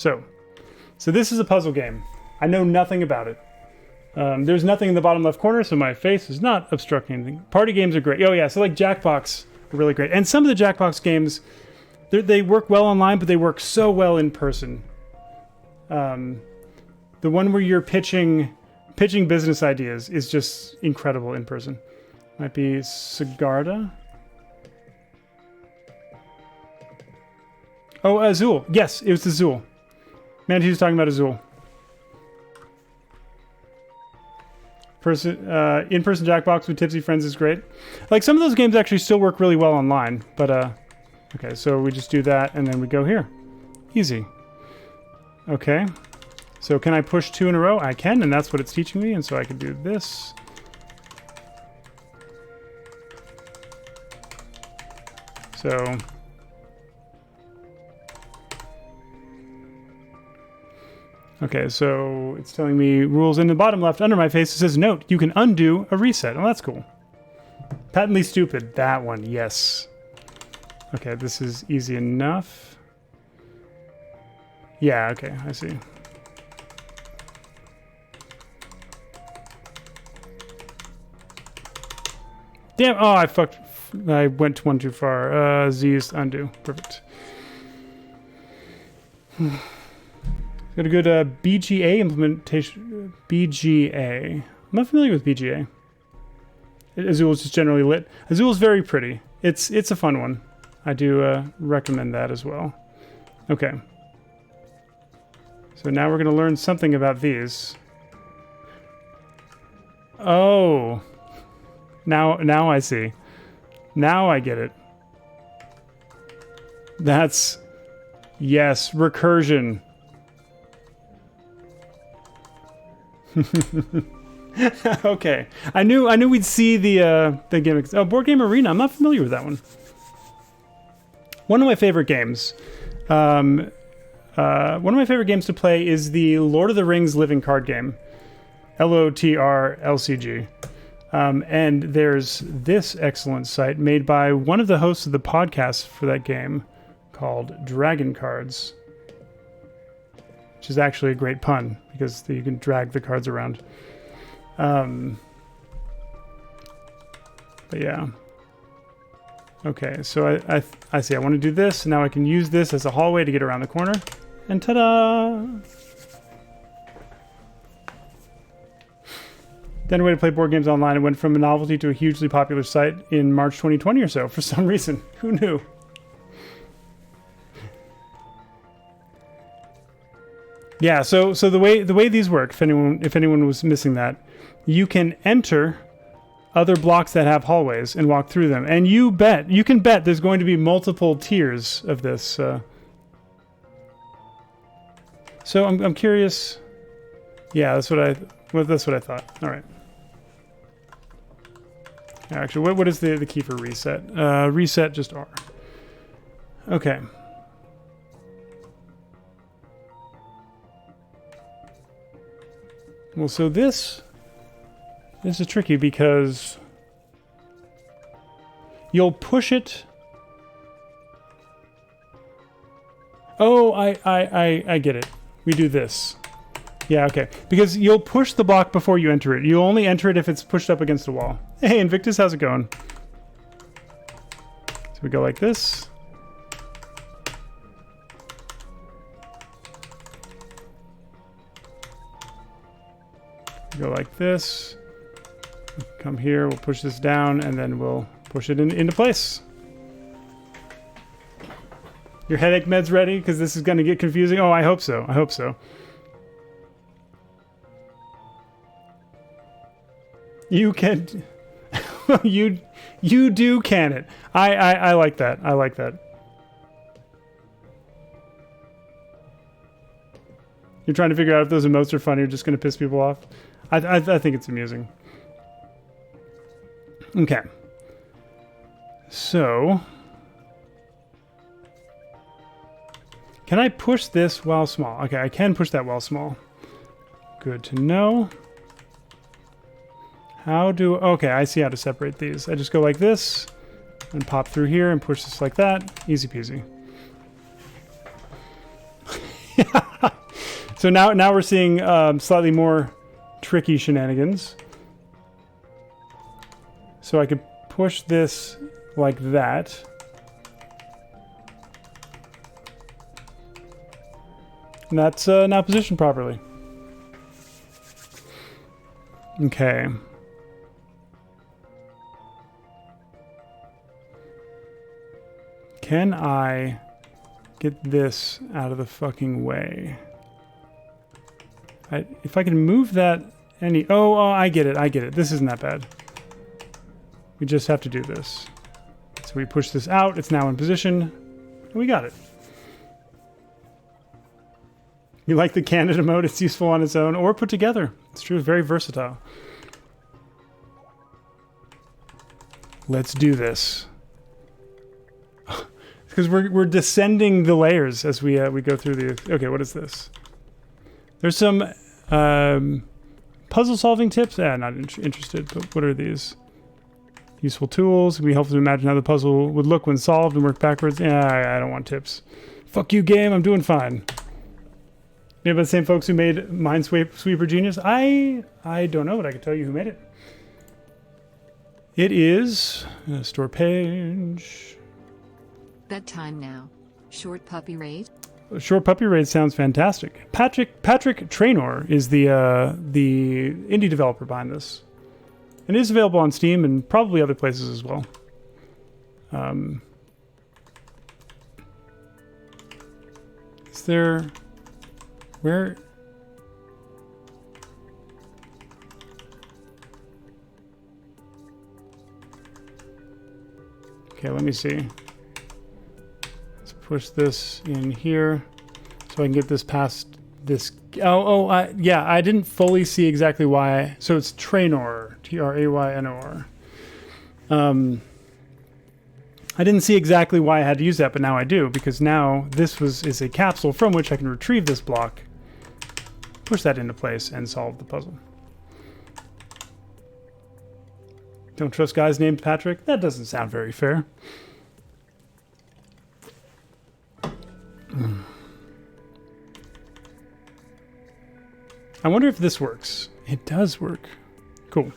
So this is a puzzle game. I know nothing about it. There's nothing in the bottom left corner, so my face is not obstructing anything. Party games are great. Oh yeah, so like Jackbox are really great. And some of the Jackbox games, they work well online, but they work so well in person. The one where you're pitching business ideas is just incredible in person. Might be Sigarda. Oh, Azul. Yes, it was Azul. Man, he was talking about Azul. In-person Jackbox with tipsy friends is great. Like, some of those games actually still work really well online, but okay, so we just do that and then we go here. Easy. Okay. So can I push 2 in a row? I can, and that's what it's teaching me, and so I can do this. So okay, so it's telling me rules in the bottom left under my face. It says, note, you can undo a reset. Oh, that's cool. Patently stupid. That one, yes. Okay, this is easy enough. Yeah, okay, I see. Damn, oh, I went one too far. Z is undo. Perfect. Got a good BGA implementation. BGA. I'm not familiar with BGA. Azul is just generally lit. Azul is very pretty. It's a fun one. I do recommend that as well. Okay. So now we're going to learn something about these. Oh. Now I see. Now I get it. That's... Yes, recursion. Okay. I knew we'd see the gimmicks. Oh, Board Game Arena. I'm not familiar with that one. One of my favorite games. One of my favorite games to play is the Lord of the Rings living card game. LOTR-LCG. And there's this excellent site made by one of the hosts of the podcast for that game called Dragon Cards, which is actually a great pun because you can drag the cards around. But yeah. Okay, so I see. I want to do this. Now I can use this as a hallway to get around the corner. And ta-da! Then a way to play board games online. It went from a novelty to a hugely popular site in March 2020 or so, for some reason. Who knew? Yeah, so the way these work, if anyone was missing that, you can enter other blocks that have hallways and walk through them. And you can bet there's going to be multiple tiers of this. So I'm curious. Yeah, that's what I thought. All right. Actually, what is the key for reset? Reset, just R. Okay. Well, so this is tricky because you'll push it. Oh, I get it. We do this. Yeah, okay. Because you'll push the block before you enter it. You only enter it if it's pushed up against a wall. Hey, Invictus, how's it going? So we go like this. Go like this. Come here, we'll push this down, and then we'll push it into place. Your headache med's ready? Because this is going to get confusing? Oh, I hope so. I hope so. You can... you do can it. I like that. I like that. You're trying to figure out if those emotes are funny or just going to piss people off? I think it's amusing. Okay. So... Can I push this while small? Okay, I can push that while small. Good to know. Okay, I see how to separate these. I just go like this and pop through here and push this like that. Easy peasy. So now we're seeing slightly more tricky shenanigans. So I could push this like that. And that's now positioned properly. Okay. Can I get this out of the fucking way? If I can move that any... Oh, I get it. I get it. This isn't that bad. We just have to do this. So we push this out. It's now in position. And we got it. You like the Canada mode? It's useful on its own or put together. It's true. Very versatile. Let's do this. Because we're descending the layers as we go through the... Okay, what is this? There's some puzzle solving tips. Not interested, but what are these? Useful tools. We help to imagine how the puzzle would look when solved and work backwards. I don't want tips. Fuck you, game. I'm doing fine. Maybe the same folks who made Minesweeper Genius. I don't know, but I can tell you who made it. It is store page. Bedtime now. Short puppy raid. Short puppy raid sounds fantastic. Patrick Traynor is the indie developer behind this. And it is available on Steam and probably other places as well. Is there... Where... Okay, let me see. Let's push this in here so I can get this past this. Yeah, I didn't fully see exactly why. So it's Traynor, Traynor. I didn't see exactly why I had to use that, but now I do, because now this is a capsule from which I can retrieve this block, push that into place, and solve the puzzle. Don't trust guys named Patrick? That doesn't sound very fair. I wonder if this works. It does work. Cool.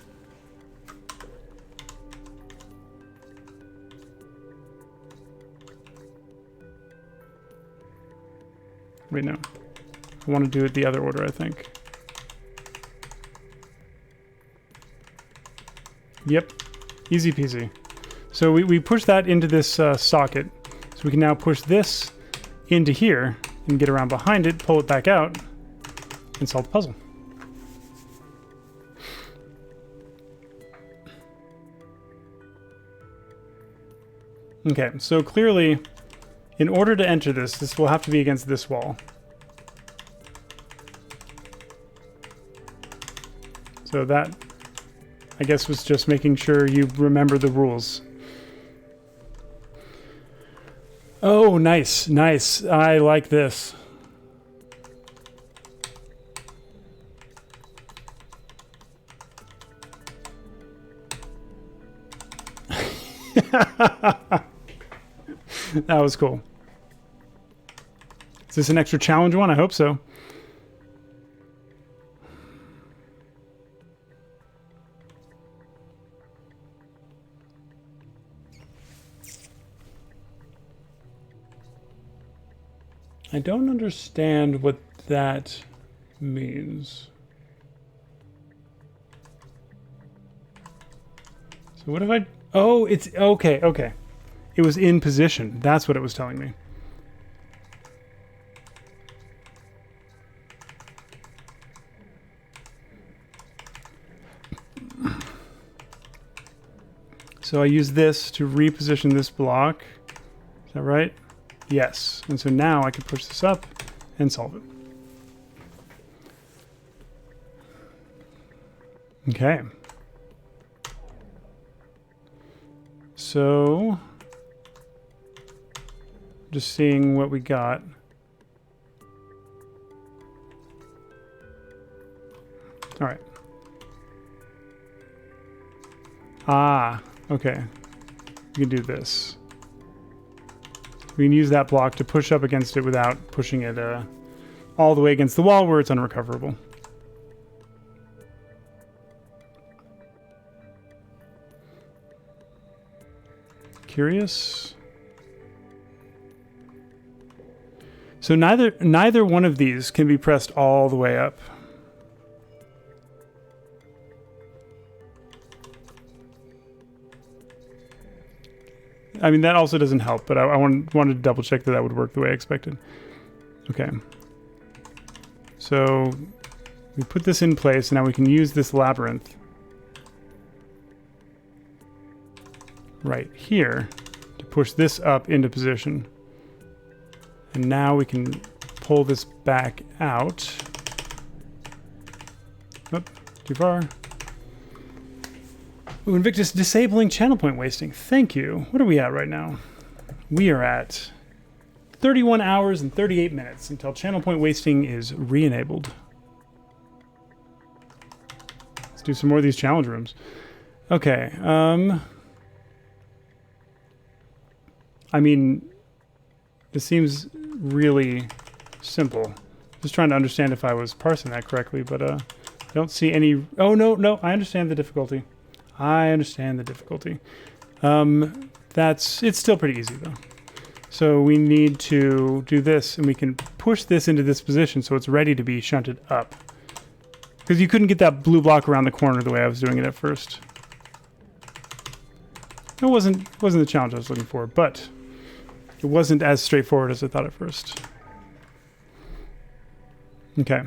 Wait, no. I want to do it the other order, I think. Yep. Easy peasy. So we push that into this socket. So we can now push this into here and get around behind it, pull it back out, and solve the puzzle. Okay, so clearly, in order to enter this will have to be against this wall. So that, I guess, was just making sure you remember the rules. Oh, nice, nice. I like this. That was cool. Is this an extra challenge one? I hope so. I don't understand what that means. So what if I... Oh, it's... Okay, okay. It was in position. That's what it was telling me. So I use this to reposition this block. Is that right? Yes. And so now I can push this up and solve it. Okay. So... just seeing what we got. All right. Ah, okay. We can do this. We can use that block to push up against it without pushing it all the way against the wall where it's unrecoverable. Curious. So neither one of these can be pressed all the way up. I mean, that also doesn't help, but I wanted to double check that would work the way I expected. Okay. So we put this in place, and now we can use this labyrinth right here to push this up into position. And now we can pull this back out. Oop, too far. Ooh, Invictus disabling channel point wasting. Thank you. What are we at right now? We are at 31 hours and 38 minutes until channel point wasting is re-enabled. Let's do some more of these challenge rooms. Okay. I mean, this seems really simple. Just trying to understand if I was parsing that correctly, but I don't see any... Oh, no, I understand the difficulty. It's still pretty easy, though. So we need to do this, and we can push this into this position so it's ready to be shunted up. Because you couldn't get that blue block around the corner the way I was doing it at first. It wasn't the challenge I was looking for, but it wasn't as straightforward as I thought at first. Okay.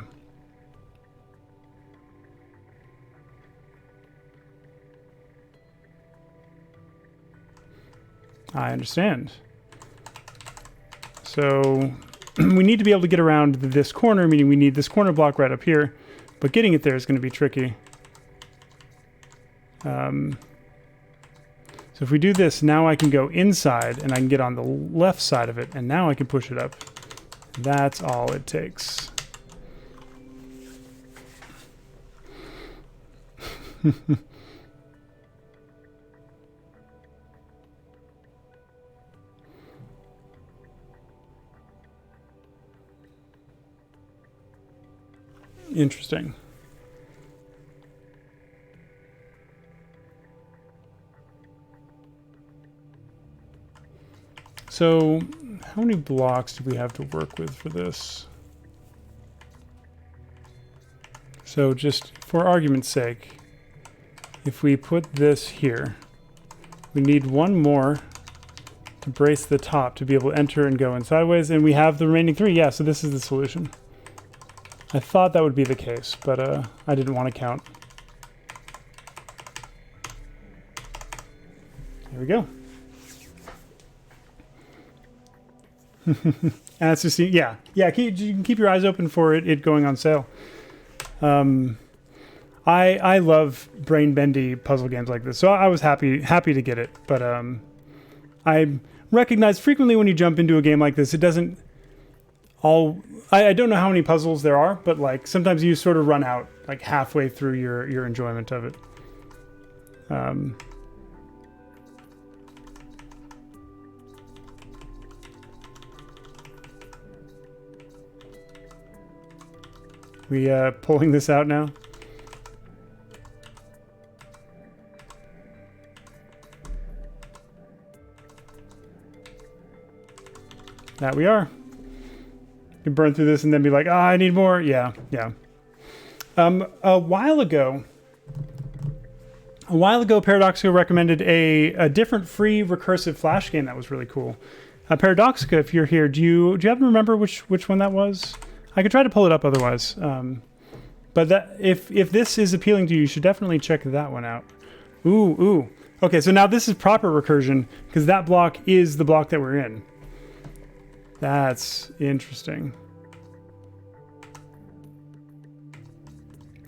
I understand. So we need to be able to get around this corner, meaning we need this corner block right up here, but getting it there is going to be tricky. So if we do this, now I can go inside and I can get on the left side of it, and now I can push it up. That's all it takes. Interesting. So, how many blocks do we have to work with for this? So, just for argument's sake, if we put this here, we need one more to brace the top to be able to enter and go in sideways, and we have the remaining 3. Yeah, so this is the solution. I thought that would be the case, but I didn't want to count. There we go. And that's just, yeah. You can keep your eyes open for it going on sale. I love brain-bendy puzzle games like this, so I was happy to get it. But I recognize frequently when you jump into a game like this, it doesn't all... I don't know how many puzzles there are, but like sometimes you sort of run out like halfway through your enjoyment of it. We pulling this out now. That we are. You can burn through this and then be like, I need more. Yeah. A while ago, Paradoxica recommended a different free recursive Flash game that was really cool. Paradoxica, if you're here, do you happen to remember which one that was? I could try to pull it up otherwise. But that if this is appealing to you, you should definitely check that one out. Ooh. Okay, so now this is proper recursion because that block is the block that we're in. That's interesting.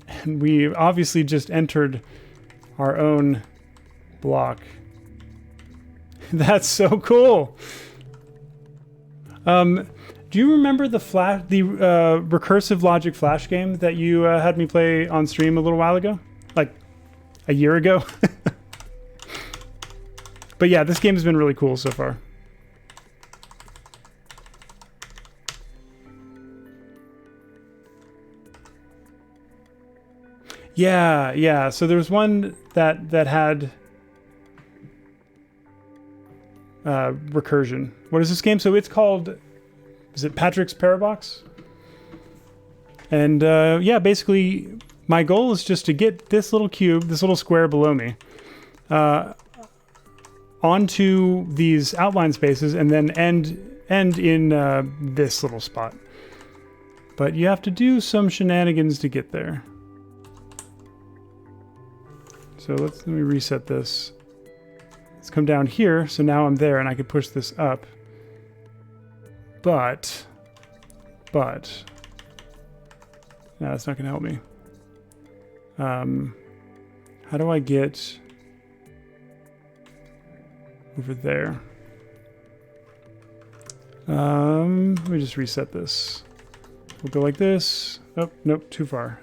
And we obviously just entered our own block. That's so cool. Do you remember the recursive logic Flash game that you had me play on stream a little while ago? Like a year ago? But yeah, this game has been really cool so far. Yeah. So there's one that had recursion. What is this game? So it's called, is it Patrick's Parabox? And yeah, basically my goal is just to get this little cube, this little square below me, onto these outline spaces and then end in this little spot. But you have to do some shenanigans to get there. So let me reset this. Let's come down here. So now I'm there and I can push this up. But no, that's not going to help me. How do I get over there? Let me just reset this. We'll go like this. Oh, nope, too far.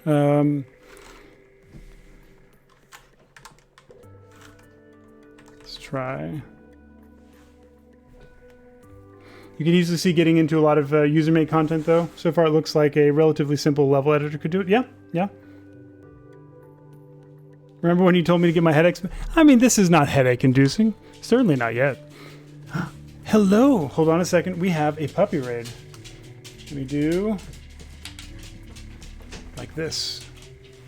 Let's try. You can easily see getting into a lot of user-made content, though. So far, it looks like a relatively simple level editor could do it. Yeah. Remember when you told me to get my headaches? I mean, this is not headache-inducing. Certainly not yet. Hello. Hold on a second. We have a puppy raid. We do like this.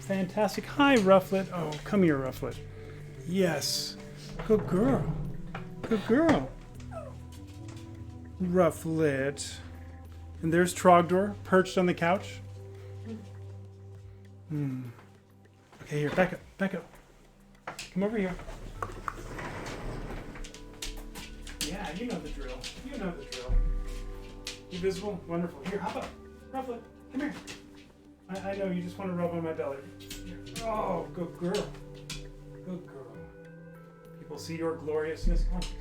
Fantastic. Hi, Rufflet. Oh, come here, Rufflet. Yes. Good girl. Good girl. Rufflet. And there's Trogdor perched on the couch. Okay, here, back up. Come over here. Yeah, you know the drill. You visible? Wonderful. Here, hop up. Rufflet, come here. I know you just want to rub on my belly. Here. Oh, good girl. Good girl. People see your gloriousness. Almost.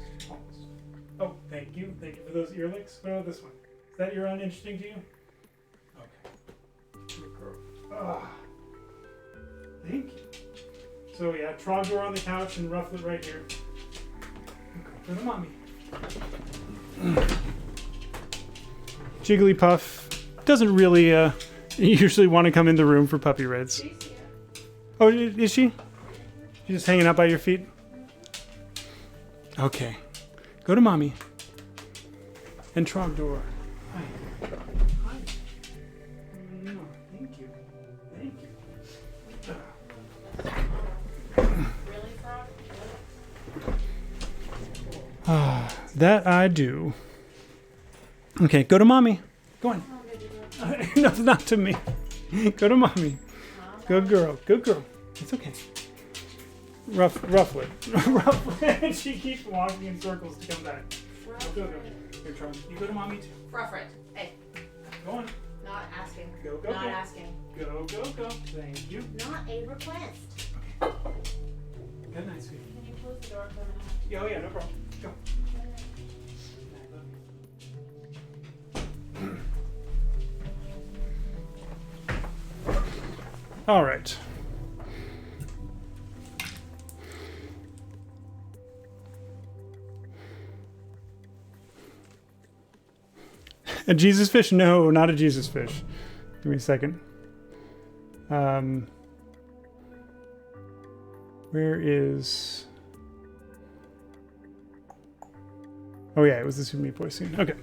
Oh, thank you. Thank you for those ear licks. What about this one? Is that ear uninteresting to you? Okay. Good girl. Ah. Thank you. So yeah, Trogdor on the couch and Rufflet right here. Go for the mommy. Jigglypuff doesn't really usually want to come in the room for puppy raids. She's here. Oh, is she? She's just hanging out by your feet? Okay. Go to mommy. And Trogdor. Hi. No, thank you. Really, Frog? That I do. Okay, go to mommy. Go on. No, not to me. Go to mommy. Good girl. It's okay. Rufflet. Rufflet. She keeps walking in circles to come back. Go. Here, Trump. You go to mommy too. Rufflet. Hey. Go on. Not asking. Go. Not asking. Go. Thank you. Not a request. Good night, sweetie. Can you close the door? Oh yeah, no problem. Go. All right. A Jesus fish? No, not a Jesus fish. Give me a second. Where is... Oh yeah, it was the Super Meat Boy scene. Okay.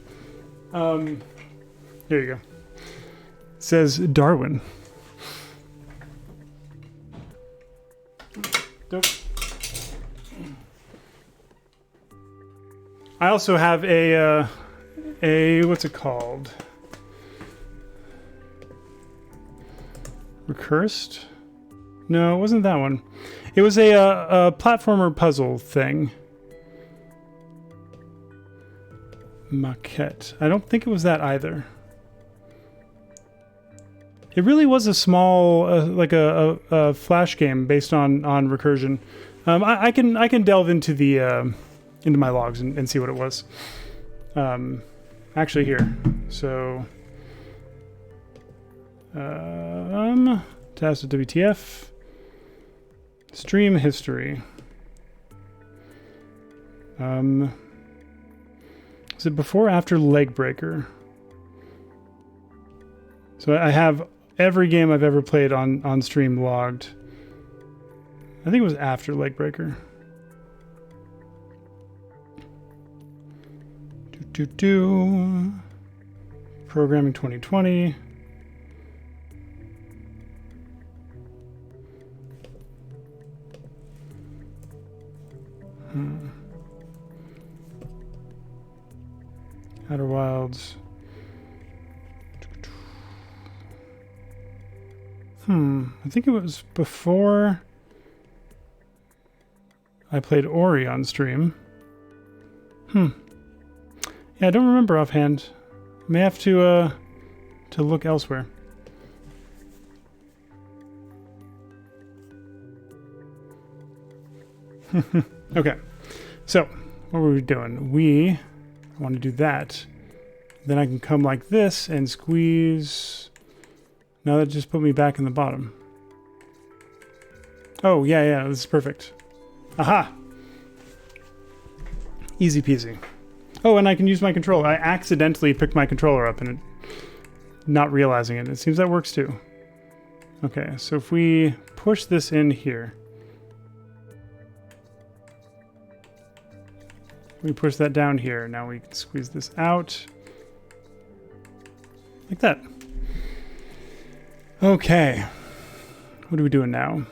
Here you go. It says Darwin. Dope. I also have a what's it called? Recursed? No, it wasn't that one. It was a platformer puzzle thing. Maquette. I don't think it was that either. It really was a small, like a flash game based on recursion. I can delve into the into my logs and see what it was. Actually, here. So, task of WTF. Stream history. Is it before or after Leg Breaker? So I have every game I've ever played on stream logged. I think it was after Leg Breaker. Programming 2020. Outer Wilds. I think it was before I played Ori on stream. Yeah, I don't remember offhand. May have to look elsewhere. Okay, so what were we doing? I want to do that. Then I can come like this and squeeze. Now that just put me back in the bottom. Oh, yeah, this is perfect. Aha! Easy peasy. Oh, and I can use my controller. I accidentally picked my controller up and it, not realizing it. It seems that works too. Okay, so if we push this in here. We push that down here. Now we can squeeze this out. Like that. Okay. What are we doing now?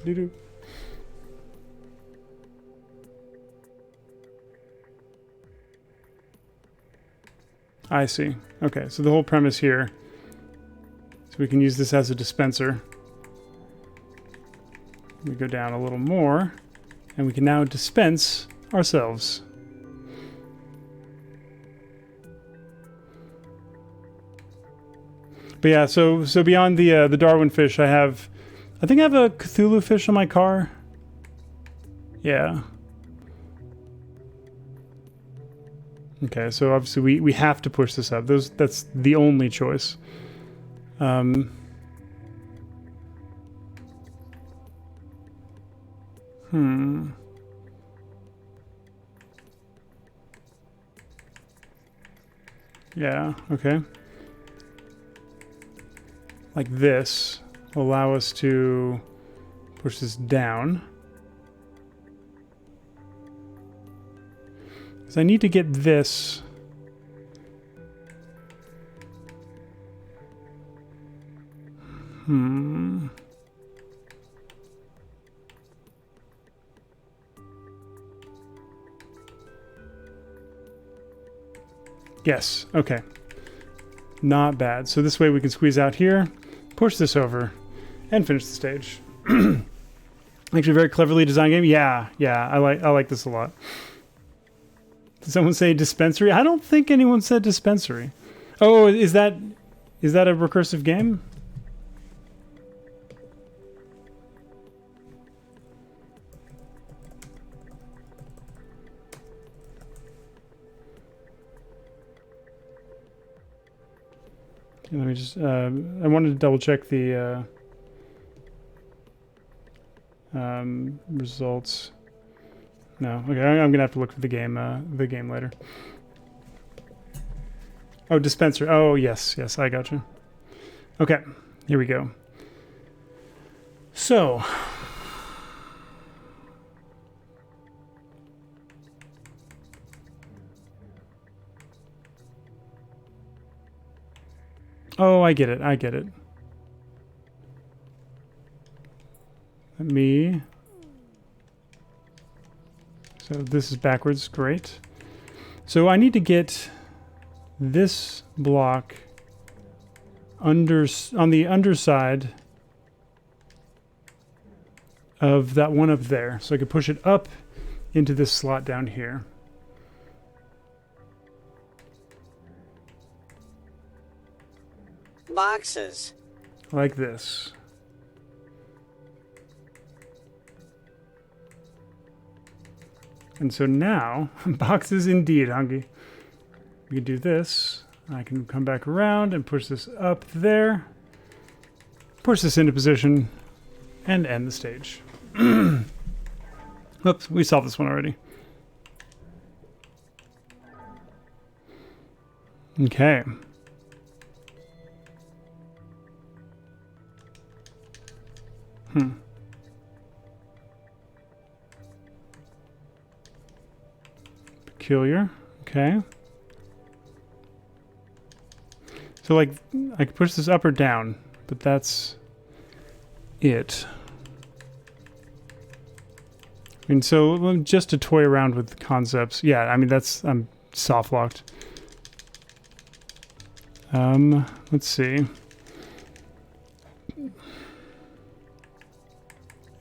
Doo-doo. I see. Okay, so the whole premise here is we can use this as a dispenser. We go down a little more, and we can now dispense ourselves. But yeah, so beyond the Darwin fish, I think I have a Cthulhu fish on my car. Yeah. Okay, so obviously we have to push this up. That's the only choice. Yeah, okay. Like this will allow us to push this down. Because I need to get this. Yes, okay. Not bad. So this way we can squeeze out here, push this over, and finish the stage. Actually, very cleverly designed game. Yeah, I like this a lot. Did someone say dispensary? I don't think anyone said dispensary. Oh, is that a recursive game? Let me just, I wanted to double check the results. No, okay, I'm gonna have to look for the game later. Oh, dispenser. Oh, yes, I got you. Okay, here we go. So, oh, I get it. Let me. So this is backwards. Great. So I need to get this block on the underside of that one up there. So I could push it up into this slot down here. Boxes. Like this. And so now, boxes indeed, Hungy. We can do this. I can come back around and push this up there. Push this into position and end the stage. Oops, we solved this one already. Okay. Peculiar. Okay. So, like, I can push this up or down, but that's it. I mean, so just to toy around with concepts. Yeah, I mean, I'm soft locked. Let's see.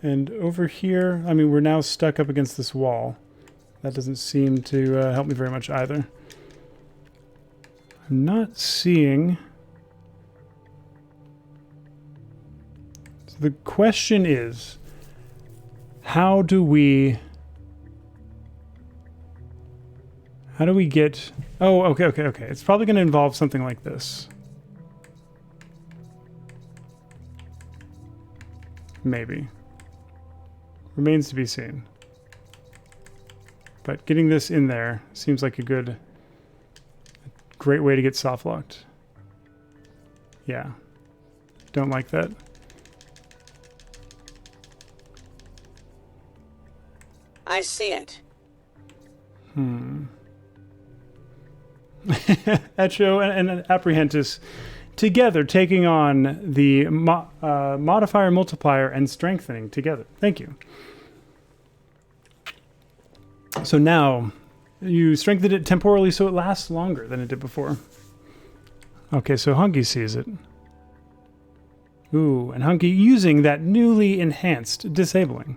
And over here, I mean, we're now stuck up against this wall. That doesn't seem to help me very much either. I'm not seeing... So the question is, how do we get... Oh, okay. It's probably going to involve something like this. Maybe. Remains to be seen. But getting this in there seems like a great way to get soft locked. Yeah. Don't like that. I see it. Echo and Apprehentus together taking on the modifier, multiplier, and strengthening together. Thank you. So now you strengthened it temporally so it lasts longer than it did before. Okay, so Hunky sees it. Ooh, and Hunky using that newly enhanced disabling.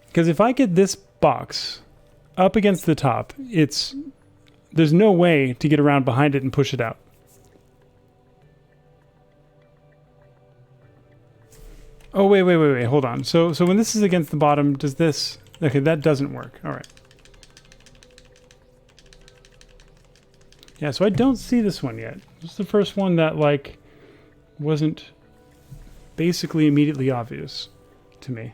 Because if I get this box up against the top, there's no way to get around behind it and push it out. Oh, wait, hold on. So when this is against the bottom, does this... Okay, that doesn't work. All right. Yeah, so I don't see this one yet. This is the first one that, like, wasn't basically immediately obvious to me.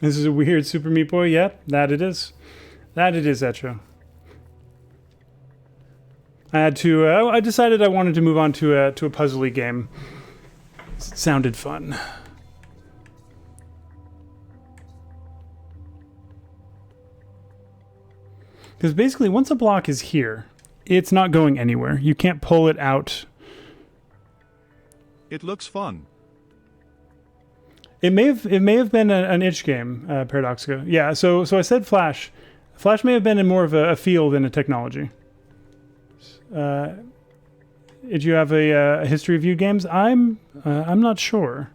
This is a weird Super Meat Boy. Yep, that it is. That it is, Echo. I decided I wanted to move on to a puzzly game. It sounded fun. Because basically, once a block is here, it's not going anywhere. You can't pull it out. It looks fun. It may have been an itch game, Paradoxica. Yeah, so I said Flash. Flash may have been in more of a field than a technology. Did you have a history of viewed games? I'm not sure.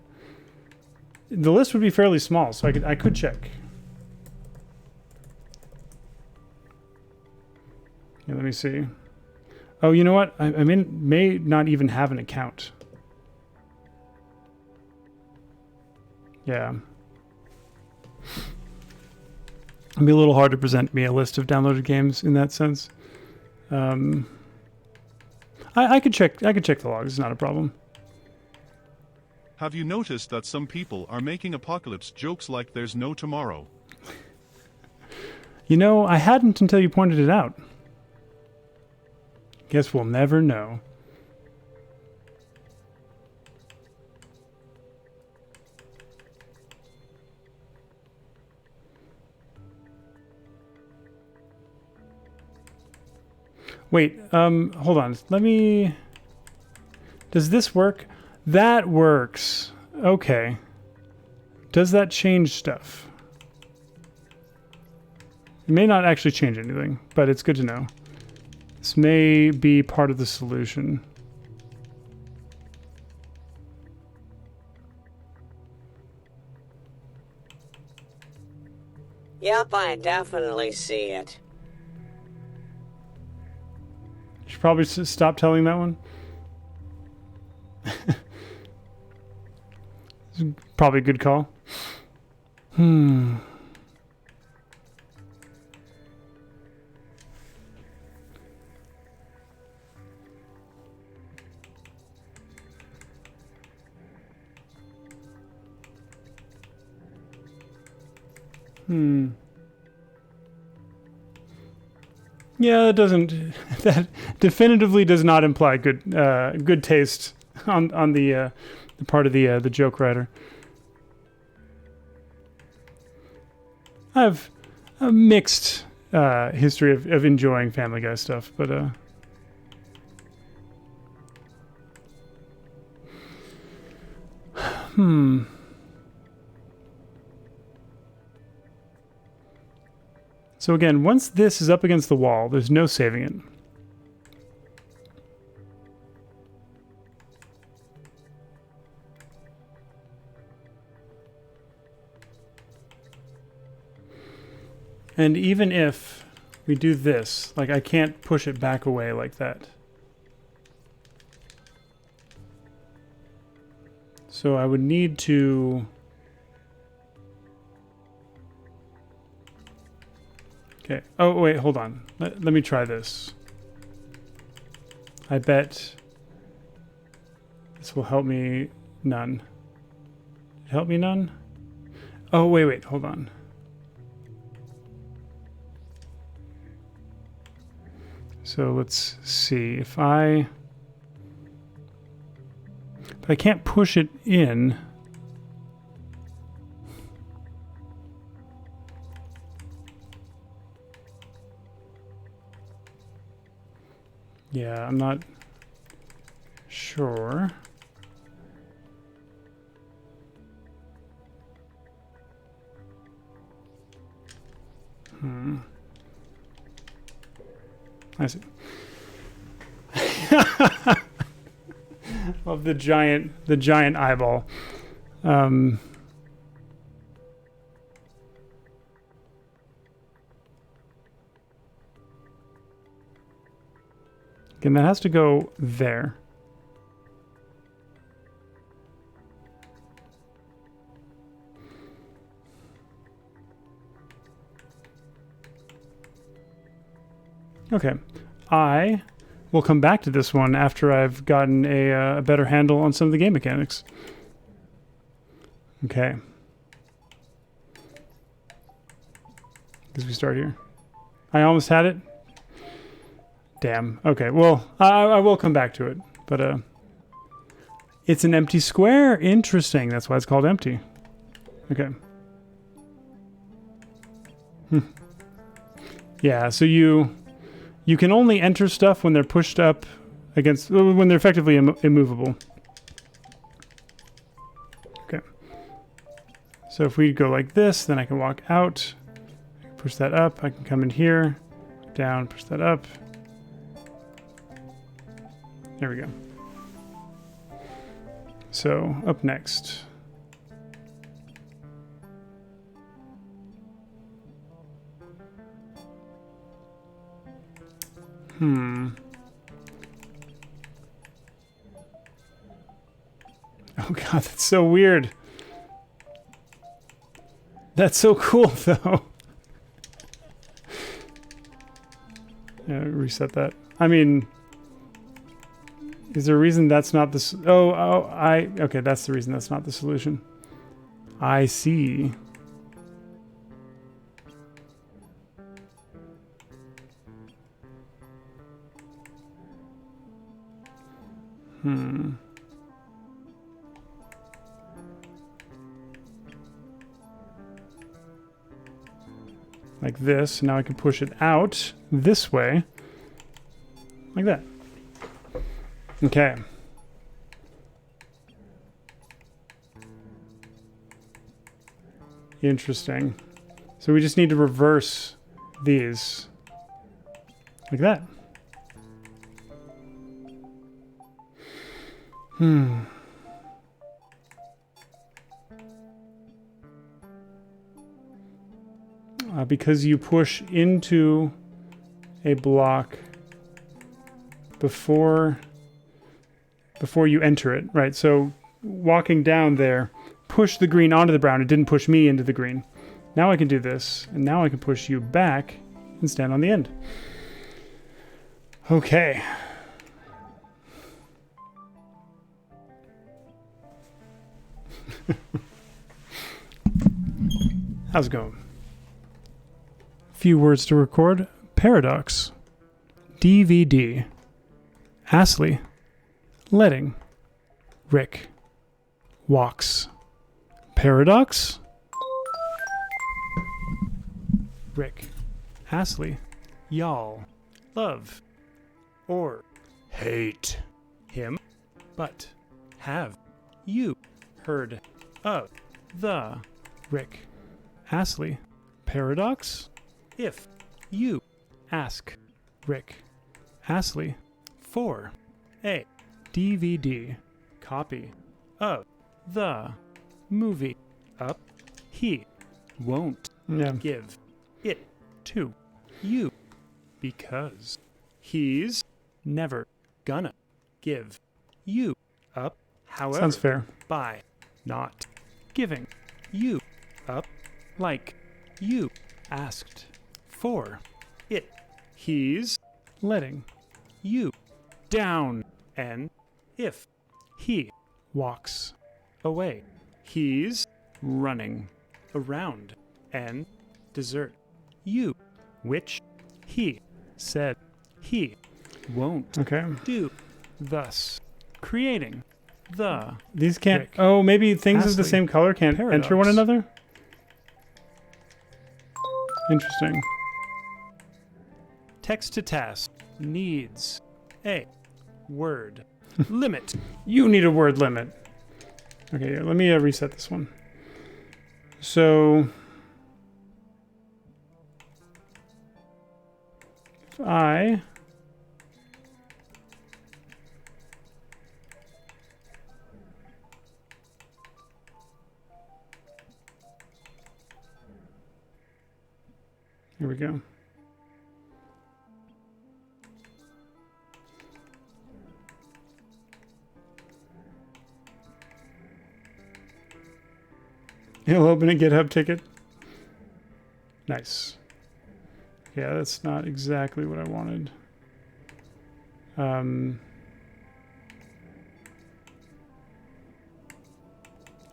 The list would be fairly small, so I could check. Yeah, let me see. Oh, you know what? I may not even have an account. Yeah. It'd be a little hard to present me a list of downloaded games in that sense. I could check the logs, it's not a problem. Have you noticed that some people are making apocalypse jokes like there's no tomorrow? You know, I hadn't until you pointed it out. Guess we'll never know. Wait, hold on. Let me... Does this work? That works. Okay. Does that change stuff? It may not actually change anything, but it's good to know. This may be part of the solution. Yep, I definitely see it. You should probably stop telling that one. Probably a good call. Yeah, that doesn't. That definitively does not imply good taste on the part of the joke writer. I have a mixed history of enjoying Family Guy stuff, but So again, once this is up against the wall, there's no saving it. And even if we do this, like I can't push it back away like that. So I would need to... Okay. Oh, wait, hold on. Let me try this. I bet this will help me none. Help me none? Oh, wait, hold on. So let's see. If I can't push it in. Yeah, I'm not sure. I see. Of the giant eyeball. Again, that has to go there. Okay. I will come back to this one after I've gotten a better handle on some of the game mechanics. Okay. Because we start here. I almost had it. Damn. Okay, well, I will come back to it. But, it's an empty square. Interesting. That's why it's called empty. Okay. Yeah, so you can only enter stuff when they're pushed up against... when they're effectively immovable. Okay. So if we go like this, then I can walk out. Push that up. I can come in here. Down, push that up. There we go. So, up next. Oh god, that's so weird. That's so cool, though. Yeah, reset that. I mean... Is there a reason that's not the... Okay, that's the reason that's not the solution. I see. Like this. Now I can push it out this way. Like that. Okay. Interesting. So we just need to reverse these. Like that. Because you push into a block before you enter it, right? So walking down there, push the green onto the brown. It didn't push me into the green. Now I can do this, and now I can push you back and stand on the end. Okay. How's it going? Few words to record. Paradox. DVD. Astley. Letting. Rick. Walks. Paradox. Rick. Astley. Y'all. Love. Or. Hate. Him. But. Have. You. Heard. Of. The. Rick. Astley. Paradox. If. You. Ask. Rick. Astley. For. A. DVD. Copy. Of. The. Movie. Up. He. Won't. Give. It. To. You. Because. He's. Never. Gonna. Give. You. Up. However. Sounds fair. By. Not. Giving. You. Up. Like. You. Asked. For. It. He's. Letting. You. Down. And. If. He. Walks. Away. He's. Running. Around. And. Dessert. You. Which. He. Said. He. Won't. Okay. Do. Thus. Creating. The. These can't. Rick. Oh, maybe things of the Astley. same color can't Paradox. enter one another? Interesting. Text to task. Needs. A. Word. Limit. You need a word limit. Okay, here, let me reset this one. So. If I. Here we go. He'll open a GitHub ticket. Nice. Yeah, that's not exactly what I wanted.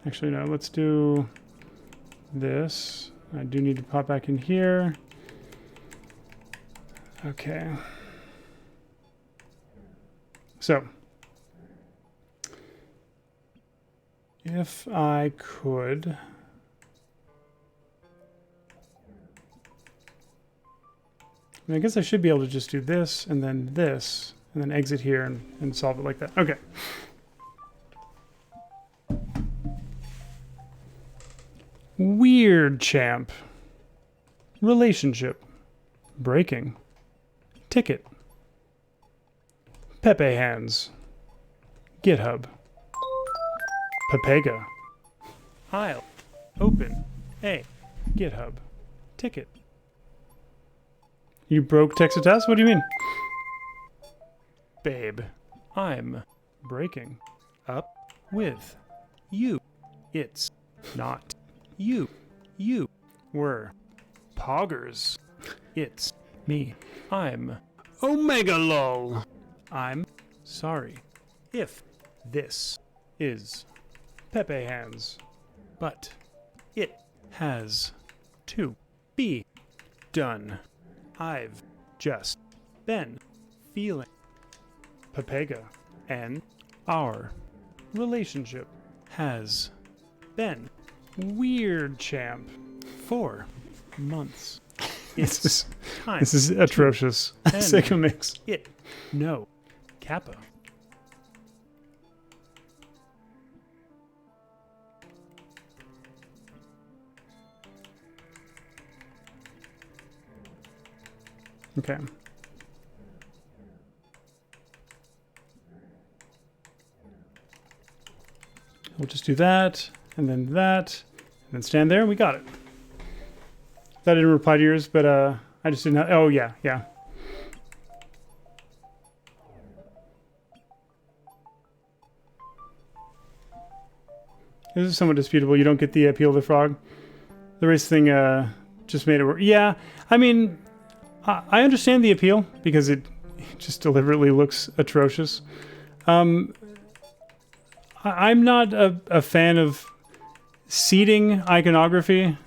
Actually, no, let's do this. I do need to pop back in here. Okay. So, if I could I guess I should be able to just do this, and then exit here and solve it like that. Okay. Weird champ. Relationship. Breaking. Ticket. Pepe hands. GitHub. Pepega. Aisle. Open. A. GitHub. Ticket. You broke text to task? What do you mean? Babe. I'm breaking up with you. It's not you. You were poggers. It's me. I'm Omega lol. I'm sorry if this is Pepe hands, but it has to be done. I've just been feeling Pepega, and our relationship has been weird, champ, for months. It's time. This is atrocious. Sigma mix. It. No. Kappa. Okay. We'll just do that, and then stand there, and we got it. That didn't reply to yours, but I just didn't have, oh yeah. This is somewhat disputable. You don't get the appeal of the frog. The race thing just made it work. Yeah, I mean, I understand the appeal because it just deliberately looks atrocious. I'm not a fan of seeding iconography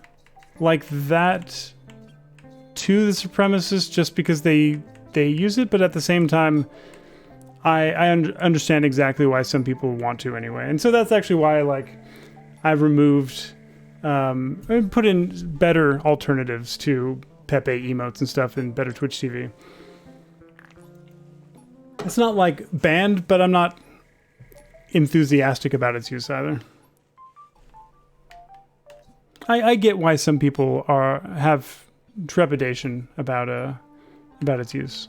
like that to the supremacists just because they use it, but at the same time, I understand exactly why some people want to anyway. And so that's actually why I've removed and put in better alternatives to Pepe emotes and stuff in better Twitch TV. It's not like banned, but I'm not enthusiastic about its use either. I get why some people have trepidation about its use.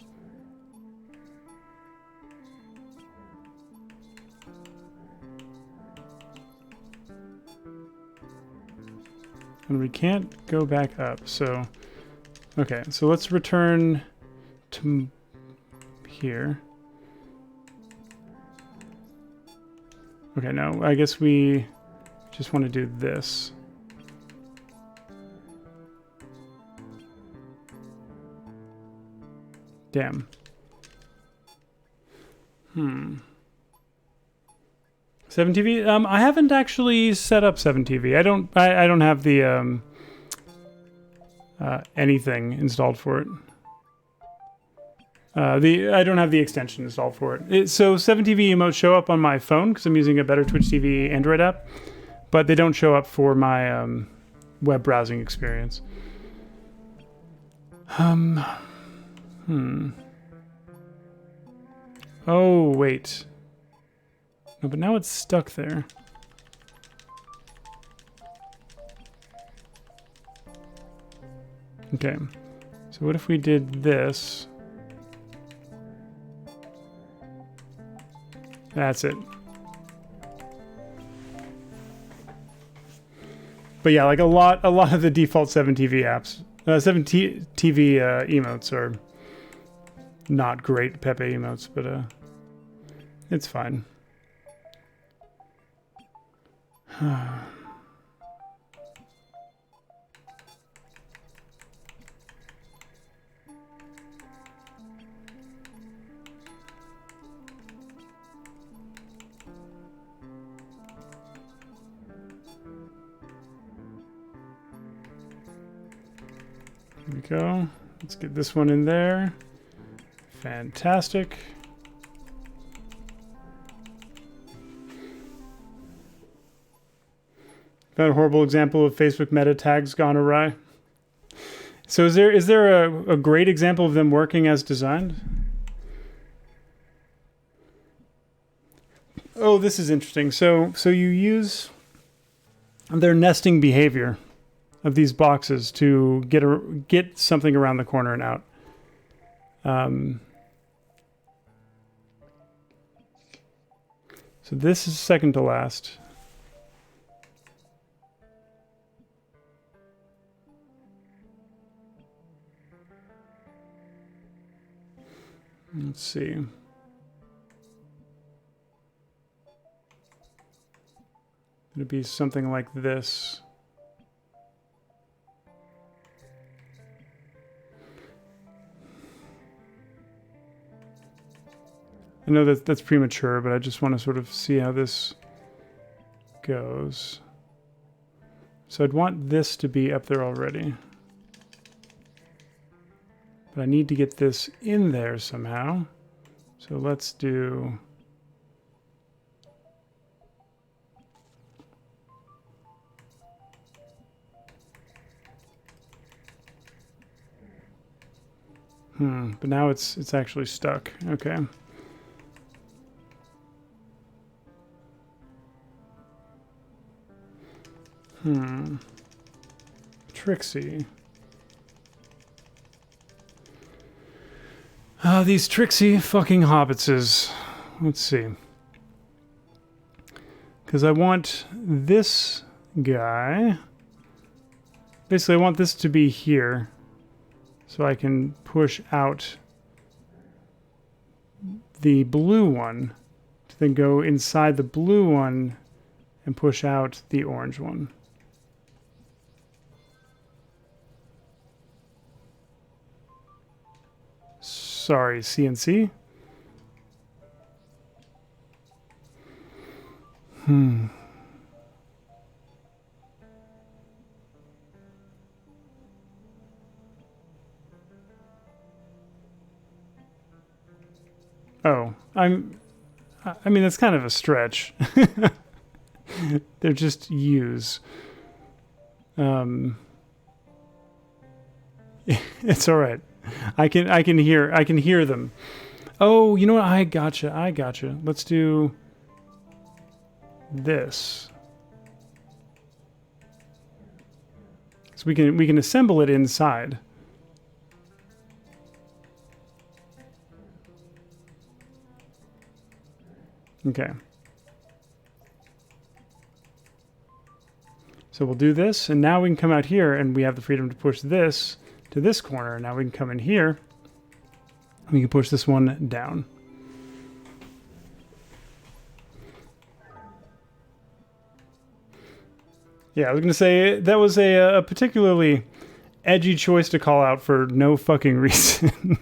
And we can't go back up, so... Okay, so let's return to here. Okay, no, I guess we just want to do this. Damn. 7TV? I haven't actually set up 7TV. I don't have the anything installed for it. I don't have the extension installed for it. So 7TV emotes show up on my phone because I'm using a better Twitch TV Android app, but they don't show up for my web browsing experience. Oh, wait. No, but now it's stuck there. Okay. So what if we did this? That's it. But yeah, like a lot of the default 7TV apps, 7TV emotes are not great Pepe emotes, but it's fine. Here we go. Let's get this one in there. Fantastic. That horrible example of Facebook meta tags gone awry. So is there a great example of them working as designed? Oh, this is interesting. So you use their nesting behavior of these boxes to get something around the corner and out. So this is second to last. Let's see. It'd be something like this. I know that's premature, but I just want to sort of see how this goes. So I'd want this to be up there already. But I need to get this in there somehow. So let's do... But now it's actually stuck. Okay. Trixie. Oh, these tricksy fucking hobbitses. Let's see. Because I want this guy. Basically, I want this to be here. So I can push out the blue one to then go inside the blue one and push out the orange one. Sorry, CNC. Oh, I mean, that's kind of a stretch. They're just U's. It's all right. I can hear them. Oh, you know what? I gotcha. Let's do this. So we can assemble it inside. Okay. So we'll do this, and now we can come out here, and we have the freedom to push this to this corner. Now we can come in here. We can push this one down. Yeah, I was going to say that was a particularly edgy choice to call out for no fucking reason.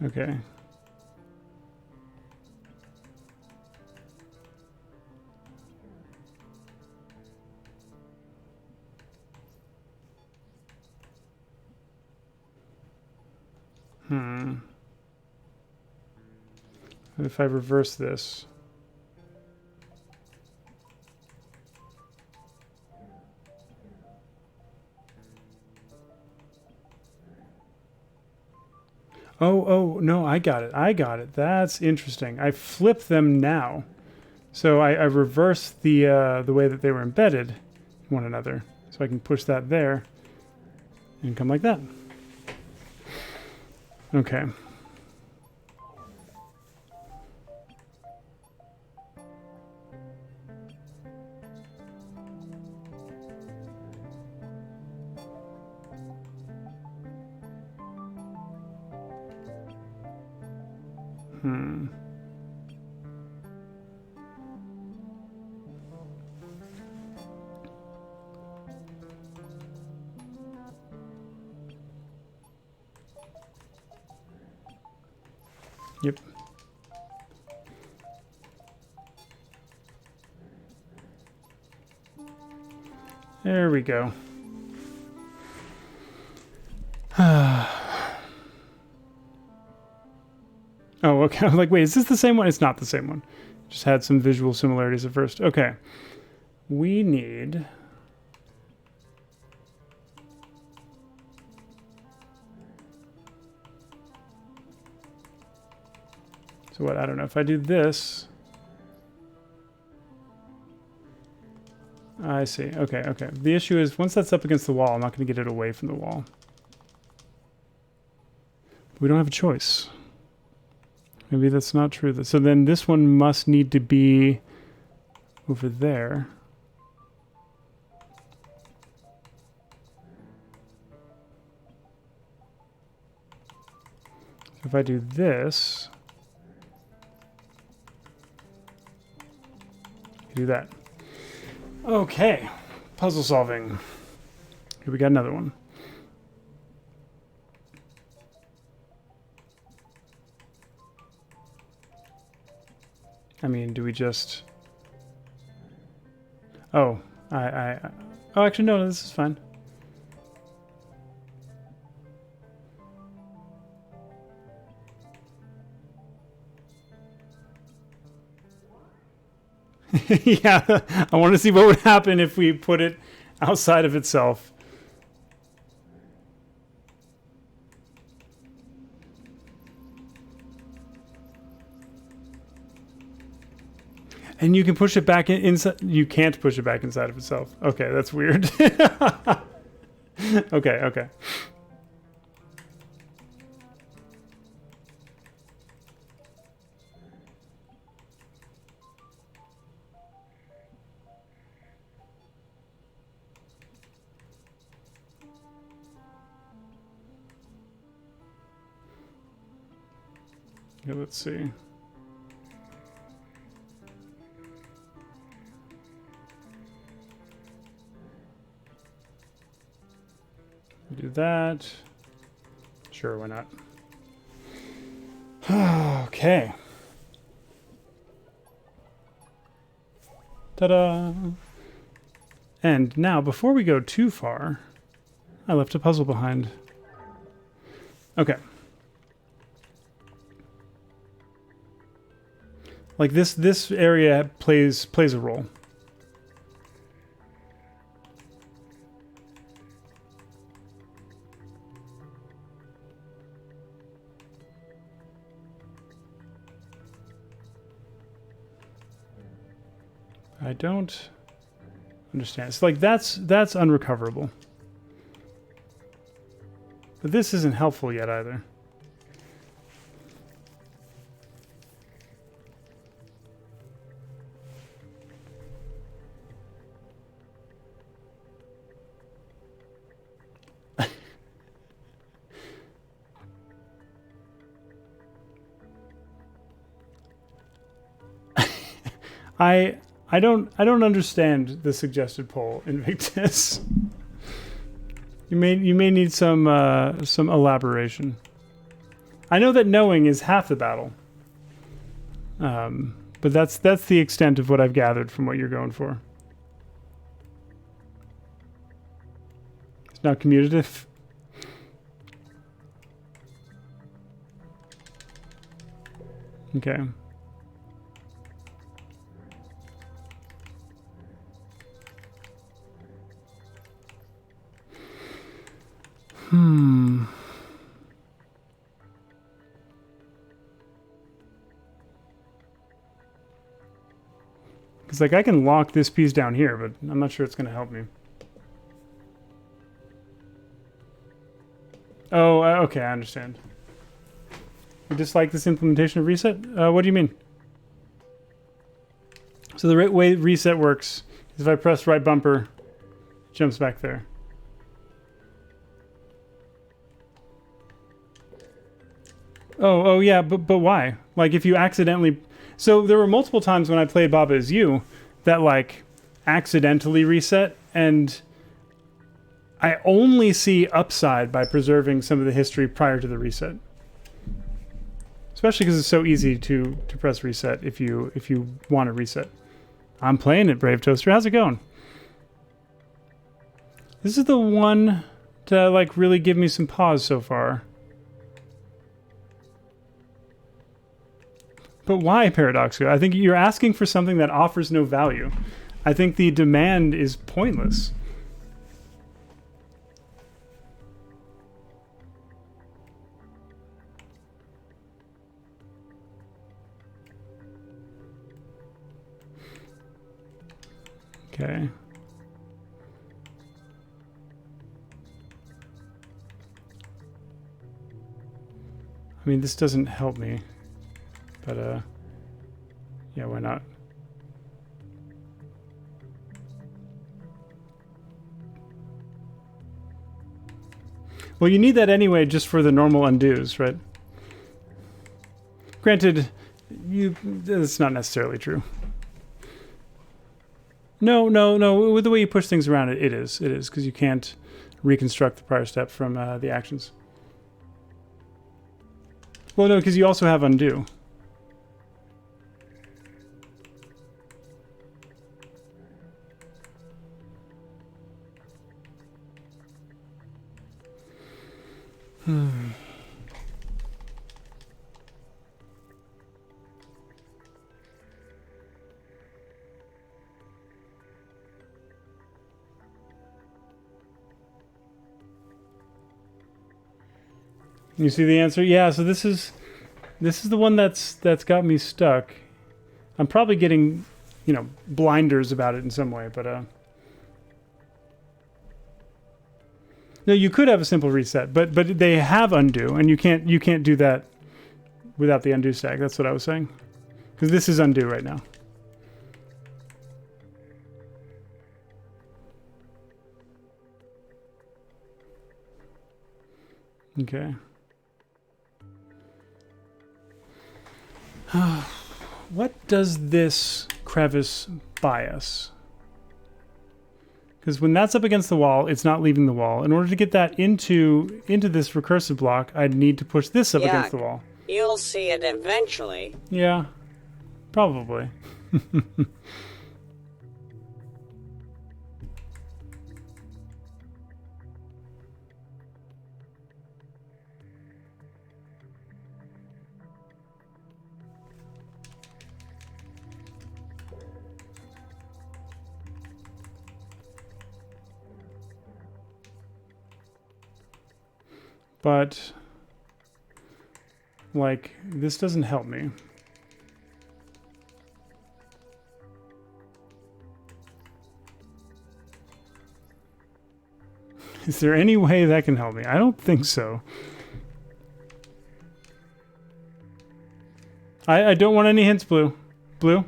Okay. If I reverse this. Oh, no, I got it. That's interesting. I flip them now. So I reverse the way that they were embedded in one another. So I can push that there and come like that. Okay. Yep. There we go. Oh, okay. I was like, wait, is this the same one? It's not the same one. Just had some visual similarities at first. Okay. We need... So what? I don't know. If I do this... I see. Okay. The issue is, once that's up against the wall, I'm not going to get it away from the wall. We don't have a choice. Maybe that's not true. So then this one must need to be over there. So if I do this, do that. Okay, puzzle solving. Here we got another one. I mean, do we just... Oh, oh, actually, no, this is fine. Yeah, I want to see what would happen if we put it outside of itself. And you can push it back inside. You can't push it back inside of itself. Okay, that's weird. Okay. Okay, let's see. Do that. Sure, why not? Okay. Ta-da! And now, before we go too far, I left a puzzle behind. Okay. Like this area plays a role. I don't understand. It's like that's unrecoverable. But this isn't helpful yet either. I don't understand the suggested poll, Invictus. You may need some elaboration. I know that knowing is half the battle, but that's the extent of what I've gathered from what you're going for. It's not commutative. Okay. Because, like, I can lock this piece down here, but I'm not sure it's going to help me. Oh, okay, I understand. You dislike this implementation of reset? What do you mean? So the way reset works is if I press right bumper, it jumps back there. Oh yeah, but why? Like, if you accidentally... So there were multiple times when I played Baba Is You that, like, accidentally reset, and I only see upside by preserving some of the history prior to the reset. Especially because it's so easy to press reset if you want to reset. I'm playing it, Brave Toaster. How's it going? This is the one to, like, really give me some pause so far. But why, Paradoxical? I think you're asking for something that offers no value. I think the demand is pointless. Okay. I mean, this doesn't help me. But, yeah, why not? Well, you need that anyway just for the normal undos, right? Granted, that's not necessarily true. No. With the way you push things around, it is, because you can't reconstruct the prior step from the actions. Well, no, because you also have undo. You see the answer? Yeah, so this is the one that's got me stuck. I'm probably getting, blinders about it in some way, but no, you could have a simple reset, but they have undo, and you can't do that without the undo stack. That's what I was saying. Because this is undo right now. Okay. What does this crevice buy us? Because when that's up against the wall, it's not leaving the wall. In order to get that into this recursive block, I'd need to push this up against the wall. You'll see it eventually. Yeah, probably. But, like, this doesn't help me. Is there any way that can help me? I don't think so. I don't want any hints, Blue. Blue,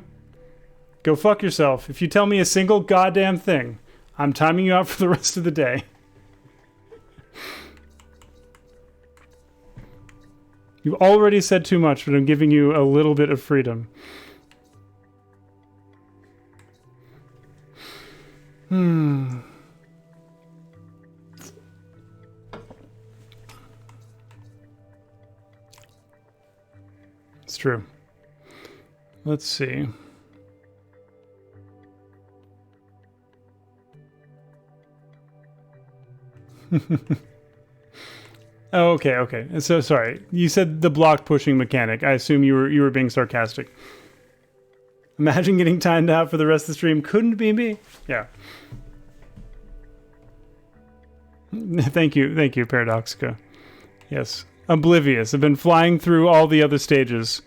go fuck yourself. If you tell me a single goddamn thing, I'm timing you out for the rest of the day. You've already said too much, but I'm giving you a little bit of freedom. It's true. Let's see. Oh, okay. So sorry. You said the block pushing mechanic. I assume you were being sarcastic. Imagine getting timed out for the rest of the stream. Couldn't be me. Yeah. Thank you, Paradoxica. Yes. Oblivious. I've been flying through all the other stages.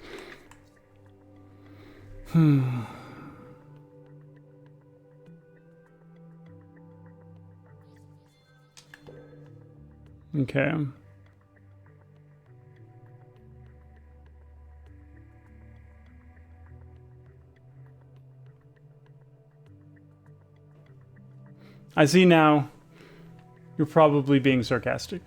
Okay. I see now. You're probably being sarcastic.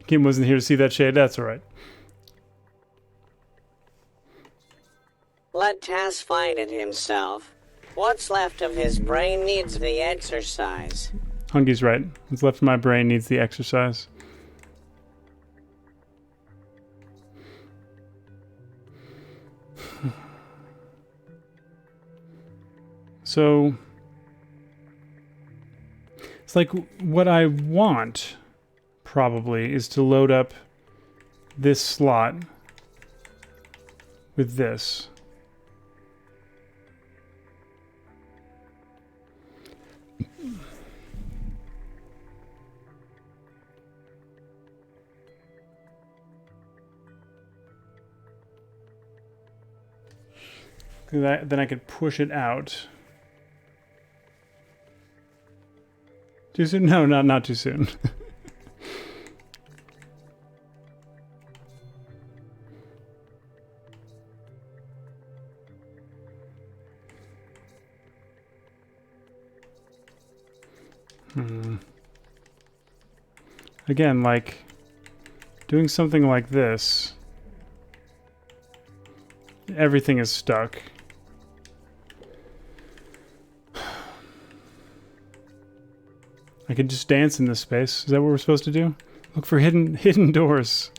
Kim wasn't here to see that shade. That's all right. Let Taz find it himself. What's left of his brain needs the exercise. Hungy's right. What's left of my brain needs the exercise. So, it's like what I want, probably, is to load up this slot with this. Then I could push it out. Too soon? No, not too soon. Again, like, doing something like this, everything is stuck. I could just dance in this space. Is that what we're supposed to do? Look for hidden doors.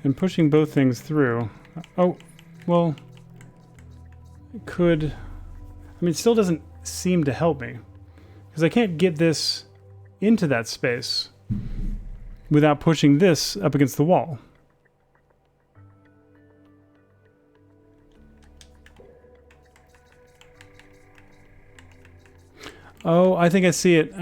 And pushing both things through. Oh, well, it could. I mean, it still doesn't seem to help me because I can't get this into that space without pushing this up against the wall. Oh, I think I see it.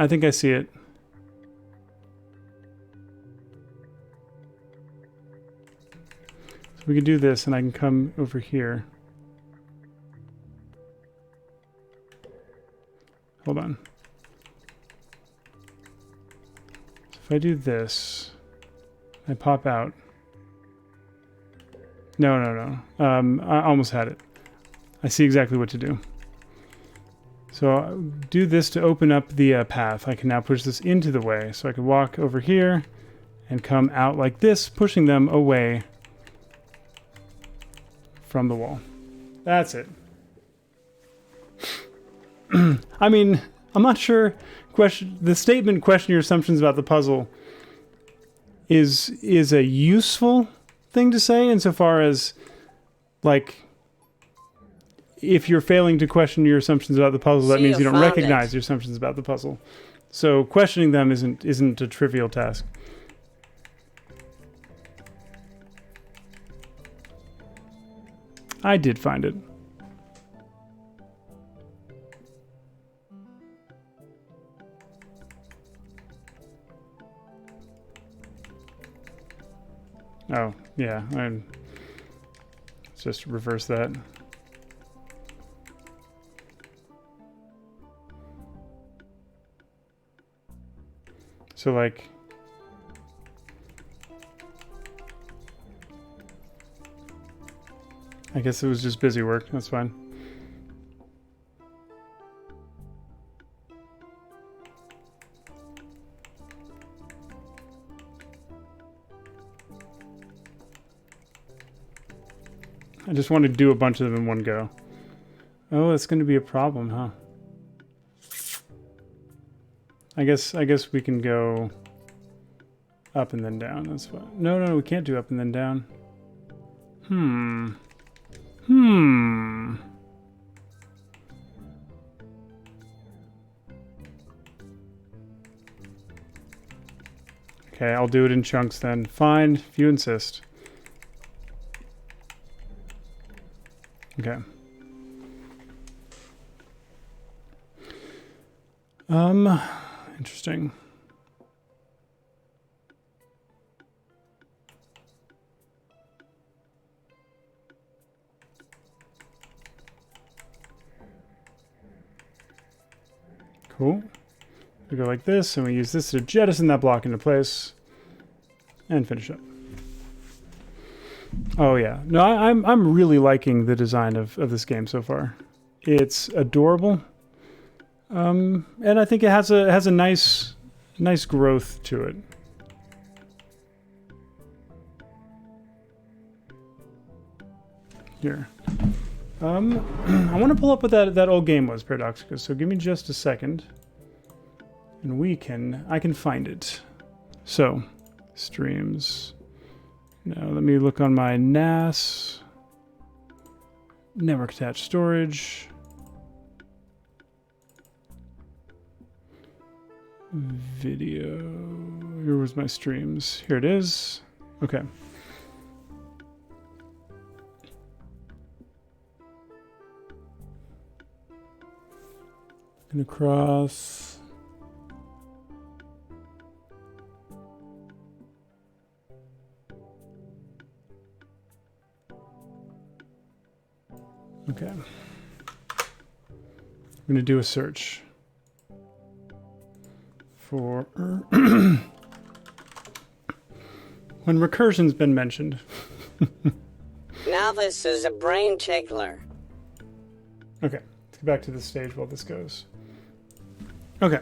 So we can do this and I can come over here. Hold on. So if I do this, I pop out. No. I almost had it. I see exactly what to do. So I'll do this to open up the path. I can now push this into the way. So I can walk over here and come out like this, pushing them away from the wall. That's it. I mean, I'm not sure. The statement "question your assumptions about the puzzle" is a useful thing to say insofar as, like, if you're failing to question your assumptions about the puzzle, that means you don't recognize your assumptions about the puzzle. So questioning them isn't a trivial task. I did find it. Oh, yeah. Let's just reverse that. So, like... I guess it was just busy work. That's fine. I just want to do a bunch of them in one go. Oh, that's going to be a problem, huh? I guess we can go up and then down. That's fine. No, we can't do up and then down. Okay, I'll do it in chunks then. Fine, if you insist. Okay. Interesting. Cool. We go like this, and we use this to jettison that block into place, and finish up. Oh yeah, no, I'm really liking the design of this game so far. It's adorable, and I think it has a nice growth to it. Here, I want to pull up what that old game was, Paradoxicus. So give me just a second, and I can find it. So, streams. Now let me look on my NAS. Network attached storage. Video. Here was my streams. Here it is. Okay. And across. Okay. I'm going to do a search for when recursion's been mentioned. Now this is a brain tickler. Okay, let's go back to the stage while this goes. Okay.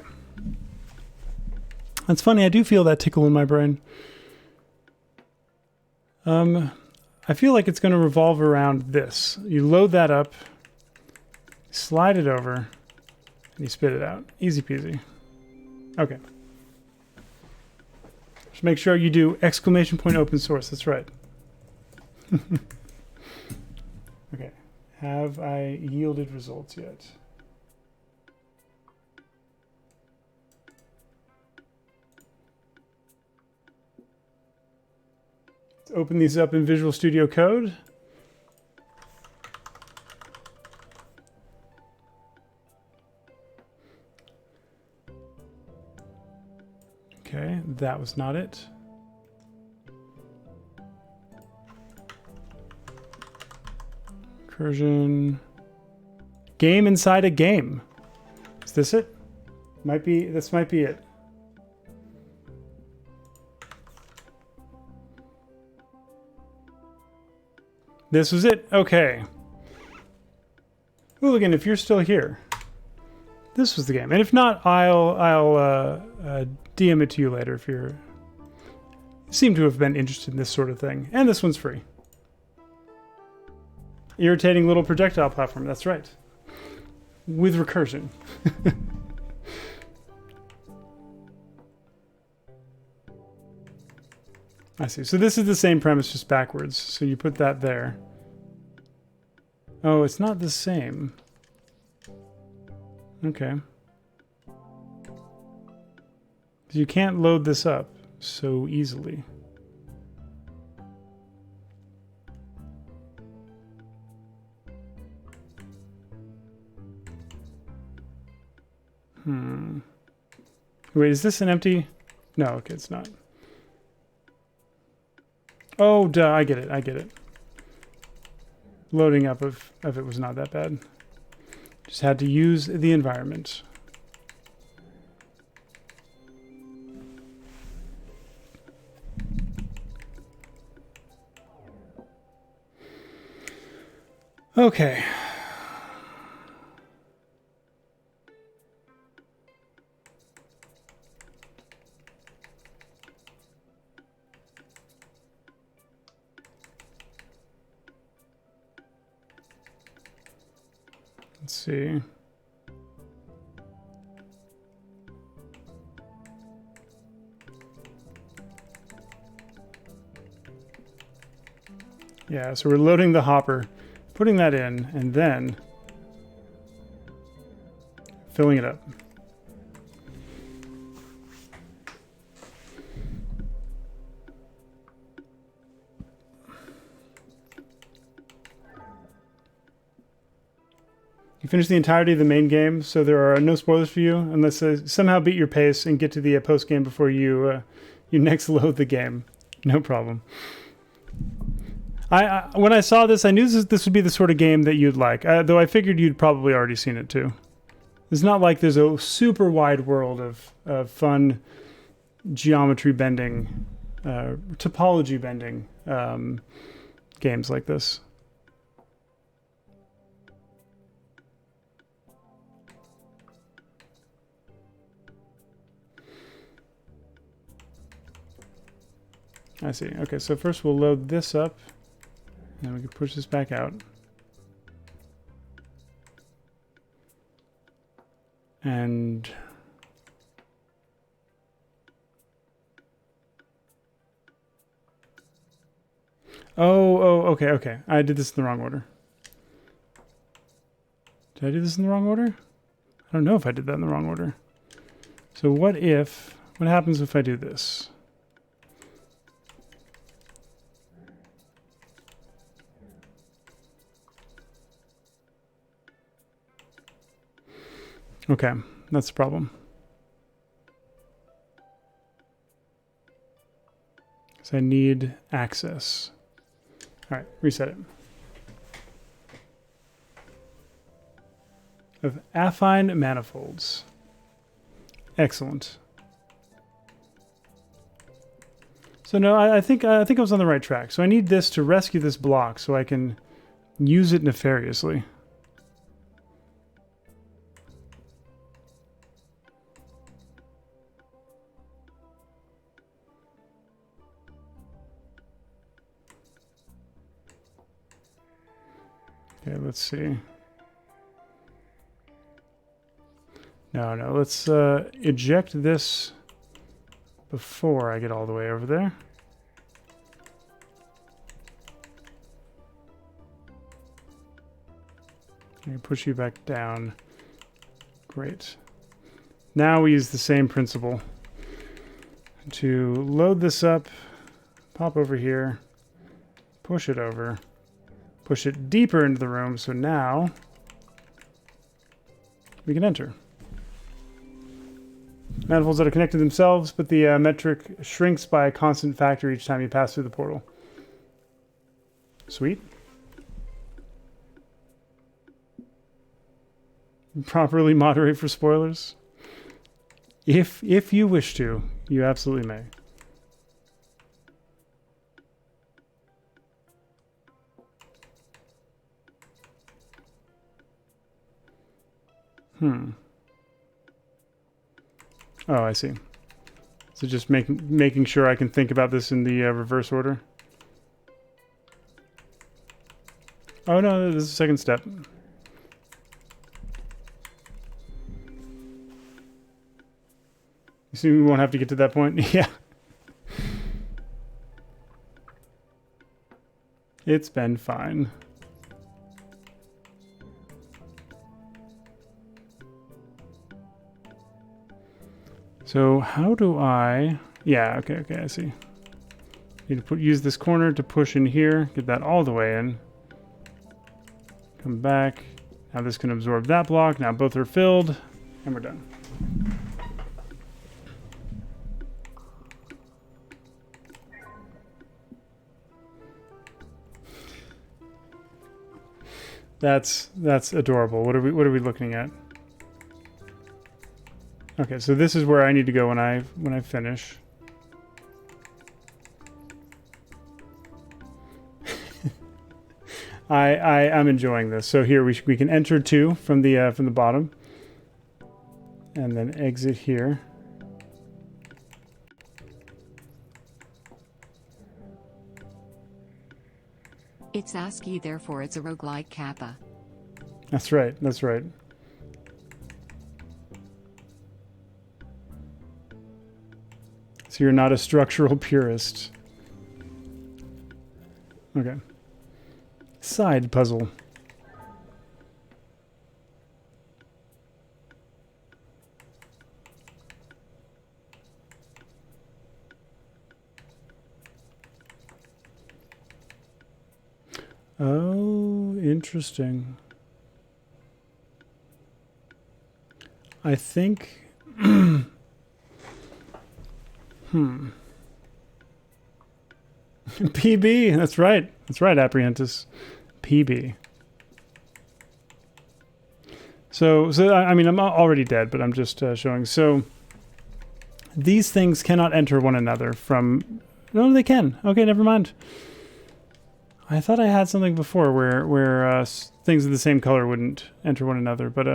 That's funny, I do feel that tickle in my brain. I feel like it's going to revolve around this. You load that up, slide it over, and you spit it out. Easy peasy. Okay. Just make sure you do exclamation point open source. That's right. Okay. Have I yielded results yet? Let's open these up in Visual Studio Code. Okay, that was not it. Recursion. Game inside a game. Is this it? This might be it. This was it? Okay. Hooligan, if you're still here, this was the game. And if not, I'll DM it to you later if you seem to have been interested in this sort of thing. And this one's free. Irritating little projectile platform, that's right. With recursion. I see. So this is the same premise, just backwards. So you put that there. Oh, it's not the same. Okay. You can't load this up so easily. Wait, is this an empty? No, okay, it's not. Oh, duh, I get it, I get it. Loading up of it was not that bad. Just had to use the environment. Okay. Let's see. Yeah, so we're loading the hopper, putting that in, and then filling it up. You finish the entirety of the main game, so there are no spoilers for you unless somehow beat your pace and get to the post game before you you next load the game. No problem. When I saw this, I knew this would be the sort of game that you'd like, though I figured you'd probably already seen it too. It's not like there's a super wide world of fun geometry bending, topology bending games like this. I see. Okay, so first we'll load this up, and we can push this back out. And okay. I did this in the wrong order. Did I do this in the wrong order? I don't know if I did that in the wrong order. So what happens if I do this? Okay, that's the problem. So I need access. All right, reset it. Of affine manifolds. Excellent. So no, I think I was on the right track. So I need this to rescue this block so I can use it nefariously. Okay, let's see. No, let's eject this before I get all the way over there. Okay, push you back down. Great. Now we use the same principle to load this up, pop over here, push it over. Push it deeper into the room, so now we can enter. Manifolds that are connected themselves, but the metric shrinks by a constant factor each time you pass through the portal. Sweet. Properly moderate for spoilers. If you wish to, you absolutely may. Oh, I see. So just making sure I can think about this in the reverse order. Oh no, this is the second step. You see, we won't have to get to that point? Yeah. It's been fine. So how do I... Yeah, okay, I see. Need to use this corner to push in here, get that all the way in. Come back. Now this can absorb that block. Now both are filled, and we're done. That's adorable. What are we looking at? Okay, so this is where I need to go when I finish. I'm enjoying this. So here we can enter 2 from the bottom, and then exit here. It's ASCII, therefore it's a roguelike kappa. That's right. That's right. So you're not a structural purist. Okay. Side puzzle. Oh, interesting. I think... PB, that's right. That's right, Apprehentus. PB. So I mean, I'm already dead, but I'm just showing. So these things cannot enter one another from... No, they can. Okay, never mind. I thought I had something before where things of the same color wouldn't enter one another, but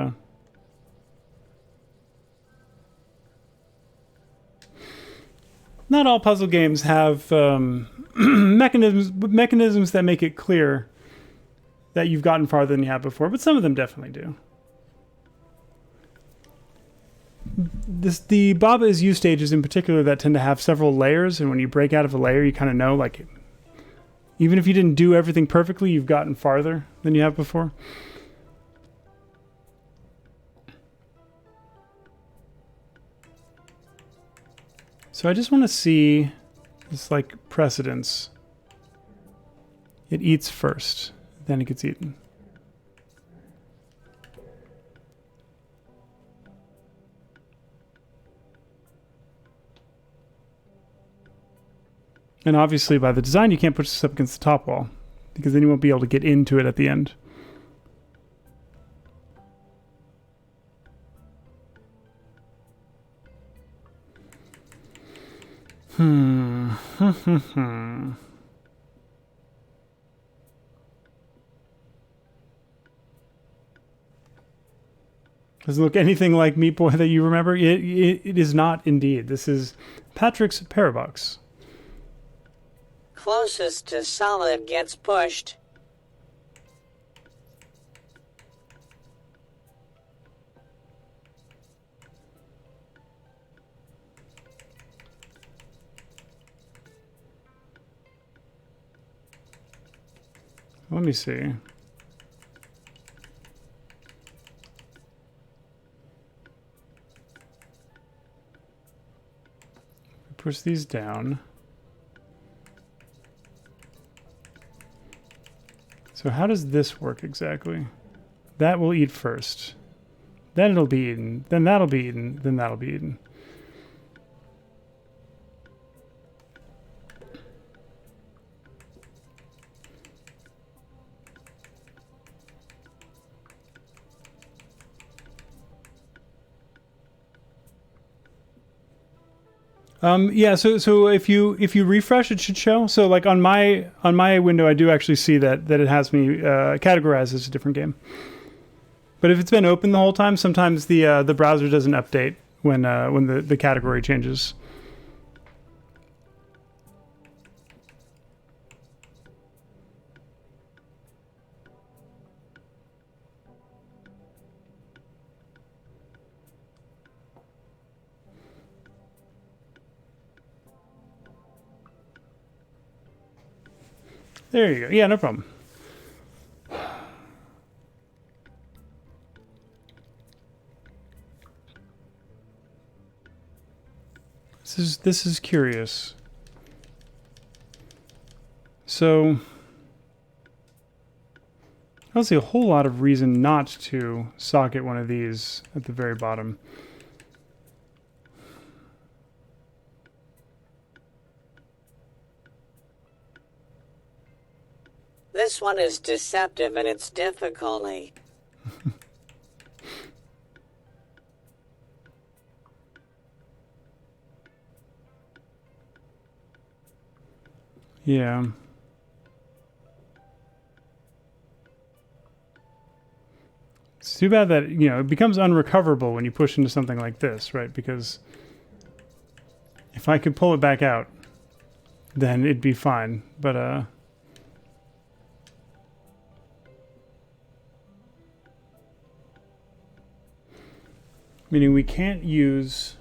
not all puzzle games have mechanisms that make it clear that you've gotten farther than you have before, but some of them definitely do. The Baba is You stages in particular that tend to have several layers, and when you break out of a layer, you kind of know, like, even if you didn't do everything perfectly, you've gotten farther than you have before. So I just want to see this, like, precedence. It eats first, then it gets eaten. And obviously by the design, you can't push this up against the top wall, because then you won't be able to get into it at the end. Doesn't look anything like Meat Boy that you remember. It is not indeed. This is Patrick's Parabox. Closest to solid gets pushed. Let me see. Push these down. So how does this work exactly? That will eat first. Then it'll be eaten. Then that'll be eaten. Then that'll be eaten. Yeah, so if you refresh, it should show. So like on my window, I do actually see that it has me categorized as a different game. But if it's been open the whole time, sometimes the browser doesn't update when the category changes. There you go. Yeah, no problem. This is curious. So I don't see a whole lot of reason not to socket one of these at the very bottom. This one is deceptive in its difficulty. Yeah. It's too bad that, you know, it becomes unrecoverable when you push into something like this, right? Because if I could pull it back out, then it'd be fine. But, meaning we can't use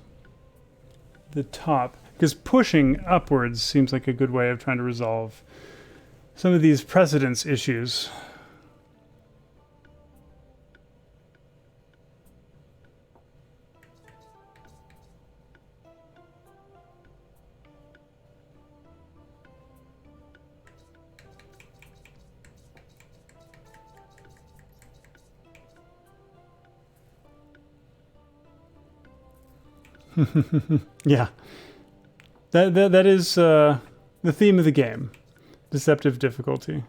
the top, because pushing upwards seems like a good way of trying to resolve some of these precedence issues. Yeah. That is the theme of the game. Deceptive difficulty.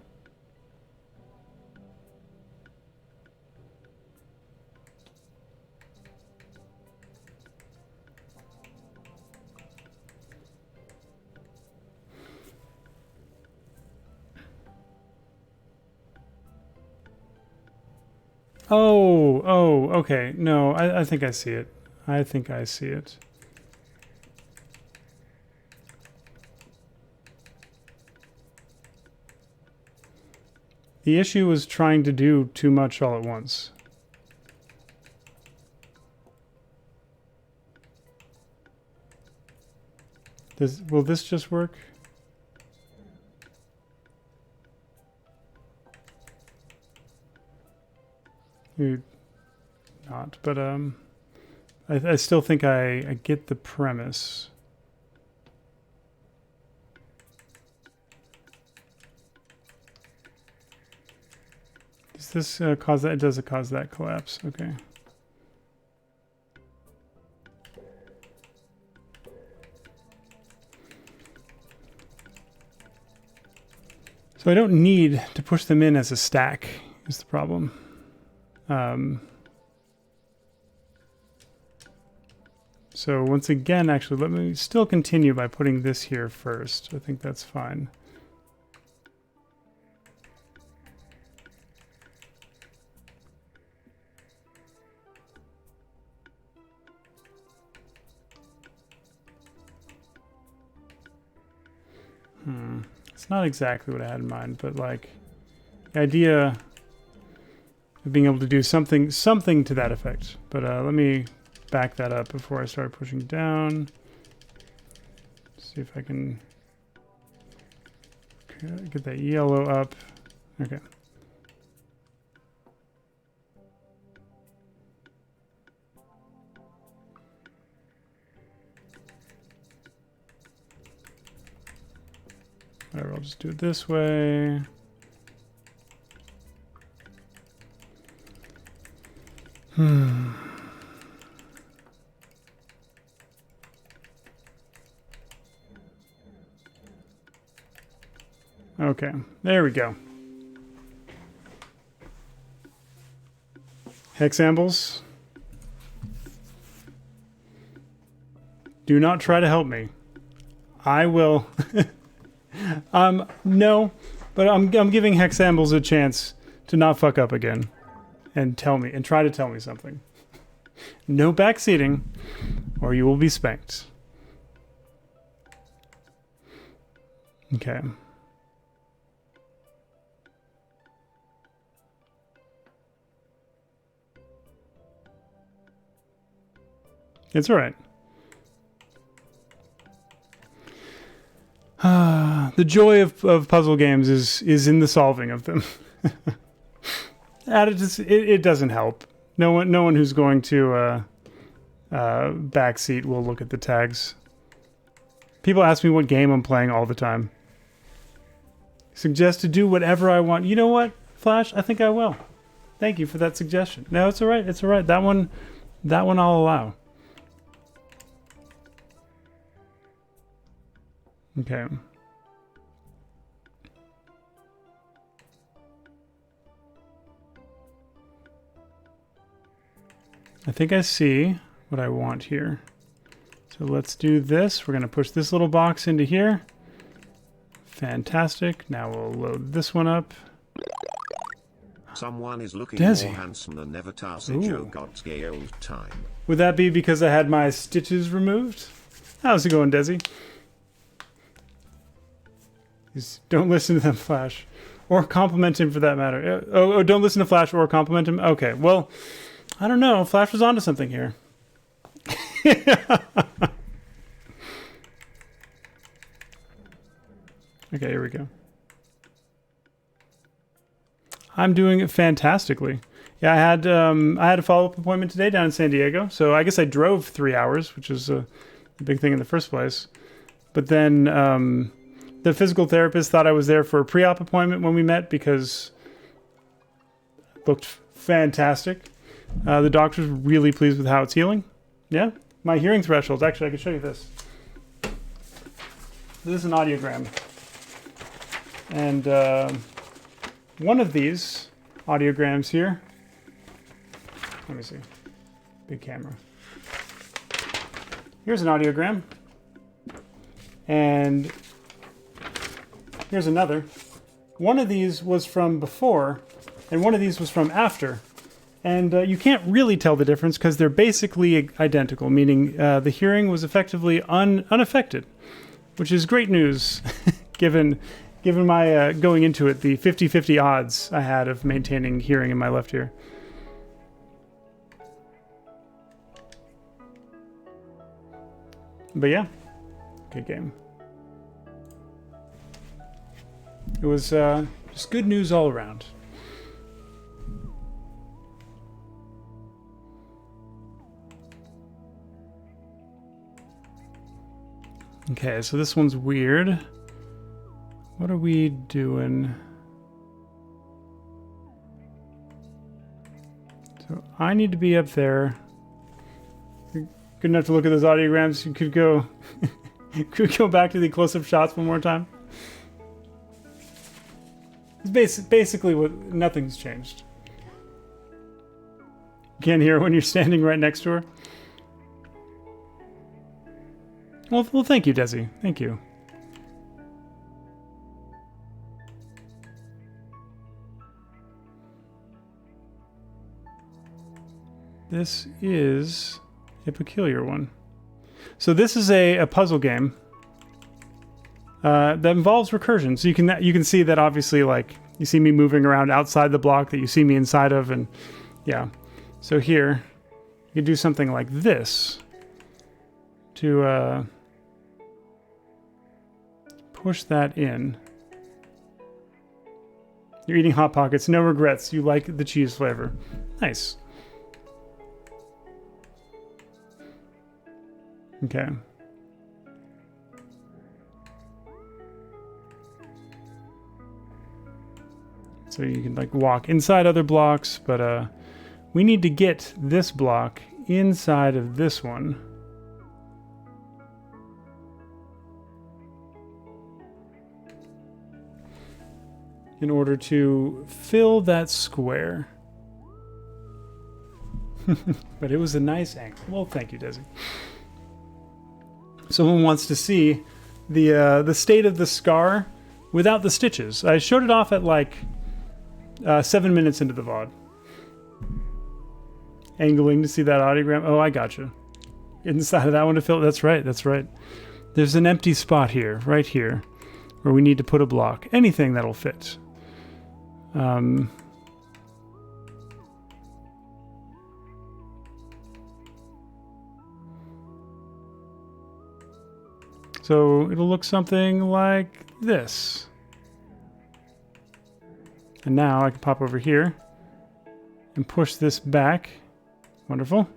Oh, okay. No, I think I see it. I think I see it. The issue was trying to do too much all at once. Will this just work? Not, but I still think I get the premise. Does this cause that? Does it cause that collapse? Okay. So I don't need to push them in as a stack, is the problem. So once again, actually, let me still continue by putting this here first. I think that's fine. It's not exactly what I had in mind, but like the idea of being able to do something to that effect. But let me back that up before I start pushing down. See if I can get that yellow up. Okay. Whatever, I'll just do it this way. Okay, there we go. Hexambles. Do not try to help me. I will. No, but I'm giving Hexambles a chance to not fuck up again and try to tell me something. No backseating, or you will be spanked. Okay. It's all right. The joy of puzzle games is in the solving of them. It doesn't help. No one who's going to backseat will look at the tags. People ask me what game I'm playing all the time. Suggest to do whatever I want. You know what, Flash? I think I will. Thank you for that suggestion. No, it's all right. It's all right. That one I'll allow. Okay. I think I see what I want here. So let's do this. We're going to push this little box into here. Fantastic. Now we'll load this one up. Someone is looking Desi. more handsome than ever. Ooh. Joe God's gay old time. Would that be because I had my stitches removed? How's it going, Desi? Just don't listen to them, Flash. Or compliment him for that matter. Oh, don't listen to Flash or compliment him? Okay, well, I don't know. Flash was onto something here. Okay, here we go. I'm doing fantastically. Yeah, I had a follow-up appointment today down in San Diego, so I guess I drove 3 hours, which is a big thing in the first place. But then the physical therapist thought I was there for a pre-op appointment when we met because it looked fantastic. The doctor's really pleased with how it's healing. Yeah, my hearing thresholds. Actually, I can show you this. This is an audiogram. And one of these audiograms here, let me see, big camera. Here's an audiogram. And here's another. One of these was from before, and one of these was from after. And you can't really tell the difference because they're basically identical, meaning the hearing was effectively unaffected, which is great news given my going into it, the 50-50 odds I had of maintaining hearing in my left ear. But yeah, good game. It was just good news all around. Okay, so this one's weird. What are we doing? So I need to be up there. You're good enough to look at those audiograms. You could go, could go back to the close-up shots one more time. It's basically what nothing's changed. You can't hear when you're standing right next to her. Well, thank you, Desi. Thank you. This is a peculiar one. So this is a puzzle game that involves recursion. So you can see that obviously, like, you see me moving around outside the block that you see me inside of, and yeah. So here, you can do something like this to push that in. You're eating Hot Pockets, no regrets. You like the cheese flavor. Nice. Okay. So you can like walk inside other blocks, but we need to get this block inside of this one. In order to fill that square. But it was a nice angle. Well, thank you, Desi. Someone wants to see the state of the scar without the stitches. I showed it off at like 7 minutes into the VOD. Angling to see that audiogram. Oh, I gotcha. Inside of that one to fill. That's right. That's right. There's an empty spot here, right here, where we need to put a block. Anything that'll fit. So it'll look something like this. And now I can pop over here and push this back. Wonderful.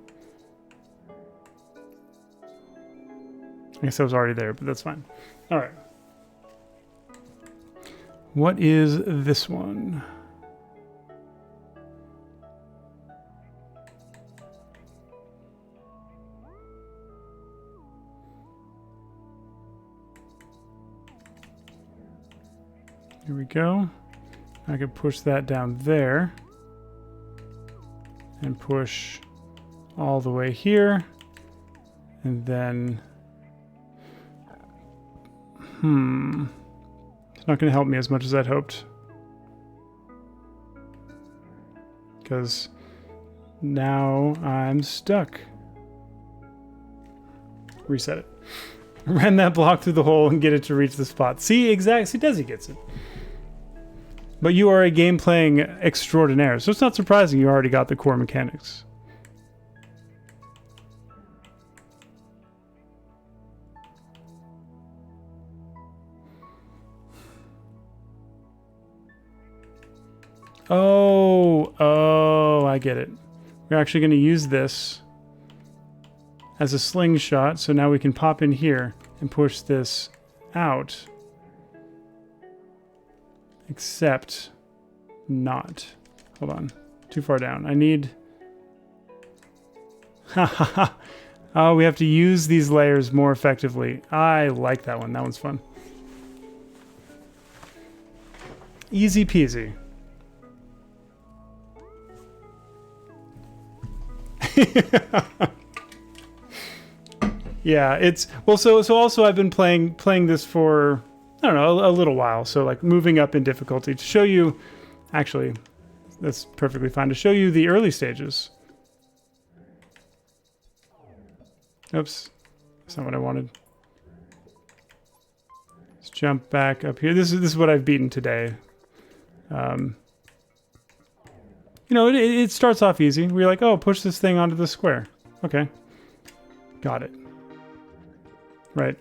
I guess I was already there, but that's fine. All right. What is this one? Here we go. I could push that down there and push all the way here. And then... It's not going to help me as much as I'd hoped. Because now I'm stuck. Reset it. Ran that block through the hole and get it to reach the spot. See, exactly. See, Desi gets it. But you are a game playing extraordinaire, so it's not surprising you already got the core mechanics. Oh, I get it. We're actually going to use this as a slingshot, so now we can pop in here and push this out. Except not. Hold on. Too far down. I need... Oh, we have to use these layers more effectively. I like that one. That one's fun. Easy peasy. Yeah, it's well. So also I've been playing this for I don't know a little while. So like moving up in difficulty to show you. Actually, that's perfectly fine to show you the early stages. Oops, that's not what I wanted. Let's jump back up here. This is what I've beaten today. You know, it starts off easy. We're like, oh, push this thing onto the square. Okay, got it. Right,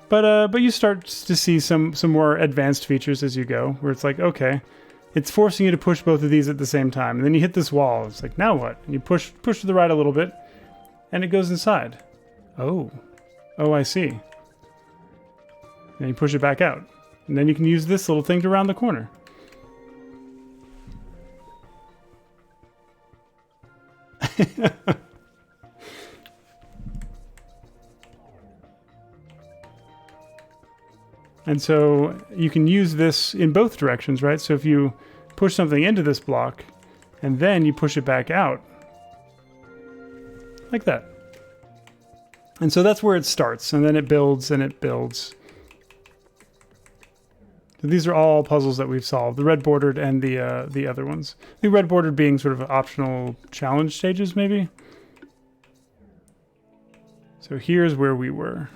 but you start to see some more advanced features as you go, where it's like, okay, it's forcing you to push both of these at the same time, and then you hit this wall. It's like, now what? And you push to the right a little bit, and it goes inside. Oh, I see. And you push it back out, and then you can use this little thing to round the corner. And so you can use this in both directions, right? So if you push something into this block and then you push it back out like that. And so that's where it starts, and then it builds and it builds. So these are all puzzles that we've solved, the red bordered and the other ones. The red bordered being sort of optional challenge stages, maybe. So here's where we were.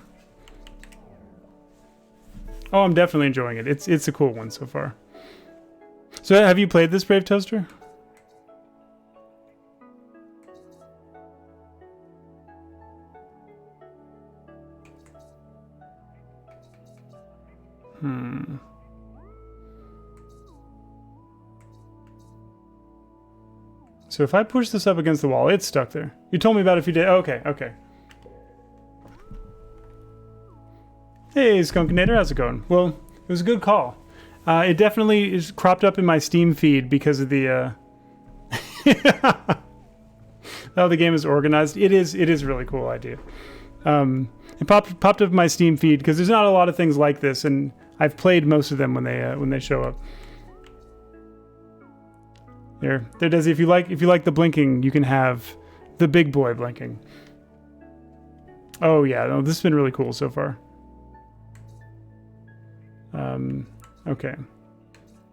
Oh, I'm definitely enjoying it. It's a cool one so far. So have you played this, Brave Toaster? So if I push this up against the wall, it's stuck there. You told me about it if you did. Okay. Hey, Skunkinator, how's it going? Well, it was a good call. It definitely is cropped up in my Steam feed because of the how the game is organized. It is a really cool idea. It popped up in my Steam feed because there's not a lot of things like this, and I've played most of them when they show up. There, Desi. If you like the blinking, you can have the big boy blinking. Oh yeah, no, this has been really cool so far. Okay,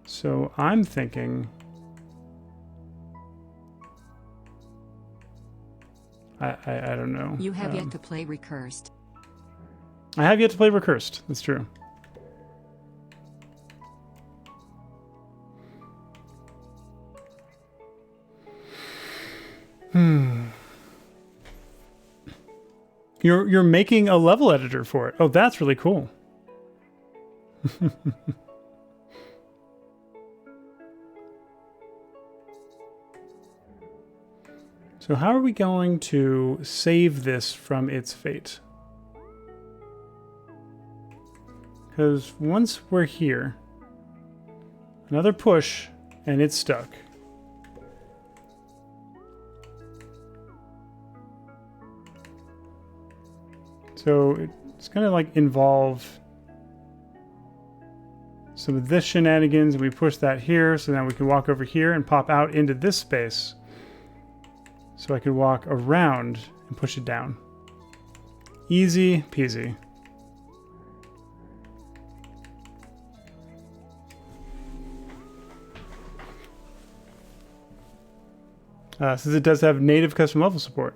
so I'm thinking I don't know. You have yet to play Recursed. I have yet to play Recursed. That's true. You're making a level editor for it. Oh, that's really cool. So how are we going to save this from its fate? Because once we're here, another push and it's stuck. So it's going to like involve some of this shenanigans, and we push that here, so now we can walk over here and pop out into this space. so I can walk around and push it down. Easy peasy. Since it does have native custom level support.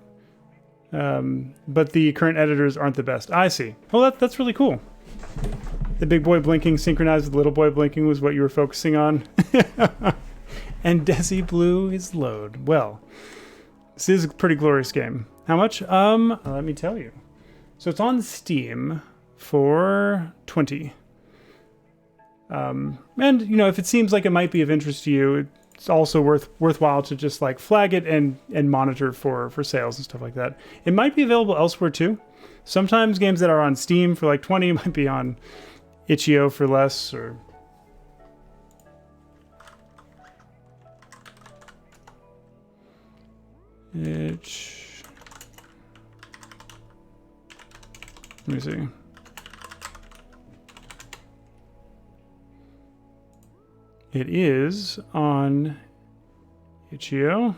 But the current editors aren't the best. I see. Oh, that's really cool. The big boy blinking synchronized with little boy blinking was what you were focusing on. And Desi blew his load. Well, this is a pretty glorious game. How much? Let me tell you. So it's on Steam for 20. And you know, if it seems like it might be of interest to you, it's also worthwhile to just like flag it and monitor for sales and stuff like that. It might be available elsewhere too. Sometimes games that are on Steam for like 20 might be on itch.io for less, or itch. Let me see. It is on itch.io.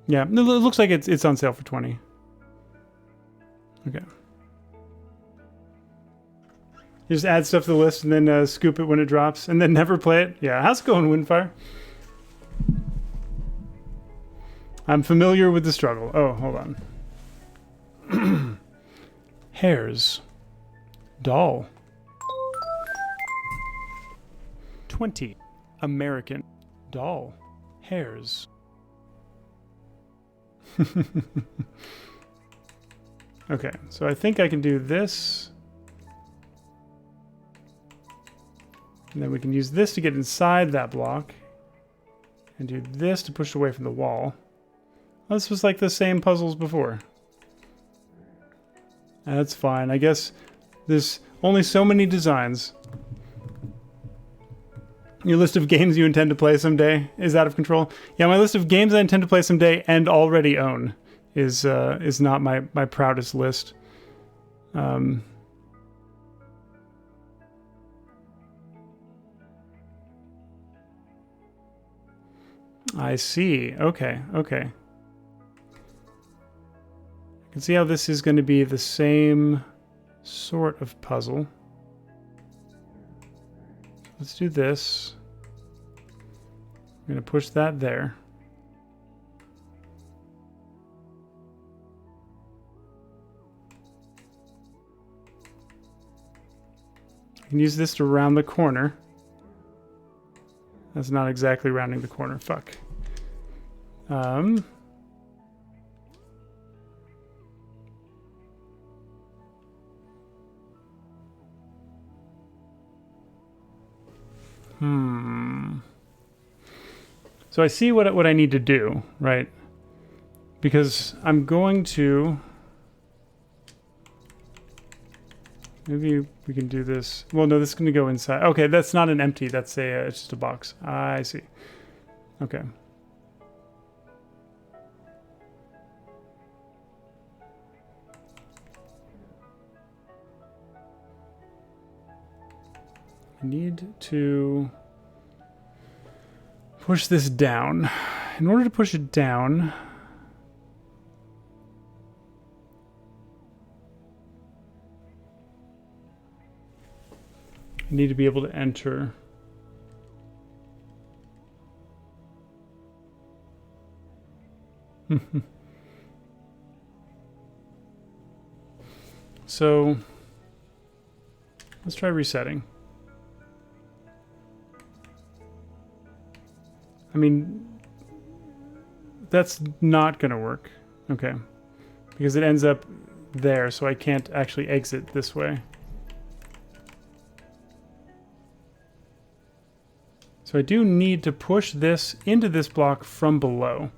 Yeah, it looks like it's on sale for 20. Okay. You just add stuff to the list and then scoop it when it drops and then never play it. Yeah, how's it going, Windfire? I'm familiar with the struggle. Oh, hold on. Hares. Doll. 20. American. Doll. Hares. Okay, so I think I can do this. And then we can use this to get inside that block. And do this to push away from the wall. Oh, this was like the same puzzles before. That's fine. I guess there's only so many designs. Your list of games you intend to play someday is out of control. Yeah, my list of games I intend to play someday and already own is not my proudest list. I see. Okay, okay. I can see how this is going to be the same sort of puzzle. Let's do this. I'm going to push that there. I can use this to round the corner. That's not exactly rounding the corner. Fuck. So I see what I need to do, right? Because I'm going to... Maybe we can do this. Well, no, this is going to go inside. Okay, that's not an empty. That's it's just a box. I see. Okay. I need to push this down. In order to push it down, I need to be able to enter. So let's try resetting. I mean, that's not going to work. Okay. Because it ends up there, so I can't actually exit this way. So I do need to push this into this block from below.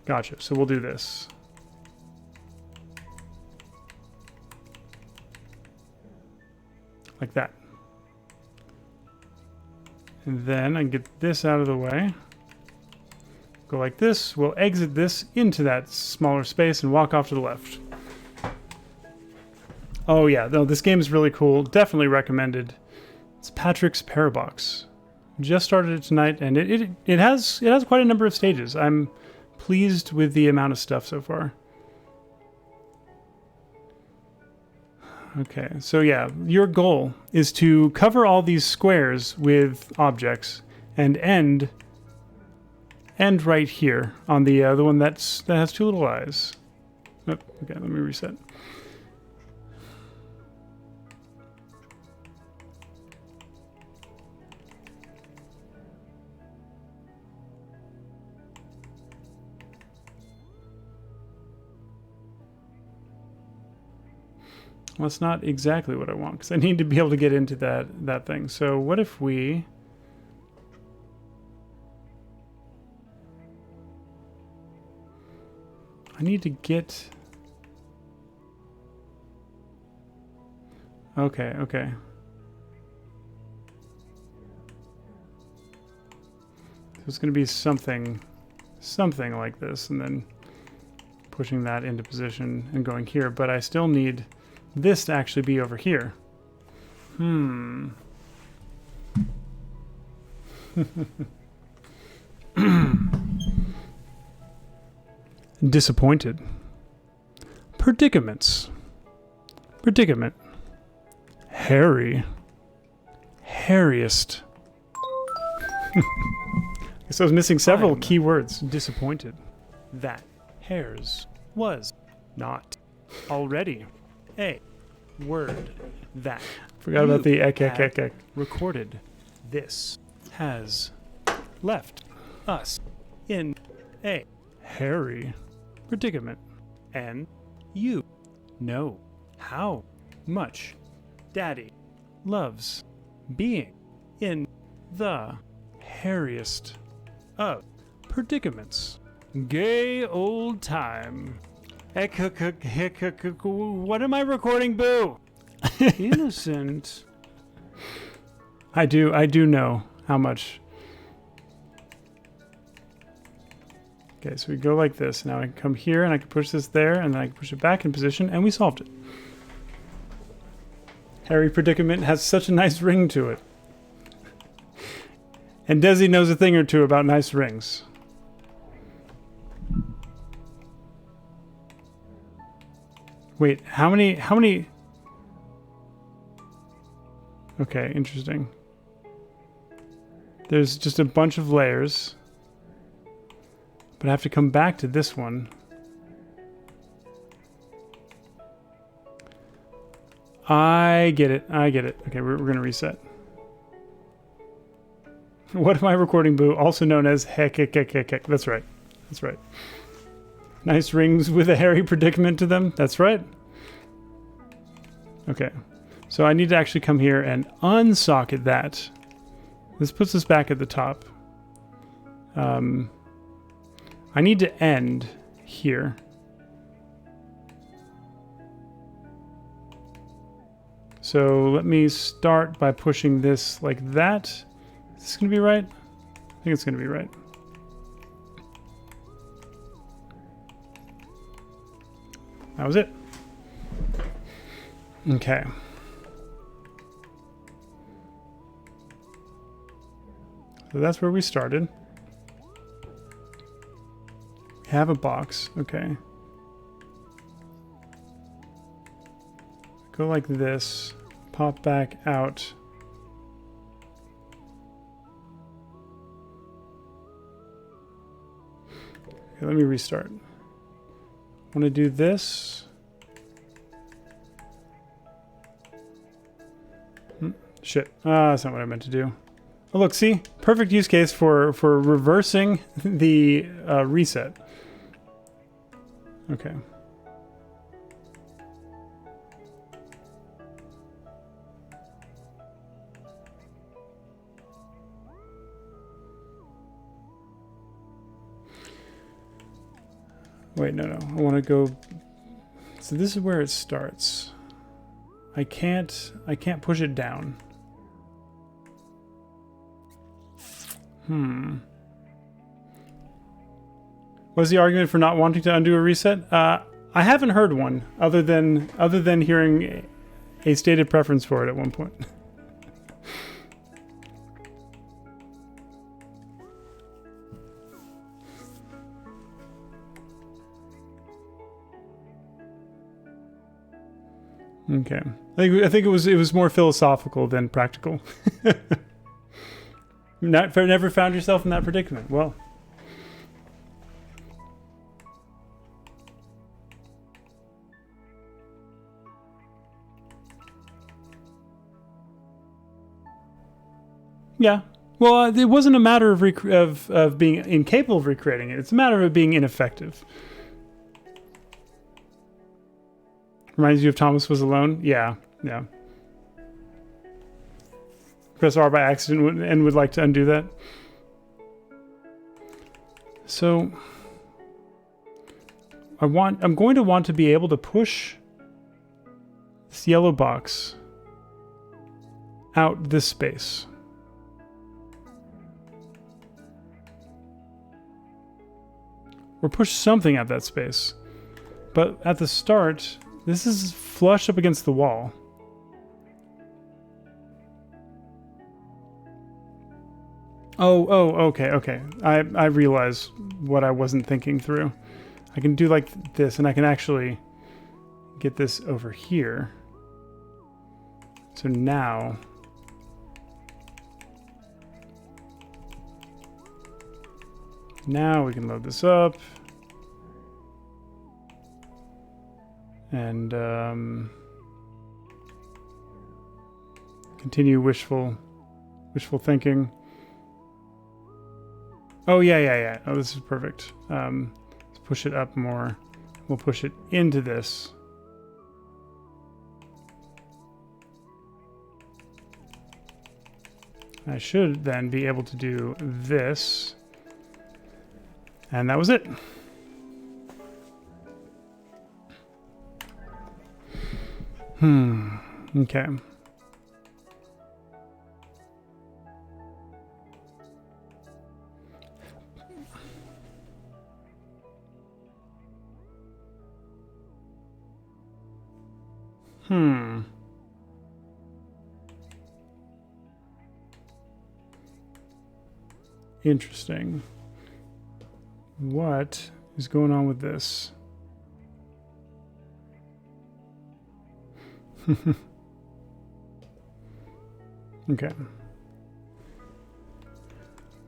Gotcha. So we'll do this. Like that. And then I can get this out of the way. Go like this. We'll exit this into that smaller space and walk off to the left. Oh yeah, no, this game is really cool. Definitely recommended. It's Patrick's Parabox. Just started it tonight, and it has quite a number of stages. I'm pleased with the amount of stuff so far. Okay, so yeah, your goal is to cover all these squares with objects and end right here on the one that has two little eyes. Oh, okay, let me reset. Well, that's not exactly what I want, because I need to be able to get into that thing. So what if we... I need to get... Okay. So it's going to be something like this, and then pushing that into position and going here. But I still need this to actually be over here. Disappointed. Predicament. Hairy. Hairiest. So I was missing several key words. Disappointed. That hairs was not already a word that forgot about the ek. Recorded. This has left us in a hairy predicament, and you know how much Daddy loves being in the hairiest of predicaments. Gay old time. What am I recording, Boo? Innocent. I do know how much. Okay, so we go like this. Now I can come here and I can push this there, and then I can push it back in position, and we solved it. Hairy predicament has such a nice ring to it. And Desi knows a thing or two about nice rings. Wait, how many? Okay, interesting. There's just a bunch of layers. But I have to come back to this one. I get it. Okay, we're going to reset. What am I recording, Boo? Also known as heck. That's right. Nice rings with a hairy predicament to them. That's right. Okay. So I need to actually come here and unsocket that. This puts us back at the top. I need to end here. So let me start by pushing this like that. Is this going to be right? I think it's going to be right. That was it. Okay. So that's where we started. We have a box. Okay. Go like this. Pop back out. Okay, let me restart. I want to do this. Shit. That's not what I meant to do. Oh, look, see? Perfect use case for reversing the reset. Okay. Wait, no. I want to go... So this is where it starts. I can't push it down. What's the argument for not wanting to undo a reset? I haven't heard one other than hearing a stated preference for it at one point. Okay. I think it was more philosophical than practical. Never found yourself in that predicament. Well. Yeah. Well, it wasn't a matter of of being incapable of recreating it. It's a matter of it being ineffective. Reminds you of Thomas Was Alone? Yeah. Yeah. Press R by accident and would like to undo that. So I'm going to want to be able to push this yellow box out this space. Or push something out that space. But at the start, this is flush up against the wall. Oh, okay. I realize what I wasn't thinking through. I can do like this, and I can actually get this over here. So now... Now we can load this up. And continue wishful thinking. Oh, yeah. Oh, this is perfect. Let's push it up more. We'll push it into this. I should then be able to do this. And that was it. Okay. Interesting. What is going on with this? Okay.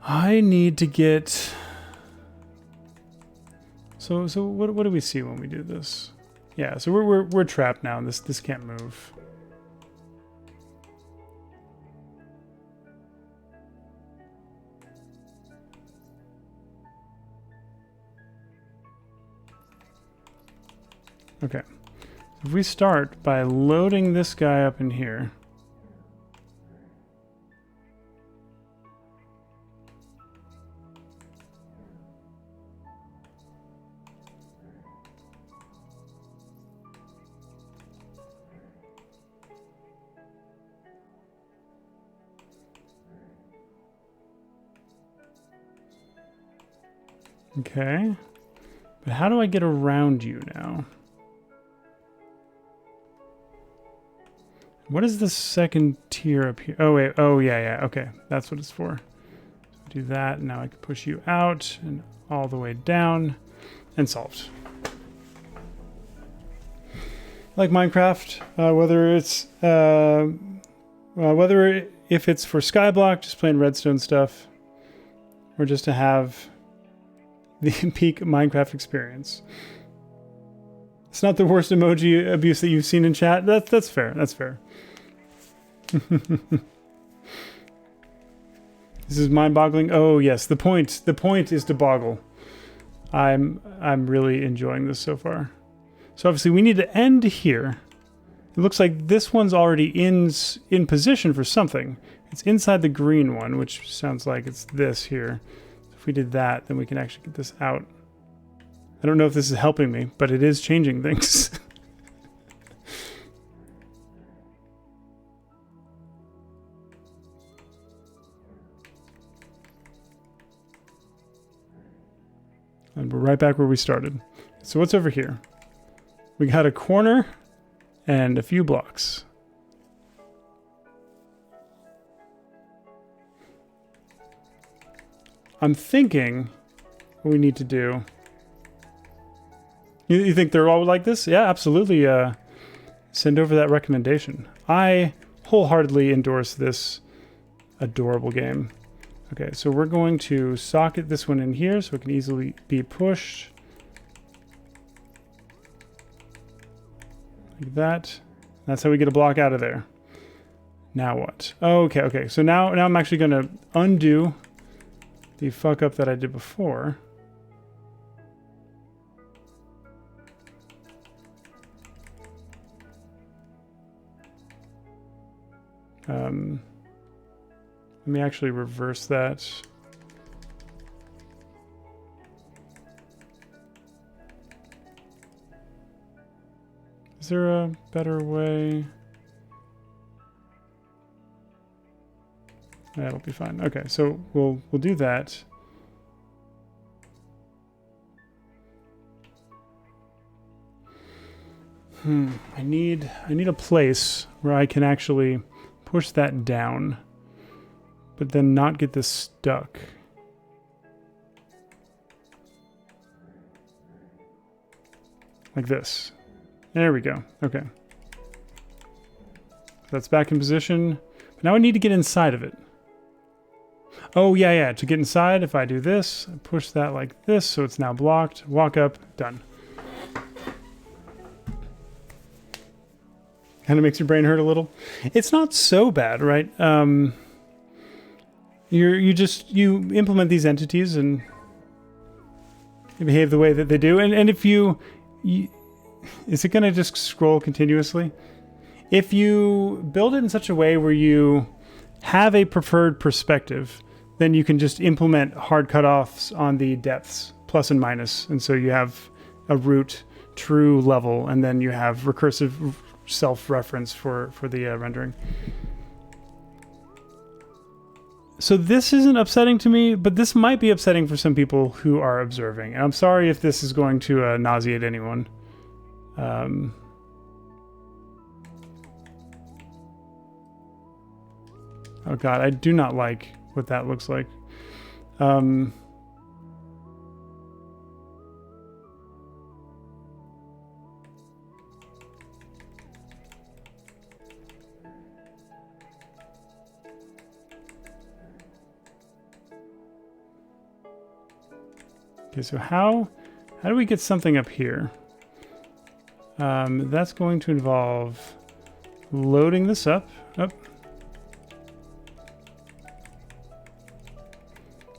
I need to get... So what do we see when we do this? Yeah, so we're trapped now. This can't move. Okay. If we start by loading this guy up in here. Okay. But how do I get around you now? What is the second tier up here? Oh, wait. Oh, yeah. Okay. That's what it's for. So do that. And now I can push you out and all the way down. And solved. Like Minecraft, whether if it's for Skyblock, just plain redstone stuff, or just to have the peak Minecraft experience. It's not the worst emoji abuse that you've seen in chat. That's fair. That's fair. This is mind-boggling. Oh yes, the point is to boggle. I'm really enjoying this so far. So obviously we need to end here. It looks like this one's already in position for something. It's inside the green one, which sounds like it's this here. If we did that, then we can actually get this out. I don't know if this is helping me, but it is changing things. And we're right back where we started. So what's over here? We got a corner and a few blocks. I'm thinking what we need to do... You think they're all like this? Yeah, absolutely. send over that recommendation. I wholeheartedly endorse this adorable game. Okay, so we're going to socket this one in here so it can easily be pushed. Like that. That's how we get a block out of there. Now what? Okay, okay. So now I'm actually going to undo the fuck up that I did before. Let me actually reverse that. Is there a better way? That'll be fine. Okay, so we'll do that. I need a place where I can actually push that down, but then not get this stuck. Like this. There we go. Okay. That's back in position. But now I need to get inside of it. Oh, yeah. To get inside, if I do this, I push that like this, so it's now blocked. Walk up. Done. Kind of makes your brain hurt a little. It's not so bad, right? You implement these entities and you behave the way that they do. And if you is it going to just scroll continuously? If you build it in such a way where you have a preferred perspective, then you can just implement hard cutoffs on the depths, plus and minus. And so you have a root true level, and then you have recursive self-reference for the rendering. So this isn't upsetting to me, but this might be upsetting for some people who are observing. And I'm sorry if this is going to nauseate anyone. Oh god, I do not like what that looks like. Okay, so how do we get something up here? That's going to involve loading this up. Oh.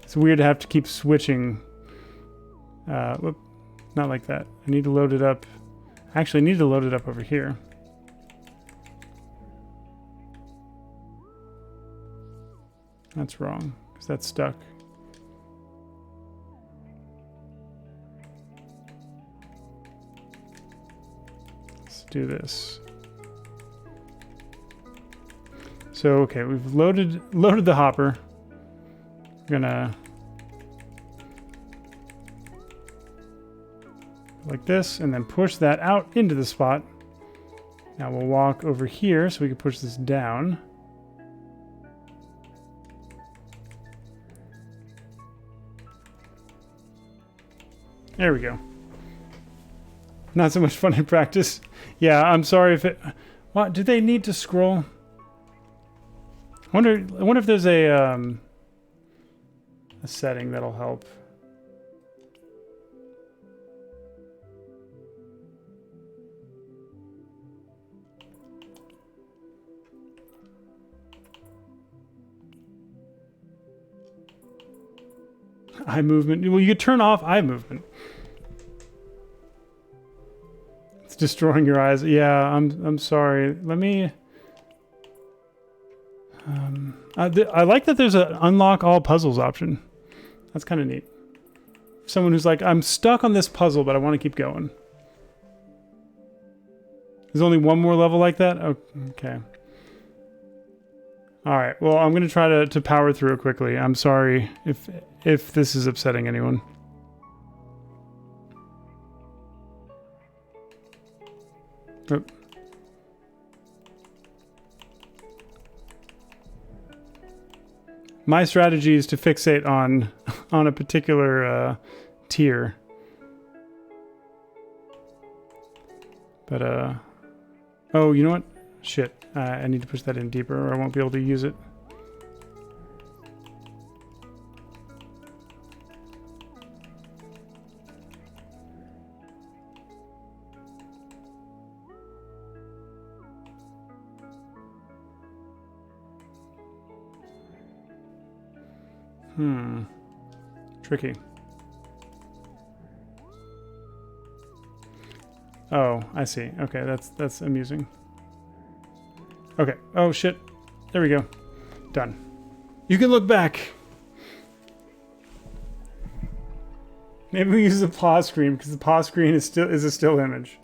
It's weird to have to keep switching. Whoop, not like that. I need to load it up. Actually, I need to load it up over here. That's wrong, because that's stuck. Do this. So okay, we've loaded the hopper. We're gonna like this and then push that out into the spot. Now we'll walk over here so we can push this down. There we go. Not so much fun in practice. Yeah, I'm sorry if it... What? Do they need to scroll? I wonder if there's a setting that'll help. Eye movement. Well, you could turn off eye movement. Destroying your eyes. Yeah, I'm sorry. Let me... I like that there's an unlock all puzzles option. That's kind of neat. Someone who's like, I'm stuck on this puzzle, but I want to keep going. There's only one more level like that? Oh, okay. Alright, well, I'm going to try to power through it quickly. I'm sorry if this is upsetting anyone. Oh. My strategy is to fixate on a particular tier. But Oh, you know what? Shit. I need to push that in deeper or I won't be able to use it. Tricky. Oh, I see. Okay, that's amusing. Okay. Oh shit. There we go. Done. You can look back. Maybe we use the pause screen because the pause screen is a still image.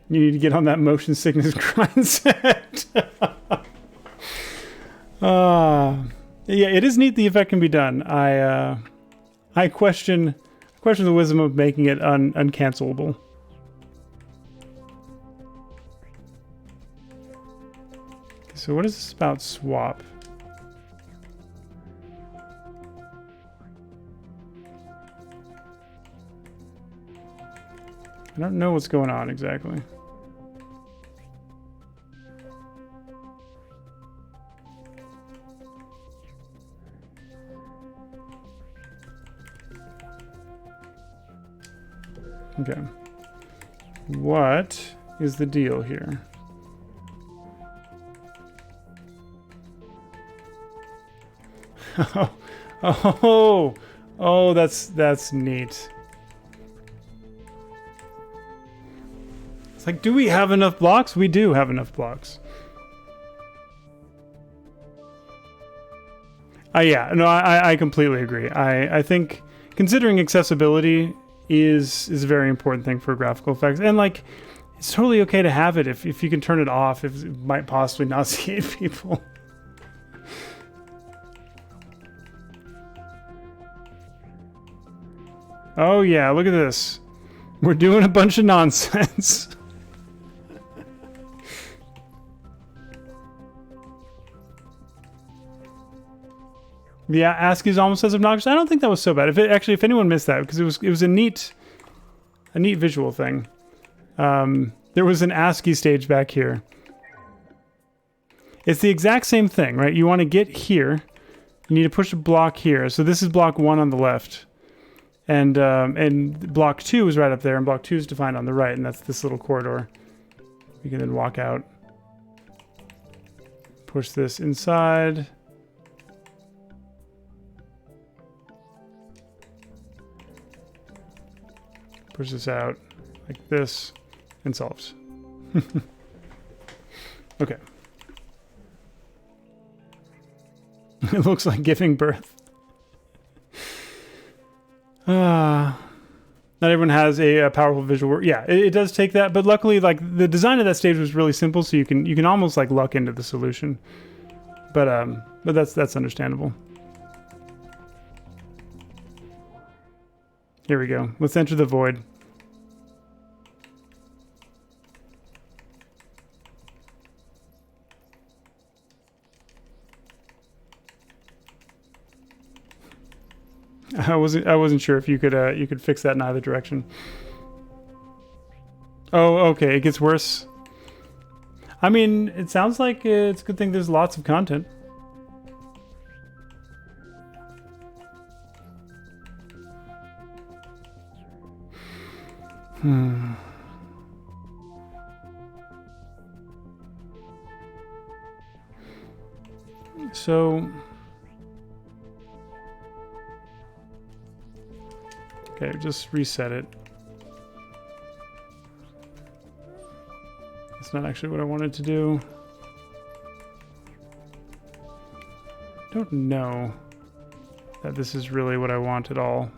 You need to get on that motion sickness grind set. Yeah, it is neat the effect can be done. I question the wisdom of making it uncancelable. Okay, so what is this about swap? I don't know what's going on exactly. Okay. What is the deal here? Oh, that's neat. It's like, do we have enough blocks? We do have enough blocks. Yeah, no, I completely agree. I think considering accessibility is a very important thing for graphical effects, and like it's totally okay to have it if you can turn it off, if it might possibly nauseate people. Oh yeah, look at this. We're doing a bunch of nonsense. Yeah, ASCII's almost as obnoxious. I don't think that was so bad. If anyone missed that, because it was a neat visual thing. There was an ASCII stage back here. It's the exact same thing, right? You want to get here. You need to push a block here. So this is block 1 on the left, and block 2 is right up there, and block 2 is defined on the right, and that's this little corridor. You can then walk out, push this inside. Push this out like this and solves. Okay. It looks like giving birth. Not everyone has a powerful visual work. Yeah, it does take that, but luckily, like the design of that stage was really simple, so you can almost like luck into the solution. But that's understandable. Here we go. Let's enter the void. I wasn't sure if you could fix that in either direction. Oh, okay. It gets worse. I mean, it sounds like it's a good thing there's lots of content. So, okay, just reset it. That's not actually what I wanted to do. I don't know that this is really what I want at all.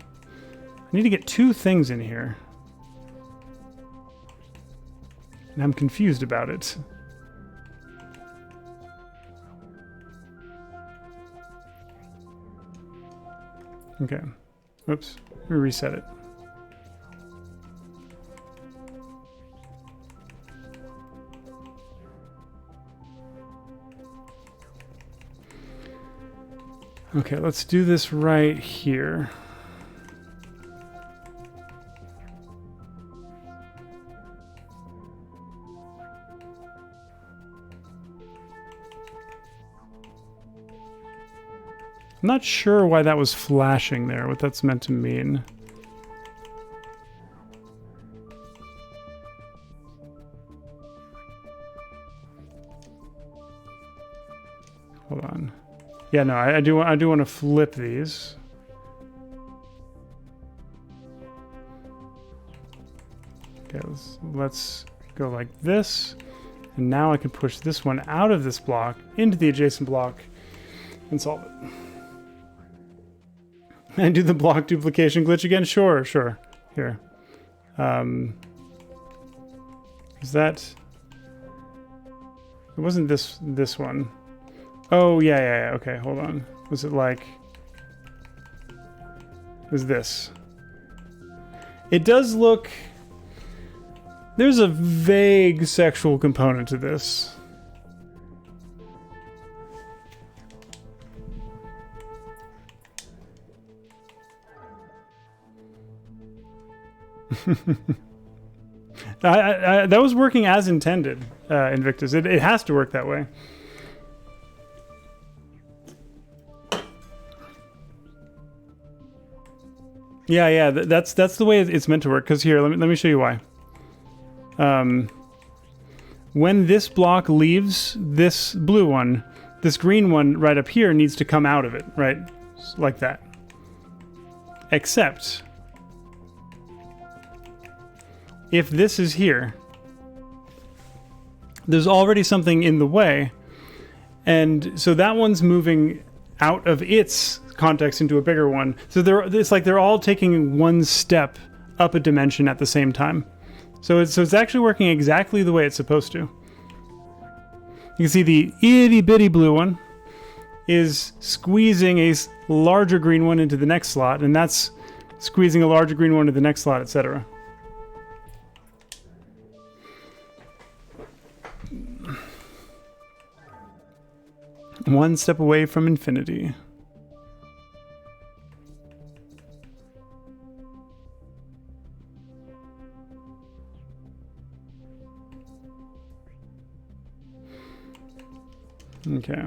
I need to get 2 things in here. And I'm confused about it. Okay. Oops. Let me reset it. Okay, let's do this right here. I'm not sure why that was flashing there, what that's meant to mean. Hold on. Yeah, no, I do want to flip these. Okay, let's go like this. And now I can push this one out of this block into the adjacent block and solve it. And do the block duplication glitch again? Sure. Here. Is that... It wasn't this one. Oh, yeah. Okay, hold on. Was it like... It was this. It does look... There's a vague sexual component to this. That was working as intended, Invictus. It has to work that way. Yeah. That's the way it's meant to work. Because here, let me show you why. When this block leaves this blue one, this green one right up here needs to come out of it, right? Like that. Except, if this is here, there's already something in the way, and so that one's moving out of its context into a bigger one. So it's like they're all taking one step up a dimension at the same time. So it's actually working exactly the way it's supposed to. You can see the itty bitty blue one is squeezing a larger green one into the next slot, and that's squeezing a larger green one into the next slot, etc. One step away from infinity. Okay.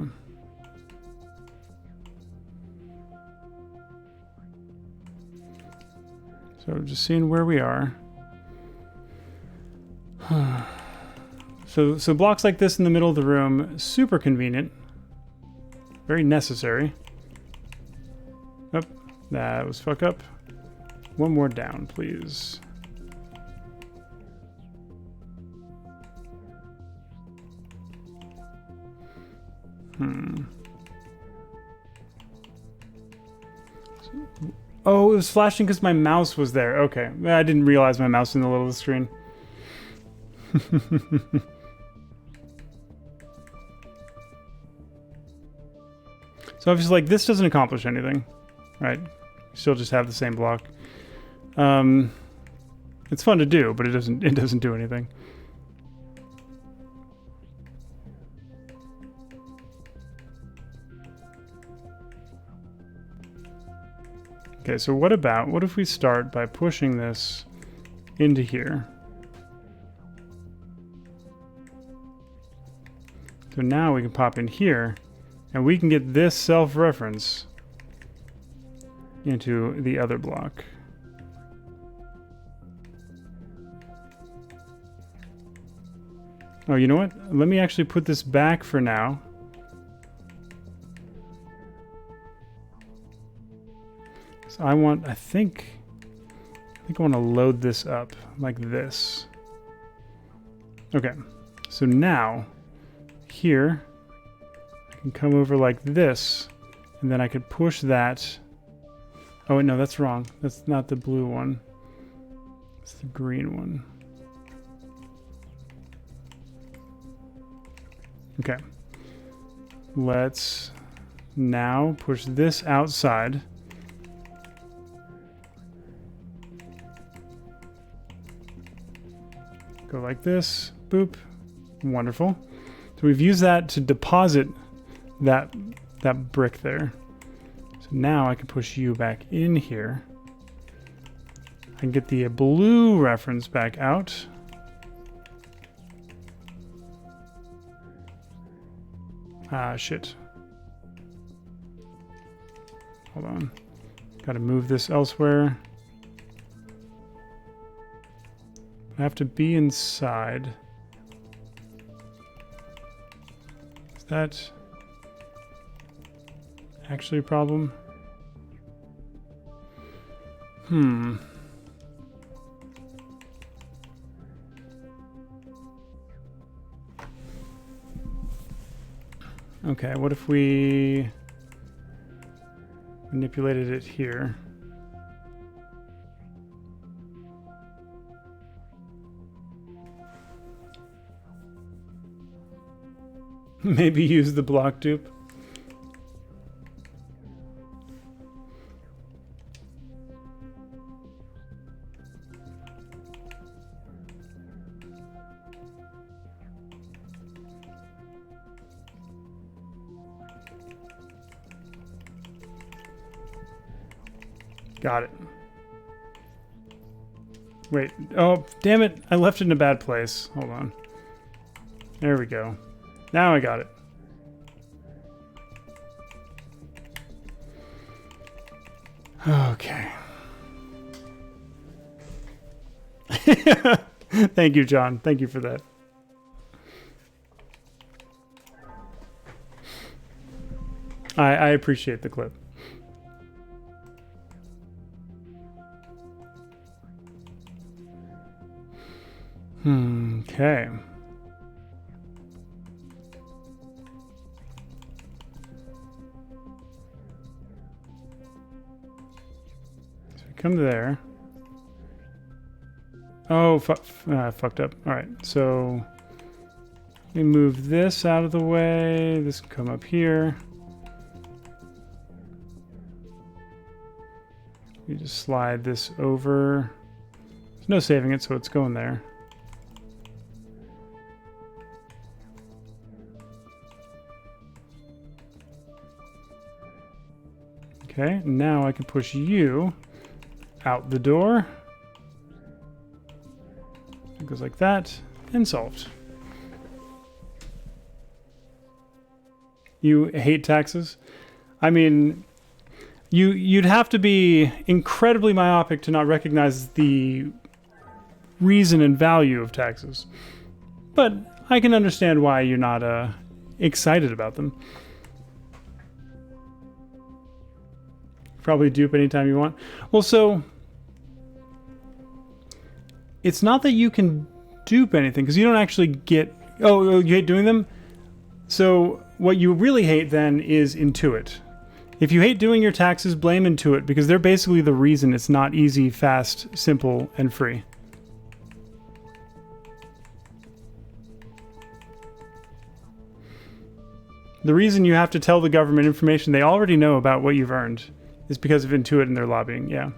So just seeing where we are. So blocks like this in the middle of the room, super convenient. Very necessary. Oh, that was fuck up. One more down, please. Oh, it was flashing because my mouse was there. Okay. I didn't realize my mouse was in the middle of the screen. So obviously, like, this doesn't accomplish anything, right? You still just have the same block. It's fun to do, but it doesn't do anything. Okay, so what if we start by pushing this into here? So now we can pop in here, and we can get this self-reference into the other block. Oh, you know what? Let me actually put this back for now. So I think I want to load this up like this. Okay, so now here I can come over like this, and then I could push that. Oh wait, no, that's wrong. That's not the blue one. It's the green one. Okay. Let's now push this outside. Go like this, boop, wonderful. So we've used that to deposit that brick there. So now I can push you back in here. I can get the blue reference back out. Ah, shit. Hold on. Gotta move this elsewhere. I have to be inside. Is that actually a problem? Okay, what if we manipulated it here? Maybe use the block dupe. Got it. Wait. Oh, damn it. I left it in a bad place. Hold on. There we go. Now I got it. Okay. Thank you, John. Thank you for that. I appreciate the clip. Okay. So we come there. Oh, fucked up. All right, so let me move this out of the way. This can come up here. You just slide this over. There's no saving it, so it's going there. Okay, now I can push you out the door. It goes like that, and solved. You hate taxes? I mean, you'd have to be incredibly myopic to not recognize the reason and value of taxes. But I can understand why you're not excited about them. Probably dupe anytime you want. Well, so it's not that you can dupe anything, because you don't actually get... Oh, you hate doing them? So what you really hate then is Intuit. If you hate doing your taxes, blame Intuit, because they're basically the reason it's not easy, fast, simple, and free. The reason you have to tell the government information they already know about what you've earned is because of Intuit and their lobbying, yeah.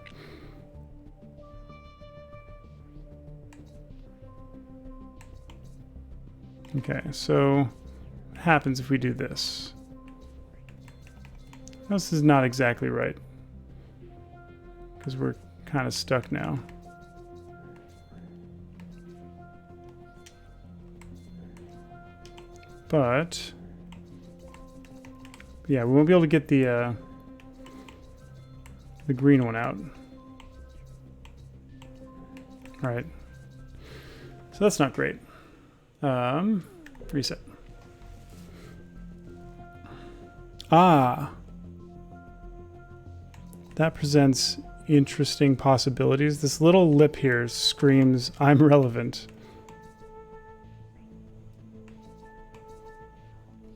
Okay, so what happens if we do this? This is not exactly right, because we're kind of stuck now. But yeah, we won't be able to get the green one out. All right, so that's not great. Reset. Ah, that presents interesting possibilities. This little lip here screams, "I'm relevant."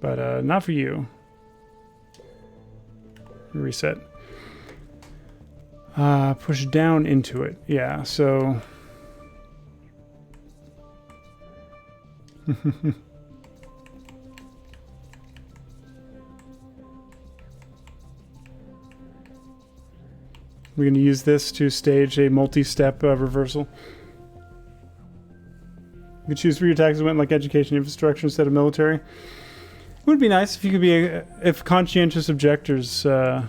But not for you. Reset. Push down into it. Yeah, so... We're going to use this to stage a multi-step reversal. You could choose for your taxes went like education infrastructure instead of military. It would be nice if you could be if conscientious objectors didn't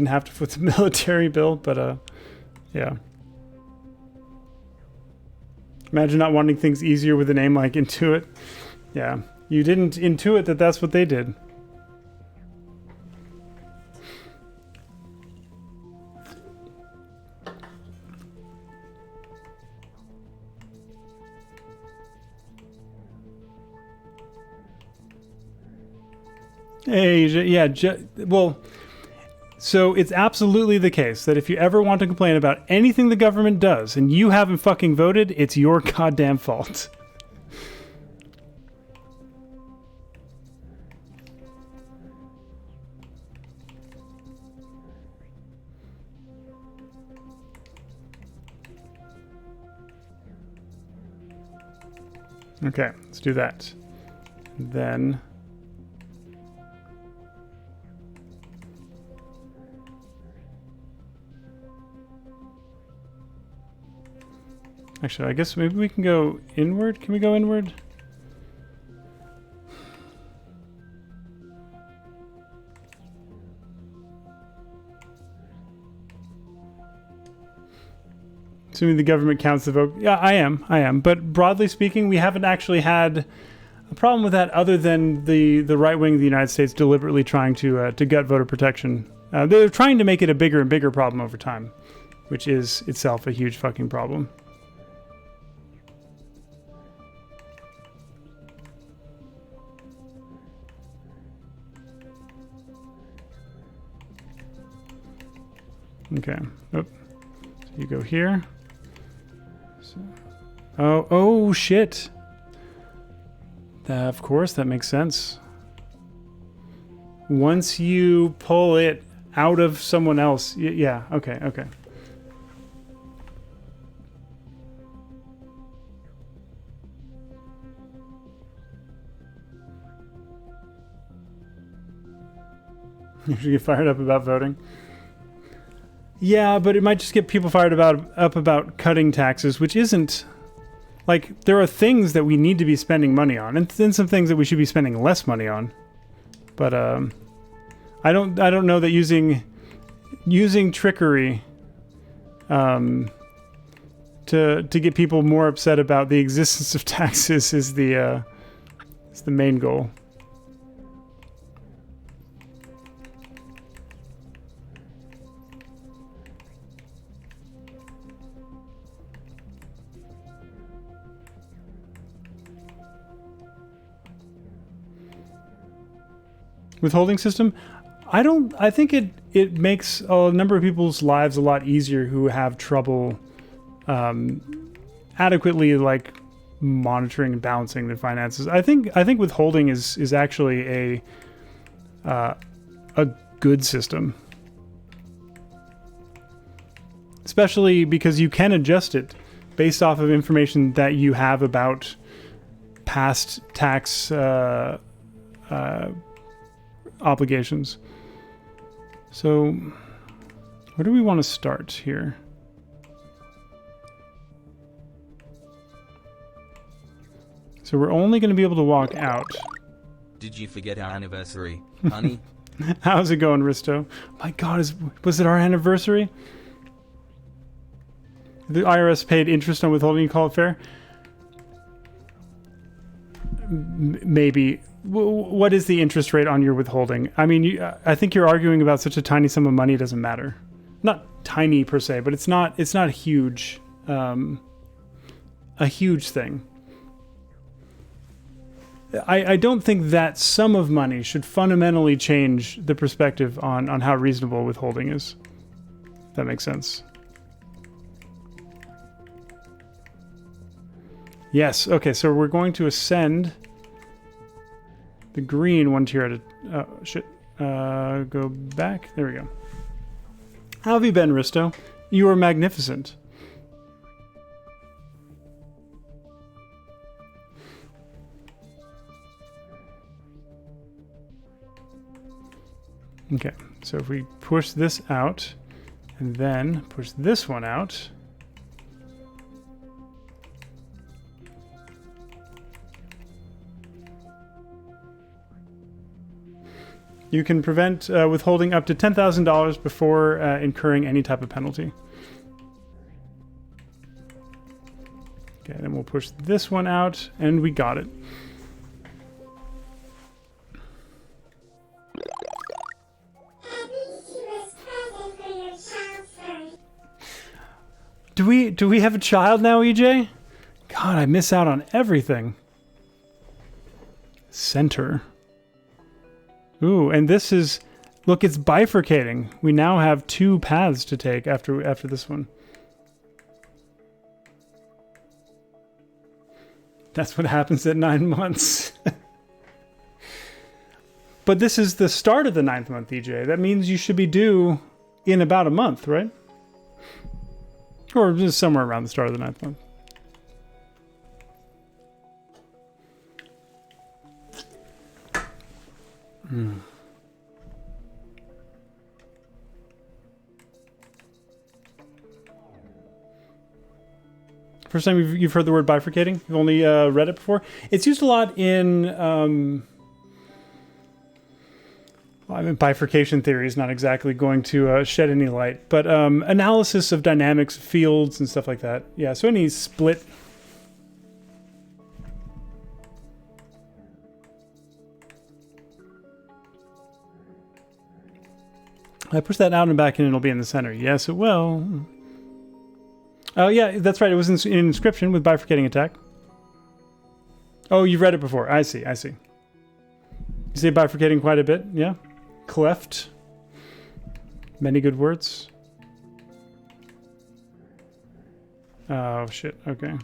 have to foot the military bill, but yeah. Imagine not wanting things easier with a name like Intuit. Yeah, you didn't intuit that that's what they did. Hey, well, so it's absolutely the case that if you ever want to complain about anything the government does and you haven't fucking voted, it's your goddamn fault. Okay, let's do that. Then actually, I guess maybe we can go inward. Can we go inward? Assuming the government counts the vote. Yeah, I am. But broadly speaking, we haven't actually had a problem with that other than the right wing of the United States deliberately trying to gut voter protection. They're trying to make it a bigger and bigger problem over time, which is itself a huge fucking problem. Okay. Oh. So you go here. So, oh shit. Of course, that makes sense. Once you pull it out of someone else, yeah, okay. You should get fired up about voting. Yeah, but it might just get people fired up about cutting taxes, which isn't... Like, there are things that we need to be spending money on, and then some things that we should be spending less money on. But I don't know that using trickery to get people more upset about the existence of taxes is the main goal. Withholding system, I think it makes a number of people's lives a lot easier who have trouble adequately like monitoring and balancing their finances. I think withholding is actually a good system, especially because you can adjust it based off of information that you have about past tax obligations. So where do we want to start here? So we're only going to be able to walk out. Did you forget our anniversary, honey? How's it going, Risto? My God, was it our anniversary? The IRS paid interest on withholding. You call it fair? Maybe. What is the interest rate on your withholding? I mean, I think you're arguing about such a tiny sum of money. It doesn't matter. Not tiny per se, but it's not huge. A huge thing. I don't think that sum of money should fundamentally change the perspective on how reasonable withholding is. If that makes sense. Yes. Okay. So we're going to ascend the green one tier at a... Oh, shit. Go back. There we go. How have you been, Risto? You are magnificent. Okay. So if we push this out and then push this one out... You can prevent withholding up to $10,000 before incurring any type of penalty. Okay, then we'll push this one out, and we got it. Do we have a child now, EJ? God, I miss out on everything. Center. Ooh, and this is... Look, it's bifurcating. We now have 2 paths to take after this one. That's what happens at 9 months. But this is the start of the 9th month, EJ. That means you should be due in about a month, right? Or just somewhere around the start of the 9th month. First time you've heard the word bifurcating? You've only read it before? It's used a lot in... I mean, bifurcation theory is not exactly going to shed any light, but analysis of dynamics, fields, and stuff like that. Yeah, so any split... I push that out and back in and it'll be in the center. Yes, it will. Oh, yeah, that's right. It was in inscription with bifurcating attack. Oh, you've read it before. I see, I see. You say bifurcating quite a bit, yeah? Cleft. Many good words. Oh, shit, okay.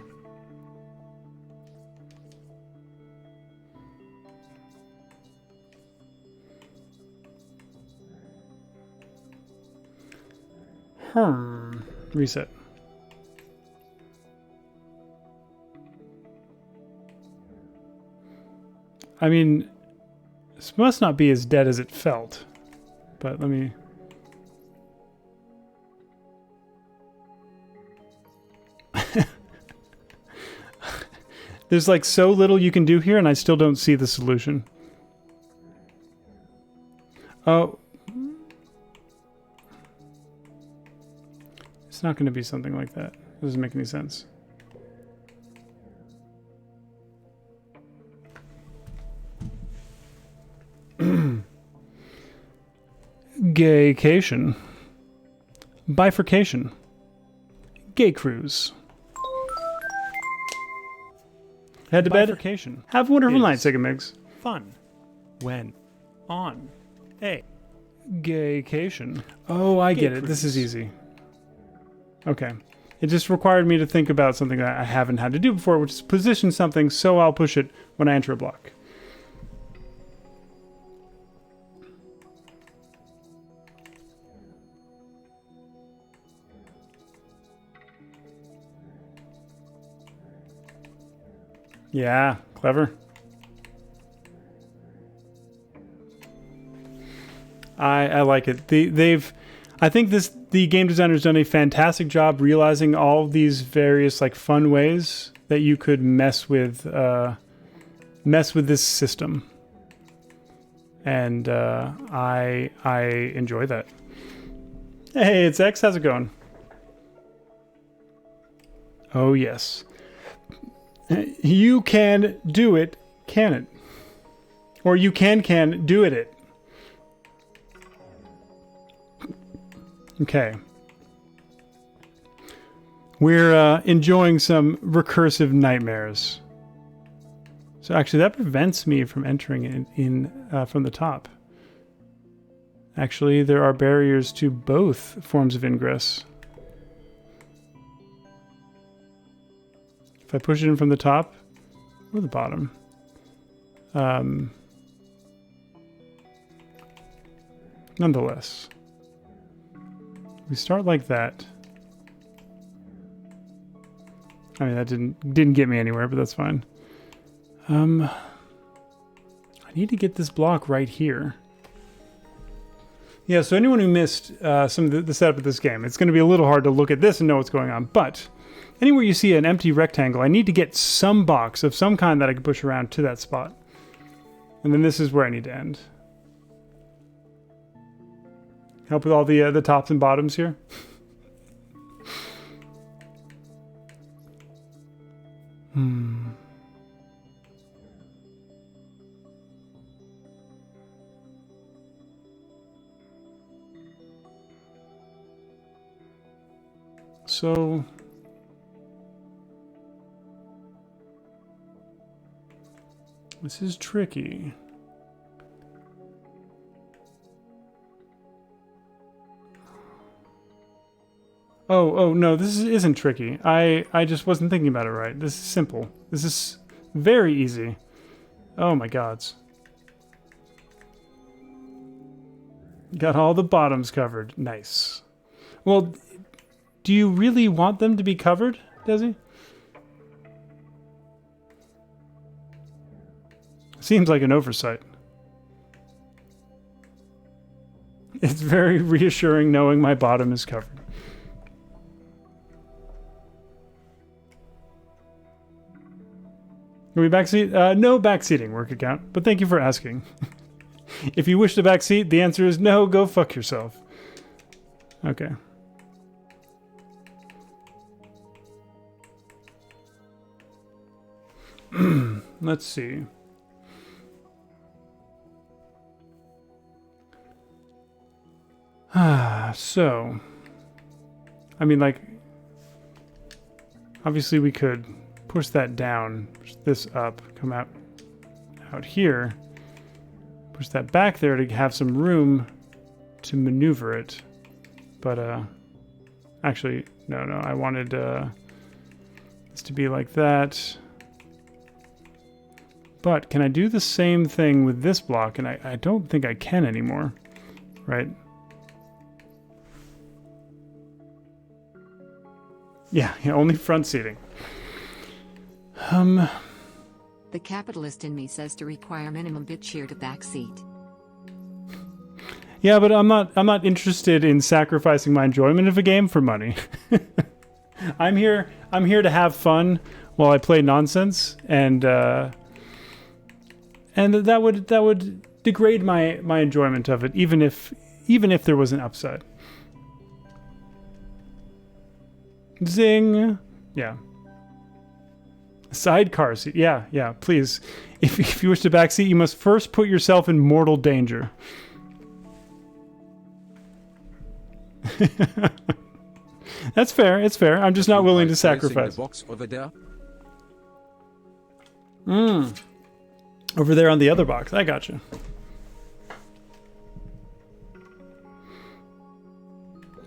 Reset. I mean, this must not be as dead as it felt. But let me... There's like so little you can do here and I still don't see the solution. Oh. It's not going to be something like that. It doesn't make any sense. Gaycation. Bifurcation. Gay cruise. Head to Bifurcation bed. Have a wonderful is night, Sigamigs. fun when on a Gaycation. Oh, I get it. This is cruise. easy. Okay. It just required me to think about something that I haven't had to do before, which is position something so I'll push it when I enter a block. Yeah, clever. I like it. I think the game designer's done a fantastic job realizing all these various like fun ways that you could mess with this system, and I enjoy that. Hey, it's X. How's it going? Oh yes. You can do it, can it? Or you can do it. Okay. We're enjoying some recursive nightmares. So actually that prevents me from entering in from the top. Actually, there are barriers to both forms of ingress. If I push it in from the top or the bottom. Nonetheless. We start like that. I mean, that didn't get me anywhere, but that's fine. I need to get this block right here. Yeah, so anyone who missed some of the setup of this game, it's going to be a little hard to look at this and know what's going on, but anywhere you see an empty rectangle, I need to get some box of some kind that I can push around to that spot. And then this is where I need to end. Help with all the tops and bottoms here. So this is tricky. Oh, no, isn't tricky. I just wasn't thinking about it right. This is simple. This is very easy. Oh my gods. Got all the bottoms covered. Nice. Well, do you really want them to be covered, Desi? Seems like an oversight. It's very reassuring knowing my bottom is covered. Can we backseat? No backseating, work account, but thank you for asking. If you wish to backseat, the answer is no, go fuck yourself. Okay. Let's see. So, I mean, like, obviously we could push that down, push this up, come out here, push that back there to have some room to maneuver it. But, actually, no, I wanted this to be like that. But can I do the same thing with this block? And I don't think I can anymore, right? Yeah, only front seating. The capitalist in me says to require minimum bit share to backseat. Yeah, but I'm not interested in sacrificing my enjoyment of a game for money. I'm here to have fun while I play nonsense, and that would degrade my enjoyment of it, even if there was an upside. Zing. Yeah. Sidecar seat. Yeah, please. If you wish to backseat, you must first put yourself in mortal danger. That's fair. It's fair. I'm just not willing to sacrifice. The box over there? Over there on the other box. I got you.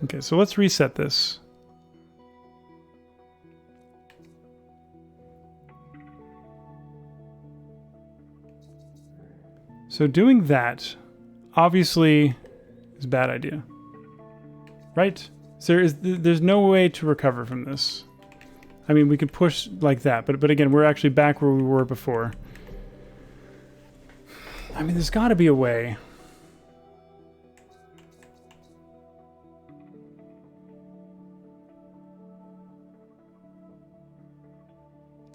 Okay, so let's reset this. So doing that, obviously, is a bad idea. Right? So there's no way to recover from this. I mean, we could push like that, but again, we're actually back where we were before. I mean, there's got to be a way.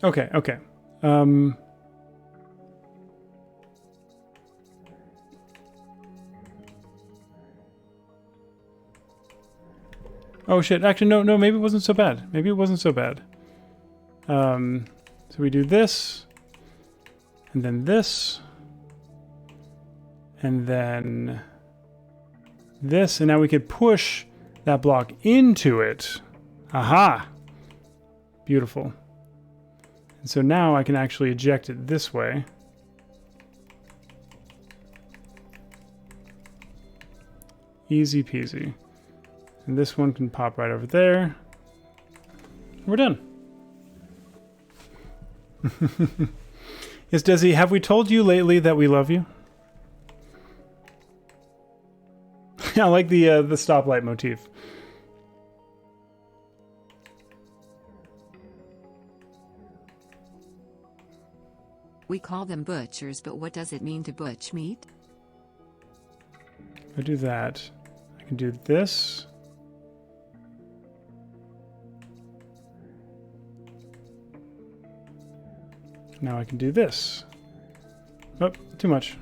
Okay. Oh shit, actually no, maybe it wasn't so bad. So we do this, and then this, and then this, and now we could push that block into it. Aha! Beautiful. And so now I can actually eject it this way. Easy peasy. And this one can pop right over there. We're done. Yes, Desi, have we told you lately that we love you? I like the stoplight motif. We call them butchers, but what does it mean to butch meat? If I do that, I can do this. Now I can do this. Oh, too much.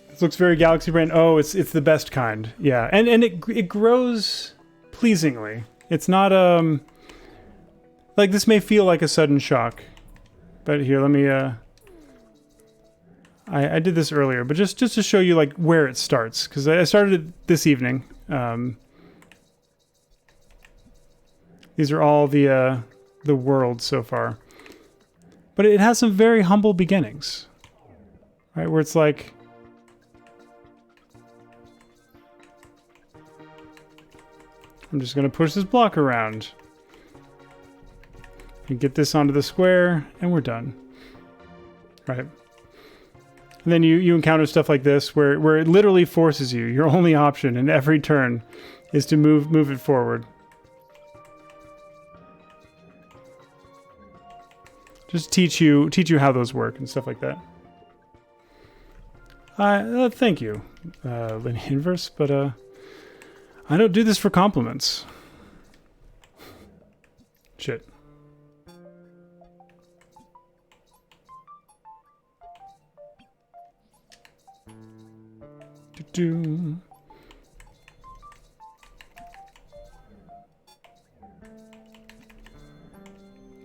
This looks very Galaxy Brain. Oh, it's the best kind. Yeah, and it grows pleasingly. It's not like this may feel like a sudden shock, but here let me I did this earlier, but just to show you like where it starts, because I started it this evening. These are all the world so far, but it has some very humble beginnings, right? Where it's like, I'm just going to push this block around. And get this onto the square, and we're done. Right. And then you encounter stuff like this where it literally forces you. Your only option in every turn is to move it forward. Just teach you how those work and stuff like that. Thank you, Linear Inverse, but I don't do this for compliments. Shit. Do-do.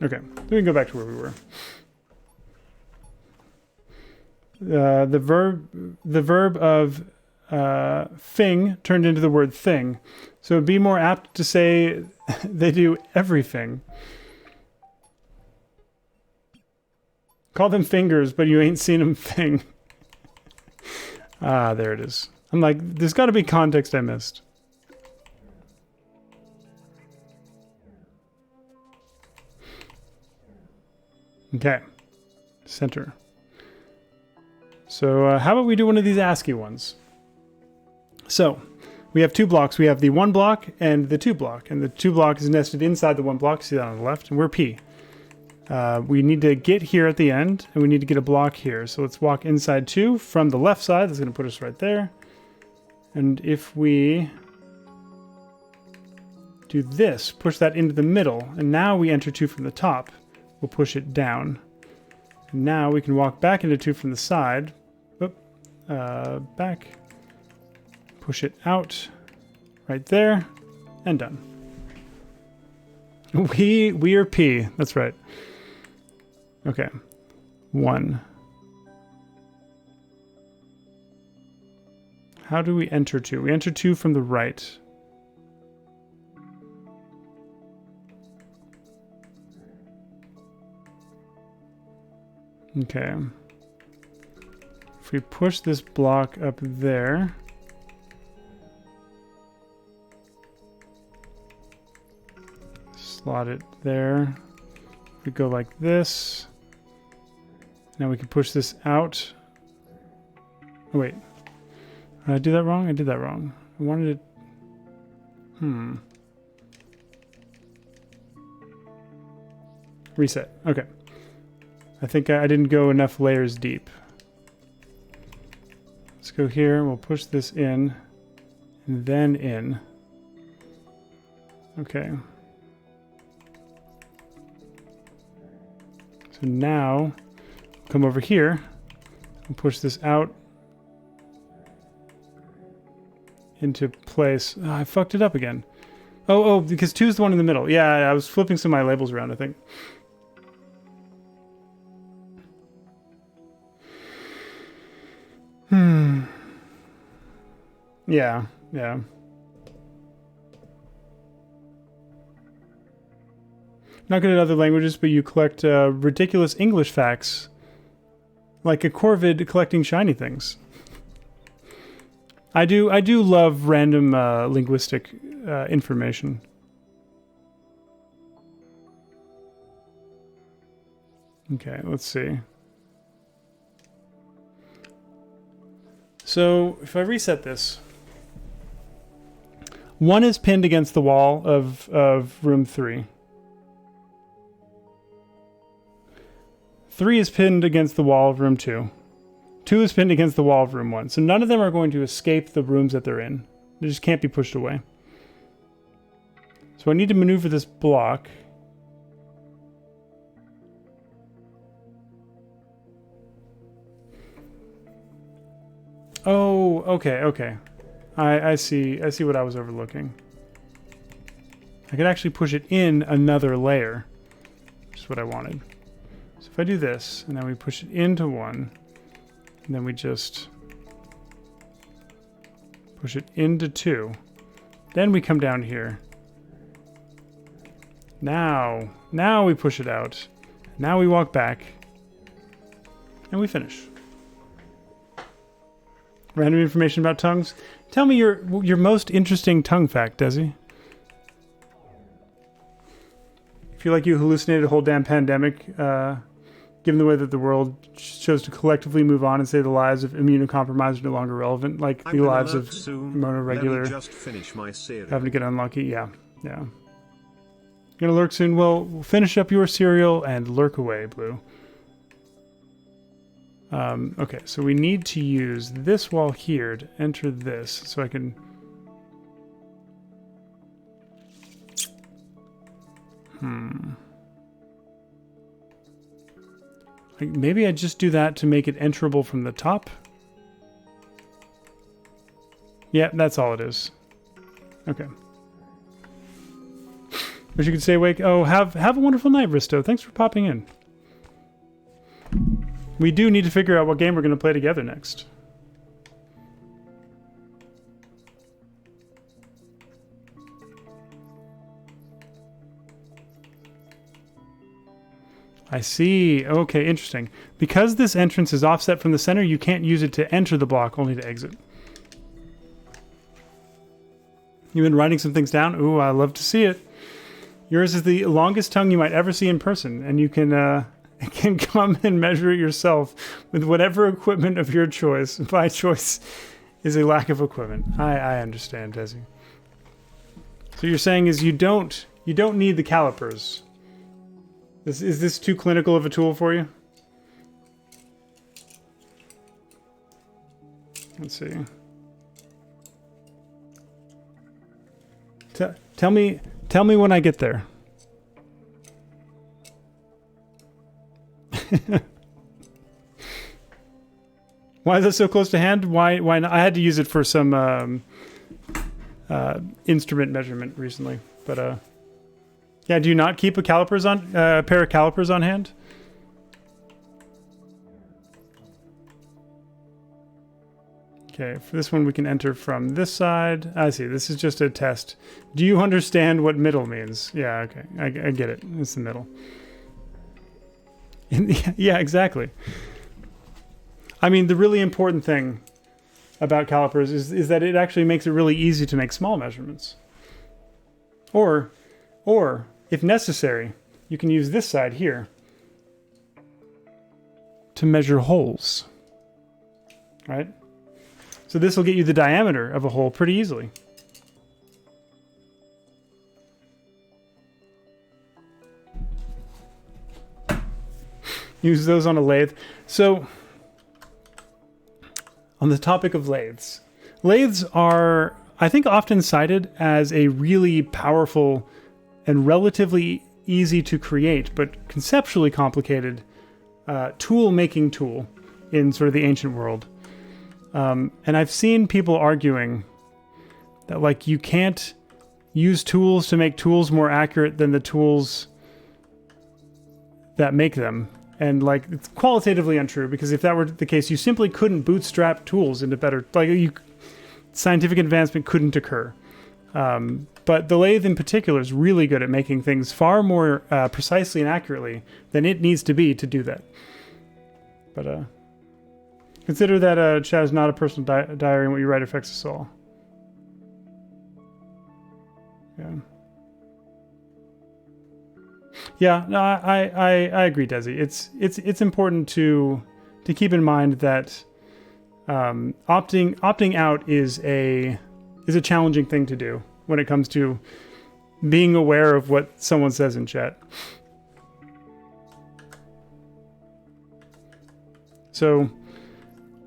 Okay, we can go back to where we were. The verb of thing turned into the word thing. So it'd be more apt to say they do everything. Call them fingers, but you ain't seen them thing. Ah, there it is. I'm like, there's got to be context I missed. Okay. Center. So how about we do one of these ASCII ones? So we have two blocks. We have the one block and the two block. And the two block is nested inside the one block. See that on the left? And we're P. We need to get here at the end, and we need to get a block here. So let's walk inside 2 from the left side. That's going to put us right there. And if we do this, push that into the middle, and now we enter 2 from the top. We'll push it down. And now we can walk back into 2 from the side. Oop, back. Push it out. Right there. And done. We are P. That's right. Okay. 1. How do we enter 2? We enter 2 from the right. Okay. If we push this block up there, slot it there. We go like this. Now we can push this out. Oh, wait. Did I do that wrong? I did that wrong. I wanted it... Reset. Okay. I think I didn't go enough layers deep. Let's go here and we'll push this in and then in. Okay. So now come over here and push this out into place. Oh, I fucked it up again. Oh, because 2 is the one in the middle. Yeah, I was flipping some of my labels around, I think. Yeah. Not good at other languages, but you collect ridiculous English facts. Like a corvid collecting shiny things. I do love random linguistic information. Okay, let's see. So if I reset this, 1 is pinned against the wall of room 3. 3 is pinned against the wall of room 2. 2 is pinned against the wall of room 1. So none of them are going to escape the rooms that they're in. They just can't be pushed away. So I need to maneuver this block. Oh, okay. I see what I was overlooking. I could actually push it in another layer, which is what I wanted. So if I do this, and then we push it into 1, and then we just push it into 2, then we come down here. Now we push it out. Now we walk back, and we finish. Random information about tongues. Tell me your most interesting tongue fact, Desi. feel like you hallucinated a whole damn pandemic, given the way that the world chose to collectively move on and say the lives of immunocompromised are no longer relevant, like I'm the gonna lives lurk of soon. monoregular Let me just finish my cereal. having to get unlucky. Yeah. You're gonna lurk soon. Well, we'll finish up your cereal and lurk away, Blue. Okay, so we need to use this wall here to enter this, so I can... Like, maybe I just do that to make it enterable from the top? Yeah, that's all it is. Okay. Wish you could stay awake. Oh, have a wonderful night, Risto. Thanks for popping in. We do need to figure out what game we're going to play together next. I see. Okay, interesting. Because this entrance is offset from the center, you can't use it to enter the block, only to exit. You've been writing some things down? Ooh, I love to see it. Yours is the longest tongue you might ever see in person, and you can come and measure it yourself with whatever equipment of your choice. My choice is a lack of equipment. I understand, Desi. So you're saying is you don't need the calipers. Is this too clinical of a tool for you? Let's see. Tell me when I get there. Why is it so close to hand? Why not? I had to use it for some instrument measurement recently, but yeah. Do you not keep a pair of calipers on hand? Okay, for this one we can enter from this side. I see. This is just a test. Do you understand what middle means? Yeah. Okay, I get it. It's the middle. Yeah, exactly. I mean, the really important thing about calipers is that it actually makes it really easy to make small measurements. Or, if necessary, you can use this side here to measure holes. Right? So this will get you the diameter of a hole pretty easily. Use those on a lathe. So, on the topic of lathes. Lathes are, I think, often cited as a really powerful and relatively easy to create, but conceptually complicated tool-making tool in sort of the ancient world. And I've seen people arguing that, like, you can't use tools to make tools more accurate than the tools that make them. And, like, it's qualitatively untrue, because if that were the case, you simply couldn't bootstrap tools into better... scientific advancement couldn't occur. But the lathe in particular is really good at making things far more precisely and accurately than it needs to be to do that. But consider that chat is not a personal diary, and what you write affects us all. Yeah. Yeah, no, I agree, Desi. It's important to keep in mind that opting out is a challenging thing to do when it comes to being aware of what someone says in chat. So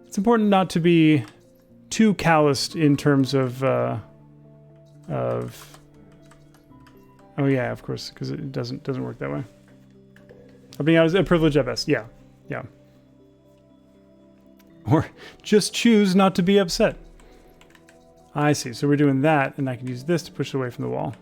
it's important not to be too calloused in terms of oh yeah, of course, because it doesn't work that way. Opting out is a privilege at best. Yeah. Or just choose not to be upset. I see. So we're doing that, and I can use this to push it away from the wall.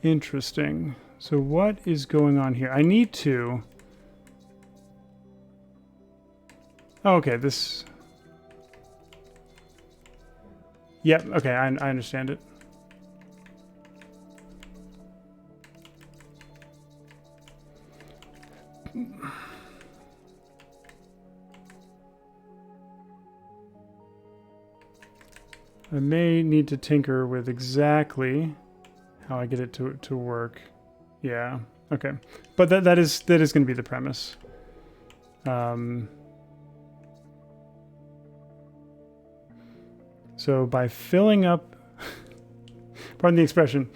Interesting. So what is going on here? I need to... Oh, okay, this... Yep, okay, I understand it. I may need to tinker with exactly how I get it to work. Yeah, okay. But that is going to be the premise. So by filling up, pardon the expression,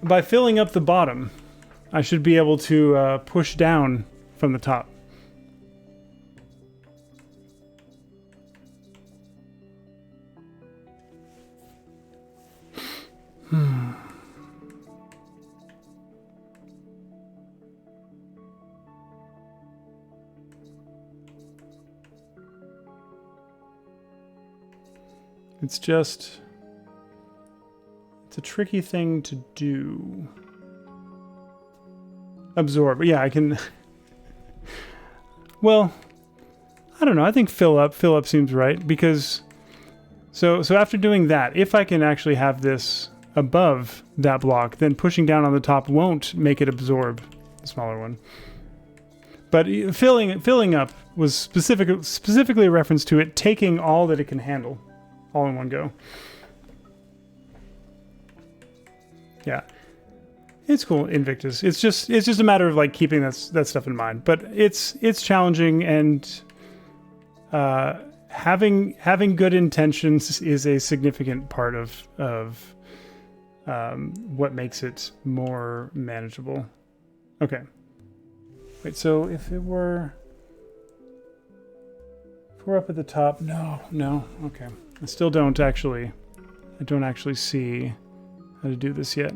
by filling up the bottom, I should be able to push down from the top. It's just... It's a tricky thing to do. Absorb. Yeah, I can... Well, I don't know. I think fill up seems right, because... So after doing that, if I can actually have this above that block, then pushing down on the top won't make it absorb the smaller one. But filling up was specifically a reference to it taking all that it can handle, all in one go. Yeah, it's cool, Invictus. It's just a matter of like keeping that stuff in mind. But it's challenging, and having good intentions is a significant part of what makes it more manageable. Okay. Wait, so if we're up at the top, no, okay. I don't actually see how to do this yet.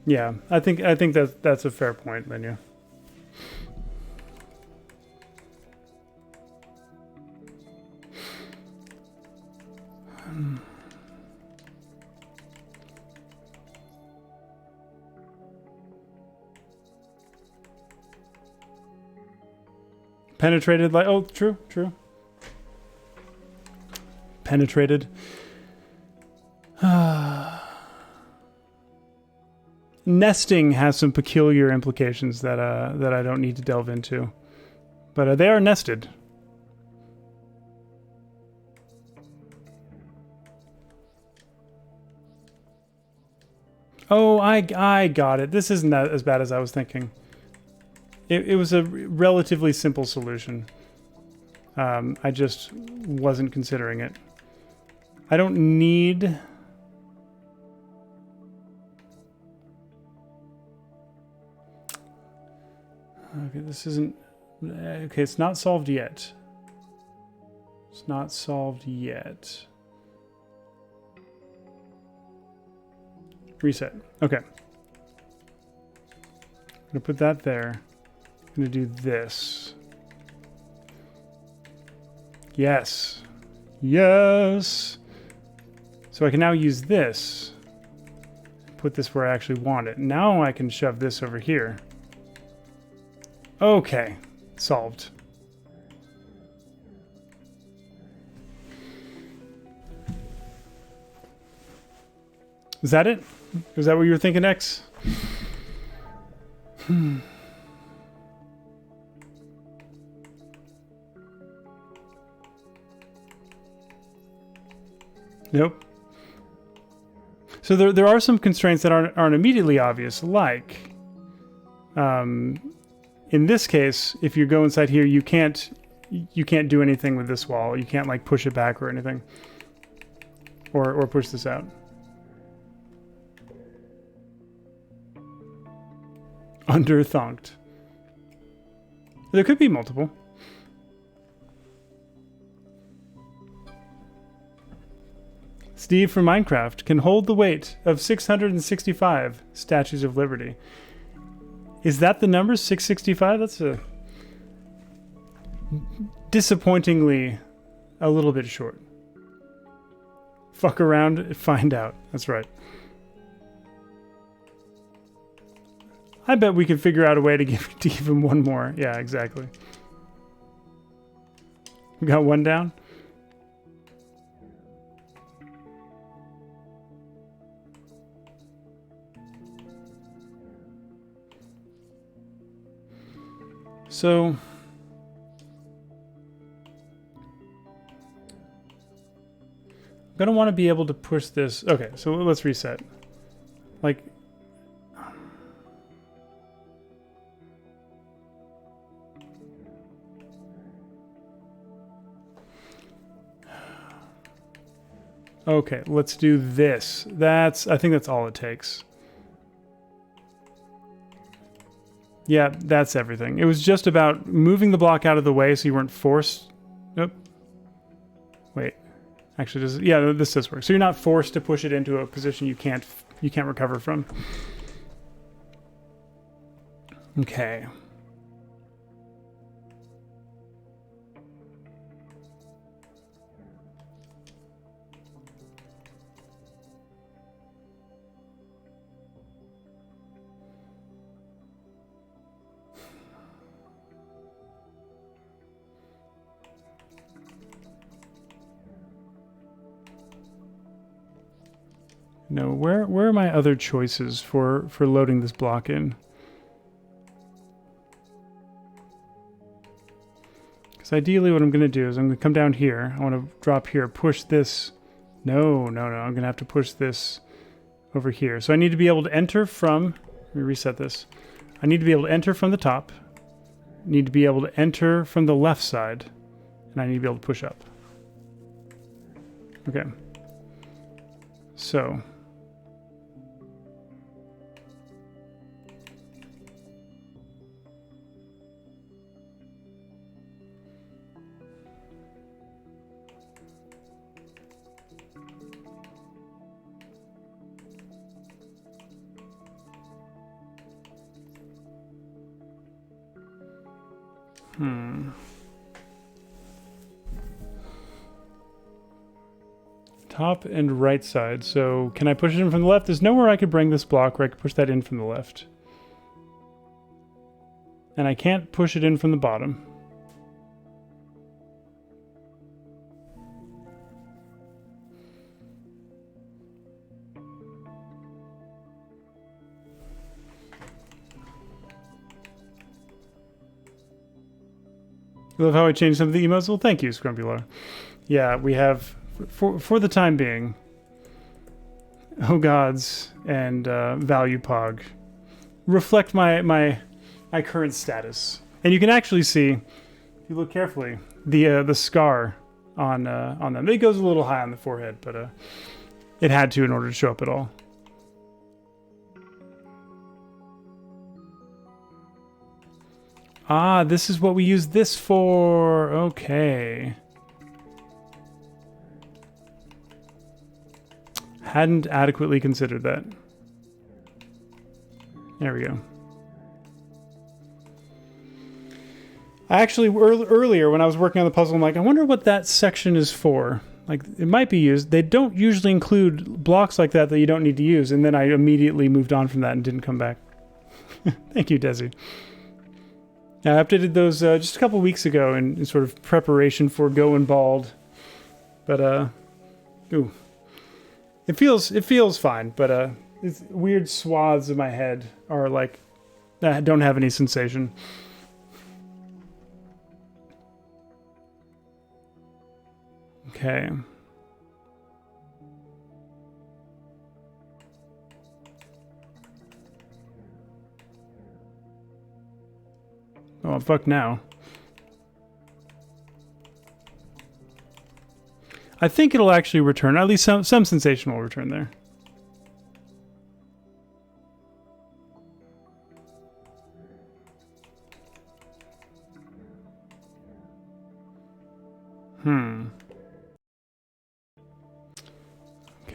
Yeah, I think that's a fair point, Linya. Penetrated like true. Penetrated. Nesting has some peculiar implications that I don't need to delve into, but they are nested. Oh, I got it. This isn't that as bad as I was thinking. It was a relatively simple solution. I just wasn't considering it. I don't need... Okay, this isn't... Okay, it's not solved yet. It's not solved yet. Reset. Okay. I'm gonna put that there. I'm gonna do this. Yes. Yes! So I can now use this. Put this where I actually want it. Now I can shove this over here. Okay. Solved. Is that it? Is that what you were thinking, X? Nope. So there are some constraints that aren't immediately obvious, like in this case, if you go inside here, you can't do anything with this wall. You can't like push it back or anything, or push this out. Underthunked. There could be multiple. Steve from Minecraft can hold the weight of 665 Statues of Liberty. Is that the number, 665? That's a disappointingly a little bit short. Fuck around, find out. That's right. I bet we could figure out a way to give him one more. Yeah, exactly. We got one down? So I'm gonna want to be able to push this. Okay, so let's reset. Like, okay, let's do this. I think that's all it takes. Yeah, that's everything. It was just about moving the block out of the way so you weren't forced. Nope. Wait. Actually, yeah, this does work. So you're not forced to push it into a position you can't recover from. Okay. No, where are my other choices for loading this block in? Because ideally what I'm going to do is I'm going to come down here. I want to drop here, push this. No. I'm going to have to push this over here. So I need to be able to enter from... Let me reset this. I need to be able to enter from the top. I need to be able to enter from the left side. And I need to be able to push up. Okay. So... Top and right side. So can I push it in from the left? There's nowhere I could bring this block where I could push that in from the left. And I can't push it in from the bottom. I love how I changed some of the emotes. Well, thank you, Scrumpy. Yeah, we have, for the time being, Oh Gods and Value Pog reflect my current status. And you can actually see, if you look carefully, the scar on them. It goes a little high on the forehead, but it had to in order to show up at all. Ah, this is what we use this for. Okay. Hadn't adequately considered that. There we go. I actually, earlier when I was working on the puzzle, I'm like, I wonder what that section is for. Like, it might be used. They don't usually include blocks like that you don't need to use. And then I immediately moved on from that and didn't come back. Thank you, Desi. I updated those just a couple weeks ago in sort of preparation for going bald. But, ooh. It feels fine, but it's weird swaths of my head are like, don't have any sensation. Okay. Oh, I'm fucked now. I think it'll actually return. At least some sensation will return there.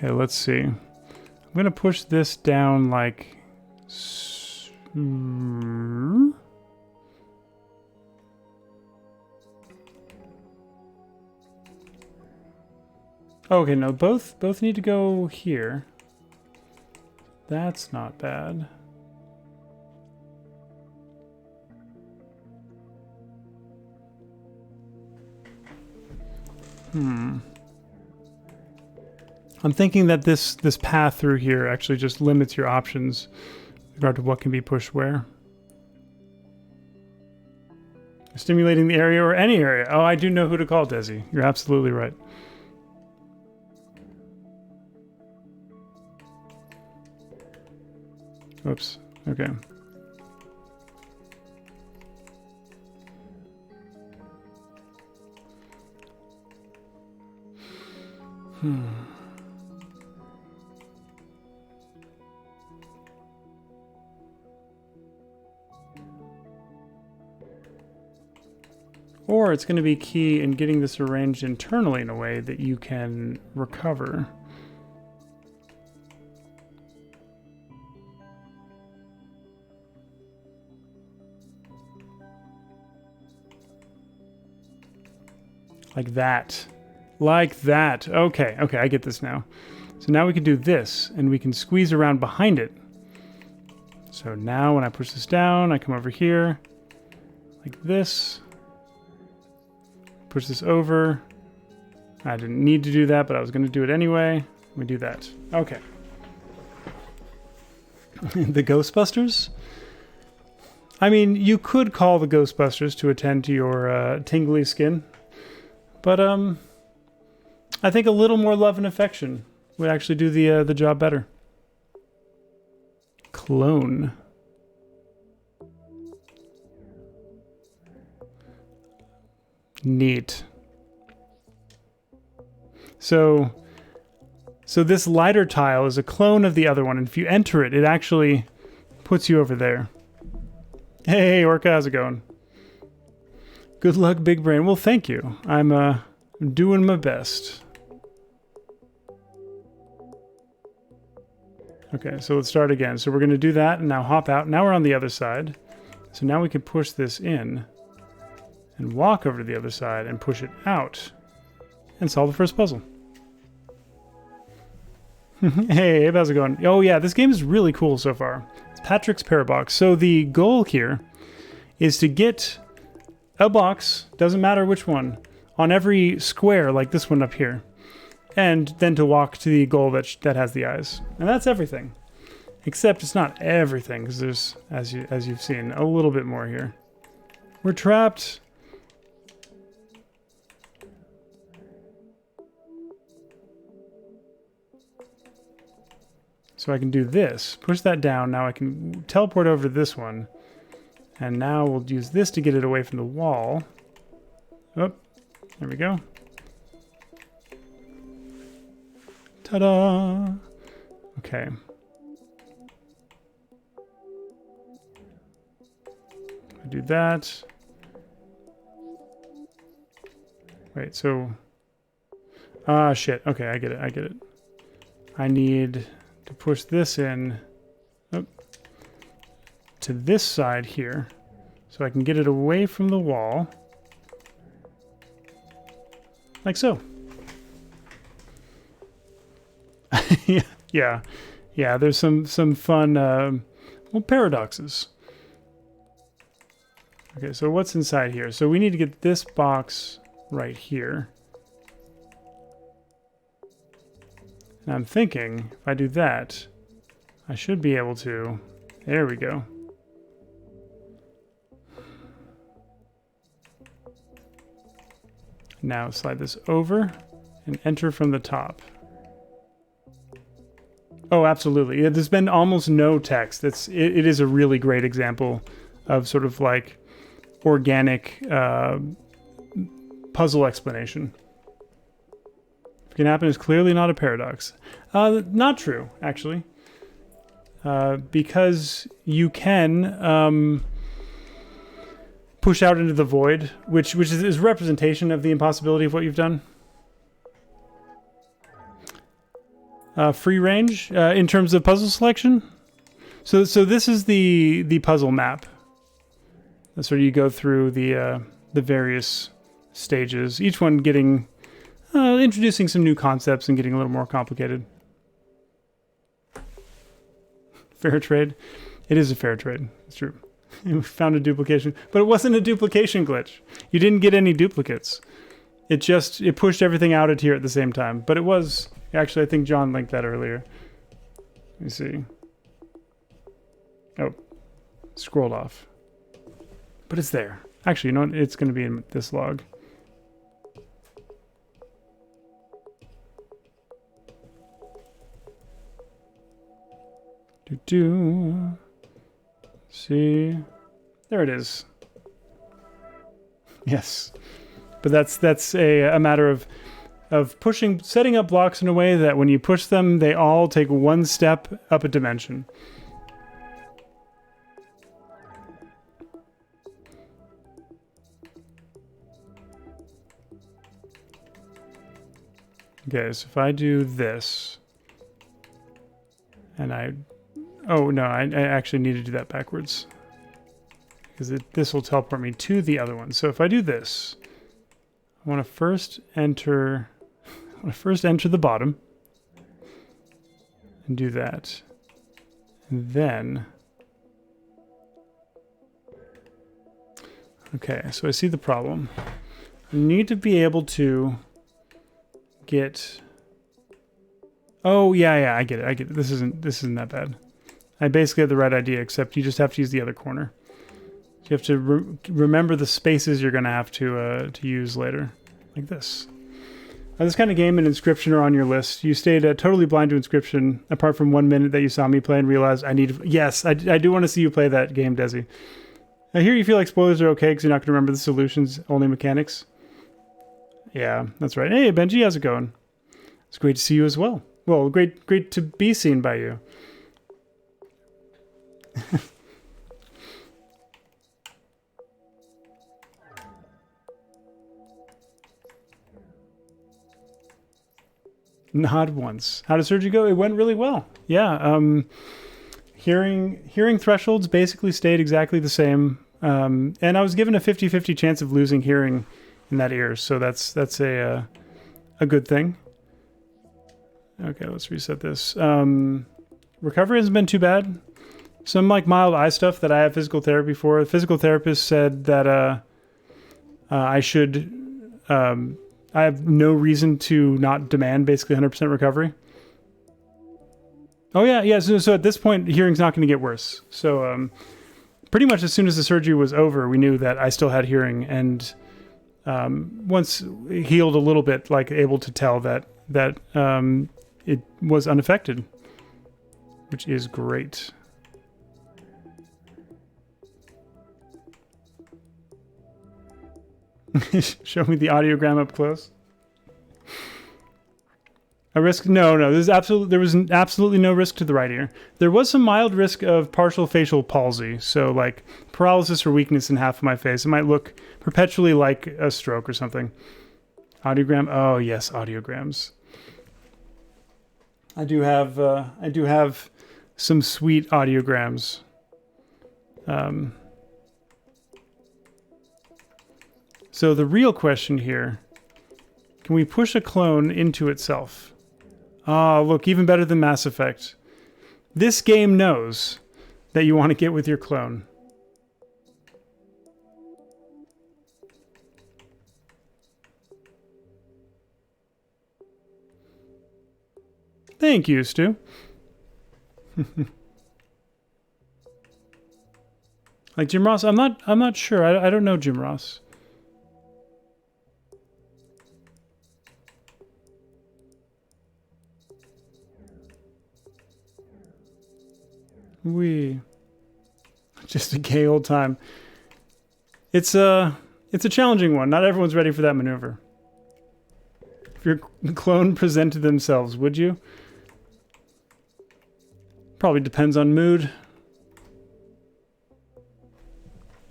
Okay, let's see. I'm going to push this down like... Okay, no, both need to go here. That's not bad. I'm thinking that this path through here actually just limits your options with regard to what can be pushed where. Stimulating the area or any area. Oh, I do know who to call, Desi. You're absolutely right. Oops. Okay. Or it's going to be key in getting this arranged internally in a way that you can recover. Like that. Like that. Okay, okay, I get this now. So now we can do this, and we can squeeze around behind it. So now when I push this down, I come over here, like this. Push this over. I didn't need to do that, but I was going to do it anyway. We do that. Okay. The Ghostbusters? I mean, you could call the Ghostbusters to attend to your tingly skin. But I think a little more love and affection would actually do the job better. Clone. Neat. So this lighter tile is a clone of the other one, and if you enter it, it actually puts you over there. Hey, Orca, how's it going? Good luck, big brain. Well, thank you. I'm doing my best. Okay, so let's start again. So we're going to do that and now hop out. Now we're on the other side. So now we can push this in and walk over to the other side and push it out and solve the first puzzle. Hey, how's it going? Oh yeah, this game is really cool so far. It's Patrick's Parabox. So the goal here is to get a box, doesn't matter which one, on every square like this one up here. And then to walk to the goal that has the eyes. And that's everything. Except it's not everything, because there's, as you've seen, a little bit more here. We're trapped. So I can do this. Push that down. Now I can teleport over to this one. And now we'll use this to get it away from the wall. Oh, there we go. Ta-da! Okay. I do that. Wait, so... Ah, shit. Okay, I get it, I get it. I need to push this in to this side here so I can get it away from the wall. Like so. Yeah, there's some fun well, paradoxes. Okay, so what's inside here? So we need to get this box right here. And I'm thinking, if I do that, I should be able to... There we go. Now slide this over and enter from the top. Oh, absolutely. Yeah, there's been almost no text. It is a really great example of sort of like organic puzzle explanation. If it can happen is clearly not a paradox. Not true, actually. Because you can push out into the void, which is representation of the impossibility of what you've done. free range in terms of puzzle selection. So this is the puzzle map. That's where you go through the various stages, each one getting introducing some new concepts and getting a little more complicated. Fair trade. It is a fair trade. It's true. We found a duplication, but it wasn't a duplication glitch. You didn't get any duplicates. It pushed everything out at here at the same time. But it was actually, I think John linked that earlier. Let me see. Oh, scrolled off. But it's there. Actually, you know what? It's going to be in this log. See, there it is. Yes, but that's a matter of setting up blocks in a way that when you push them, they all take one step up a dimension. Okay, so if I do this, and oh no, I actually need to do that backwards. Because this will teleport me to the other one. So if I do this, I want to first enter the bottom. And do that. And then... Okay, so I see the problem. I need to be able to get... Oh, yeah, I get it. This isn't that bad. I basically have the right idea, except you just have to use the other corner. You have to remember the spaces you're going to have to use later. Like this. This kind of game and Inscription are on your list. You stayed totally blind to Inscription, apart from 1 minute that you saw me play and realized I need... Yes, I do want to see you play that game, Desi. I hear you feel like spoilers are okay because you're not going to remember the solutions, only mechanics. Yeah, that's right. Hey, Benji, how's it going? It's great to see you as well. Well, great to be seen by you. Not once. How did surgery go? It went really well. Yeah. Hearing thresholds basically stayed exactly the same. And I was given a 50-50 chance of losing hearing in that ear, so that's a good thing. Okay, let's reset this. Recovery hasn't been too bad. Some mild eye stuff that I have physical therapy for. The physical therapist said that I should... I have no reason to not demand basically 100% recovery. Oh yeah. So at this point, hearing's not going to get worse. So pretty much as soon as the surgery was over, we knew that I still had hearing, and once healed a little bit, able to tell that it was unaffected, which is great. Show me the audiogram up close. A risk? No. There was absolutely no risk to the right ear. There was some mild risk of partial facial palsy, so paralysis or weakness in half of my face. It might look perpetually like a stroke or something. Audiogram? Oh yes, audiograms. I do have some sweet audiograms. So the real question here, can we push a clone into itself? Oh, look, even better than Mass Effect. This game knows that you want to get with your clone. Thank you, Stu. Like Jim Ross, I'm not sure. I don't know Jim Ross. Just a gay old time. It's a challenging one. Not everyone's ready for that maneuver. If your clone presented themselves, would you? Probably depends on mood.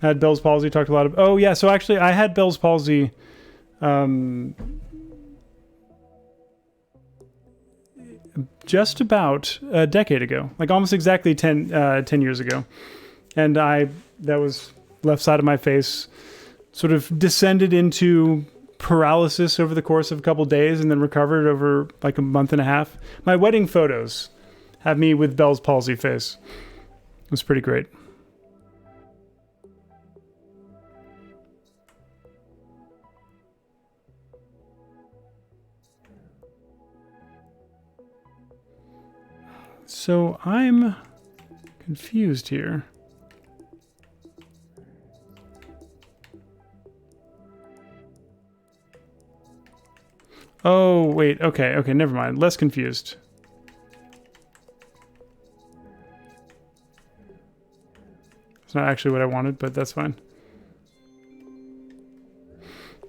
Had Bell's palsy, talked a lot of... Oh yeah, so actually I had Bell's palsy just about a decade ago, like almost exactly 10 years ago. And that was left side of my face sort of descended into paralysis over the course of a couple days and then recovered over like a month and a half. My wedding photos have me with Bell's palsy face. It was pretty great. So I'm confused here. Oh, wait. Okay, never mind. Less confused. It's not actually what I wanted, but that's fine.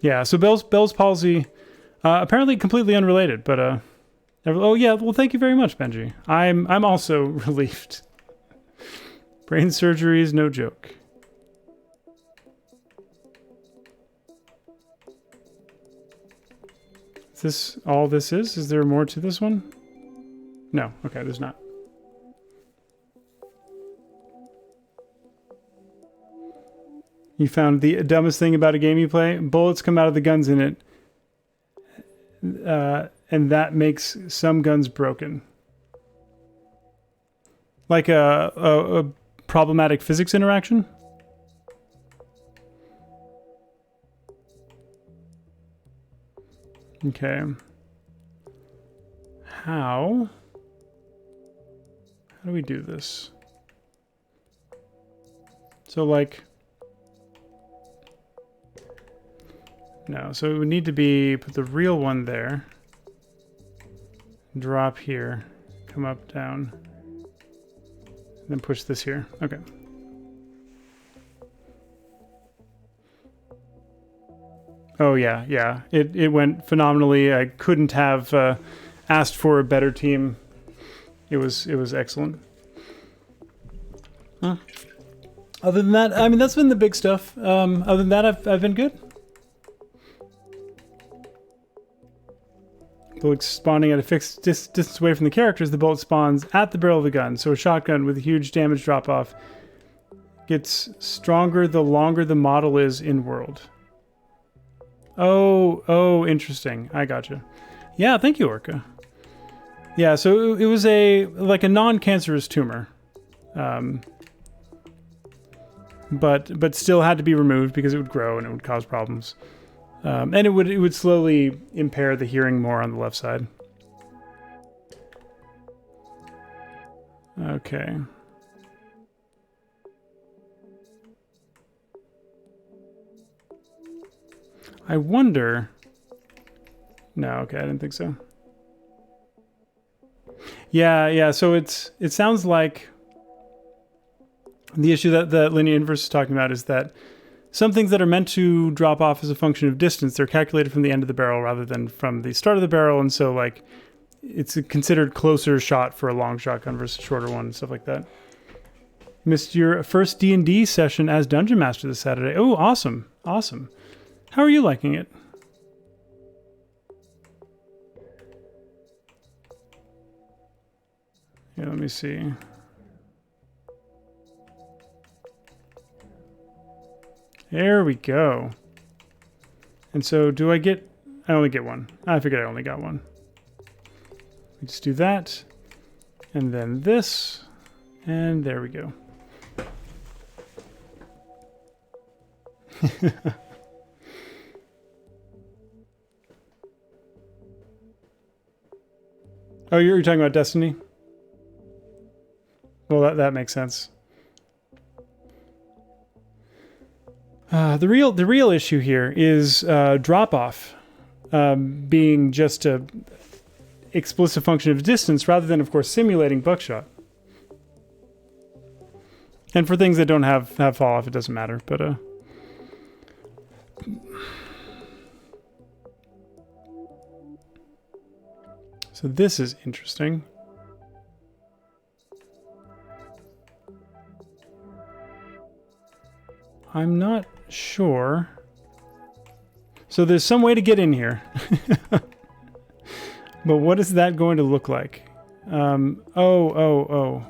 Yeah, so Bell's palsy, apparently completely unrelated, but oh yeah, well thank you very much, Benji. I'm also relieved. Brain surgery is no joke. Is this all this is? Is there more to this one? No, okay, there's not. You found the dumbest thing about a game you play? Bullets come out of the guns in it. And that makes some guns broken. Like a problematic physics interaction? Okay. How do we do this? So like... No, so it would need to be, put the real one there. Drop here. Come up, down. And then push this here. Okay. Oh yeah. It went phenomenally. I couldn't have asked for a better team. It was excellent. Huh. Other than that, I mean, that's been the big stuff. Other than that, I've been good. Bullet spawning at a fixed distance away from the characters, the bullet spawns at the barrel of the gun. So a shotgun with a huge damage drop-off gets stronger the longer the model is in world. Oh, interesting. I gotcha. Yeah, thank you, Orca. Yeah, so it was like a non-cancerous tumor. But still had to be removed because it would grow and it would cause problems. And it would slowly impair the hearing more on the left side. Okay. I wonder... No, okay, I didn't think so. Yeah, so it sounds like the issue that the linear inverse is talking about is that some things that are meant to drop off as a function of distance, they're calculated from the end of the barrel rather than from the start of the barrel, and so like it's a considered closer shot for a long shotgun versus a shorter one and stuff like that. Missed your first D&D session as Dungeon Master this Saturday. Oh, awesome. How are you liking it? Yeah, let me see. There we go. And so do I get... I only get one. I figured I only got one. We just do that. And then this. And there we go. Oh, you're talking about Destiny? Well, that makes sense. The real issue here is drop-off being just a explicit function of distance rather than, of course, simulating buckshot. And for things that don't have fall-off, it doesn't matter, but... So this is interesting. I'm not sure. So there's some way to get in here. But what is that going to look like? Oh.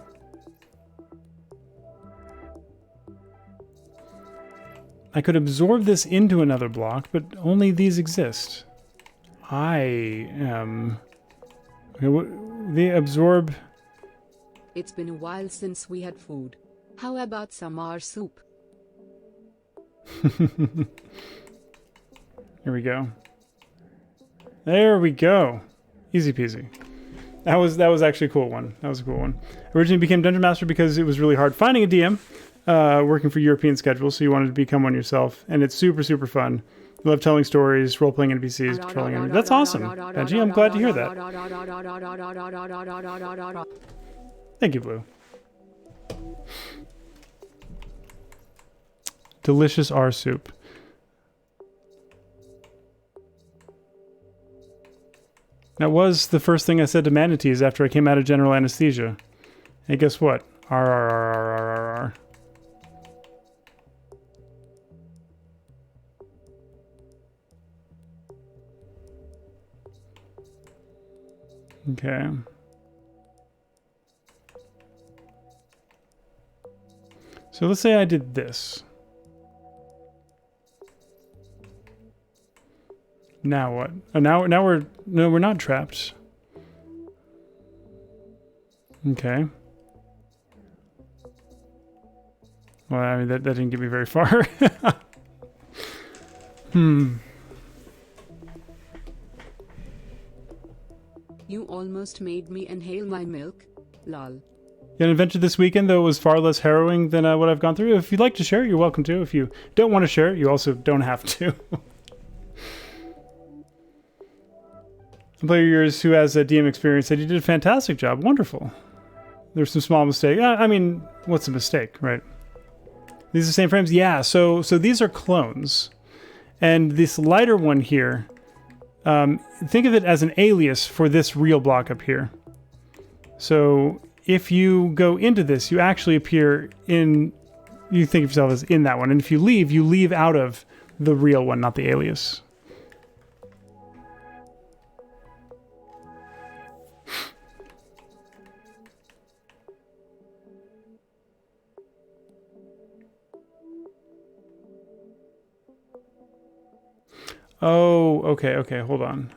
I could absorb this into another block, but only these exist. I am... The absorb... It's been a while since we had food. How about some our soup? Here we go. There we go. Easy peasy. That was actually a cool one. That was a cool one. Originally became Dungeon Master because it was really hard finding a DM working for European schedules, so you wanted to become one yourself. And it's super, super fun. You love telling stories, role-playing NPCs, patrolling enemies. That's awesome, Benji. I'm glad to hear that. Thank you, Blue. Delicious R soup. That was the first thing I said to manatees after I came out of general anesthesia. Hey, guess what? R. Okay. So let's say I did this. Now what? Oh, now we're not trapped. Okay. Well, I mean that didn't get me very far. You almost made me inhale my milk. Lol. An adventure this weekend, though, was far less harrowing than what I've gone through. If you'd like to share it, you're welcome to. If you don't want to share it, you also don't have to. Some player of yours who has a DM experience said you did a fantastic job. Wonderful. There's some small mistake. I mean, what's a mistake, right? These are the same frames? Yeah, so these are clones. And this lighter one here, think of it as an alias for this real block up here. So if you go into this, you actually appear in... You think of yourself as in that one. And if you leave out of the real one, not the alias. Oh, okay, hold on.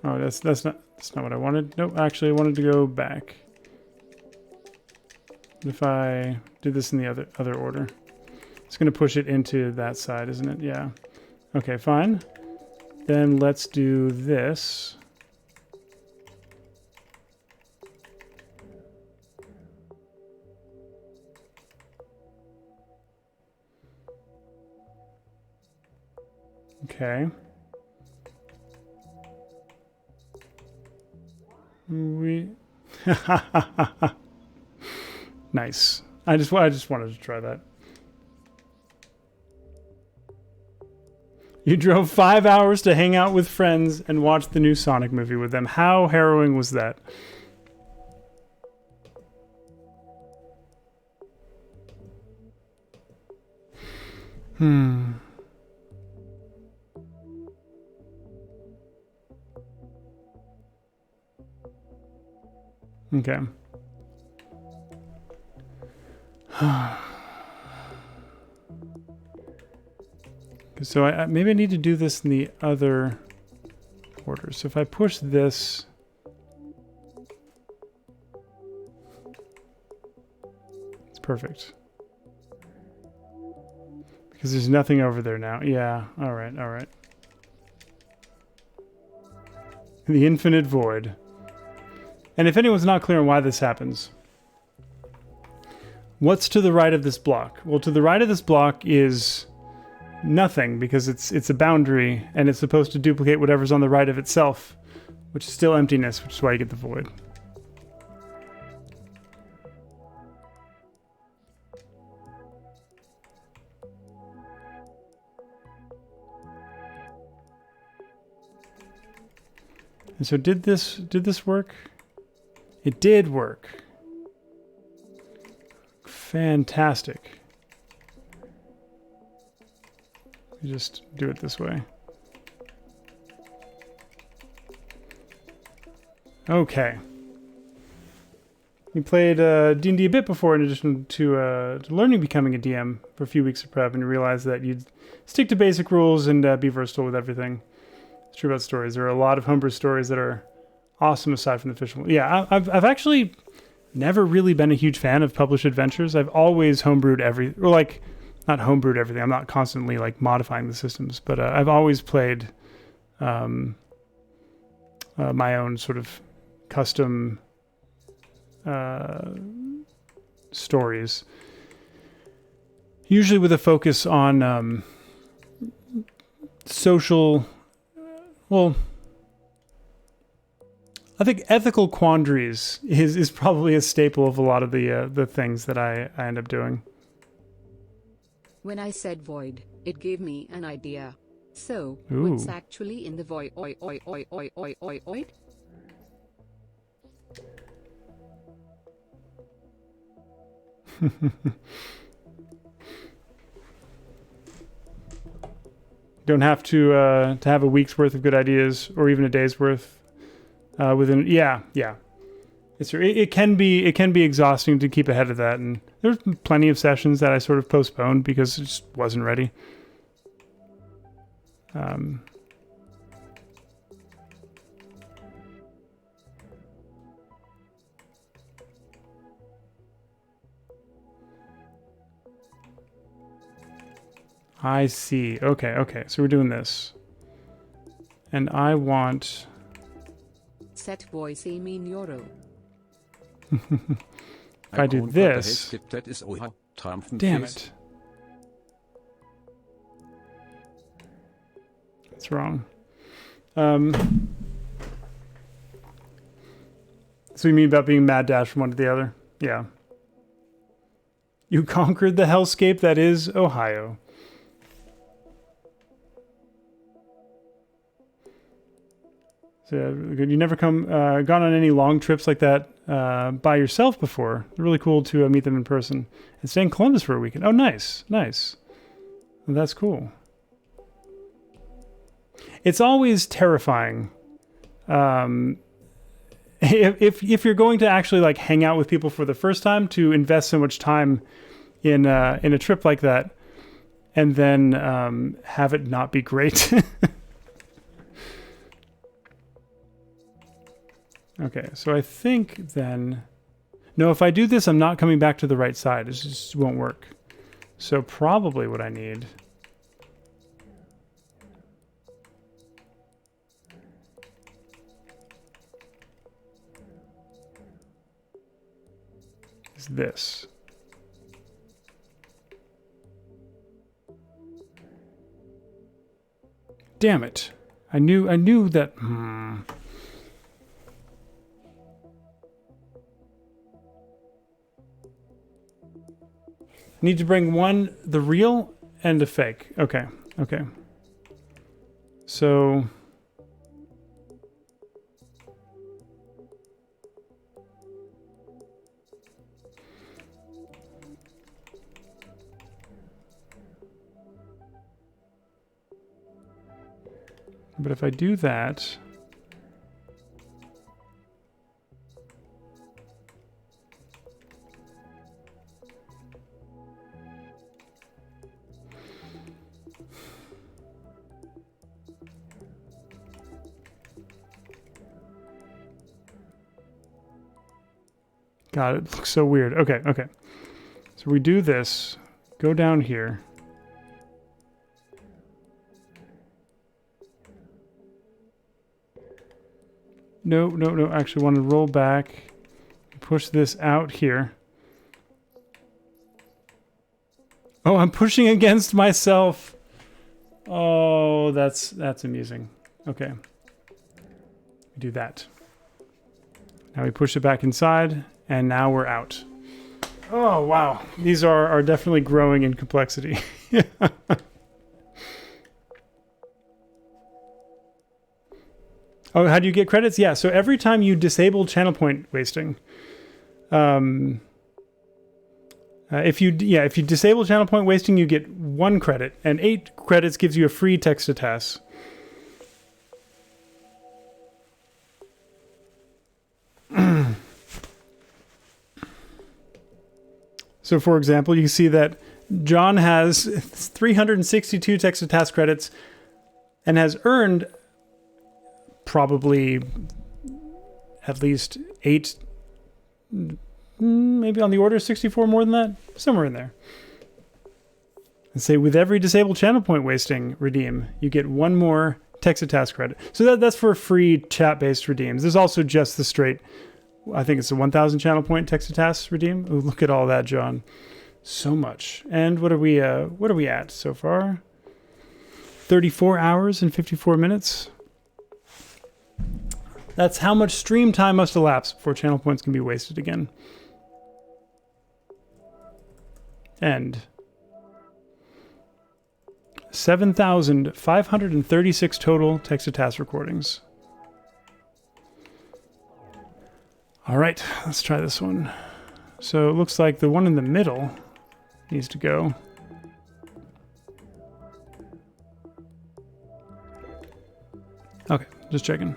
Oh, that's not what I wanted. Nope, actually I wanted to go back. If I did this in the other order. It's gonna push it into that side, isn't it? Yeah. Okay, fine. Then let's do this. Okay. Nice. I just wanted to try that. You drove 5 hours to hang out with friends and watch the new Sonic movie with them. How harrowing was that? Okay. So maybe I need to do this in the other order. So if I push this... It's perfect. Because there's nothing over there now. Yeah, alright. The infinite void. And if anyone's not clear on why this happens, what's to the right of this block? Well, to the right of this block is nothing, because it's a boundary, and it's supposed to duplicate whatever's on the right of itself, which is still emptiness, which is why you get the void. And so did this work? It did work. Fantastic. You just do it this way. Okay. We played D&D a bit before in addition to learning becoming a DM for a few weeks of prep, and you realize that you'd stick to basic rules and be versatile with everything. It's true about stories. There are a lot of homebrew stories that are awesome aside from the fictional. Yeah, I've actually never really been a huge fan of published adventures. I've always homebrewed not homebrewed everything. I'm not constantly like modifying the systems, but I've always played my own sort of custom stories, usually with a focus on social. Well, I think ethical quandaries is probably a staple of a lot of the things that I end up doing. When I said void, it gave me an idea. So, Ooh. what's actually in the void? Oi, oi, oi, oi, oi, oi, oi? Don't have to have a week's worth of good ideas or even a day's worth within. Yeah. It can be exhausting to keep ahead of that, and there's plenty of sessions that I sort of postponed because it just wasn't ready. I see. Okay. So we're doing this. And I want... Set voice in euro. If I do this... Damn it. That's wrong. So you mean about being mad dash from one to the other? Yeah. You conquered the hellscape that is Ohio. So you never gone on any long trips like that by yourself before. Really cool to meet them in person and stay in Columbus for a weekend. Oh, nice. Well, that's cool. It's always terrifying if you're going to actually like hang out with people for the first time to invest so much time in a trip like that and then have it not be great. Okay, so I think then... No, if I do this, I'm not coming back to the right side. It just won't work. So probably what I need... is this. Damn it. I knew that... Need to bring the real and a fake. Okay. So... But if I do that... God, it looks so weird. Okay. So we do this. Go down here. No. Actually, want to roll back. Push this out here. Oh, I'm pushing against myself. Oh, that's amusing. Okay. We do that. Now we push it back inside. And now we're out. Oh, wow. These are definitely growing in complexity. Oh, how do you get credits? Yeah, so every time you disable channel point wasting, If you disable channel point wasting, you get 1 credit, and 8 credits gives you a free text to task. So, for example, you see that John has 362 text to task credits and has earned probably at least 8, maybe on the order of 64 more than that, somewhere in there. And say with every disabled channel point wasting redeem, you get 1 more text to task credit. So that's for free chat-based redeems. There's also just the straight, I think it's a 1,000 channel point text to task redeem. Ooh, look at all that, John. So much. And what are we at so far? 34 hours and 54 minutes. That's how much stream time must elapse before channel points can be wasted again. And 7,536 total text-to-task recordings. All right, let's try this one. So it looks like the one in the middle needs to go. Okay, just checking.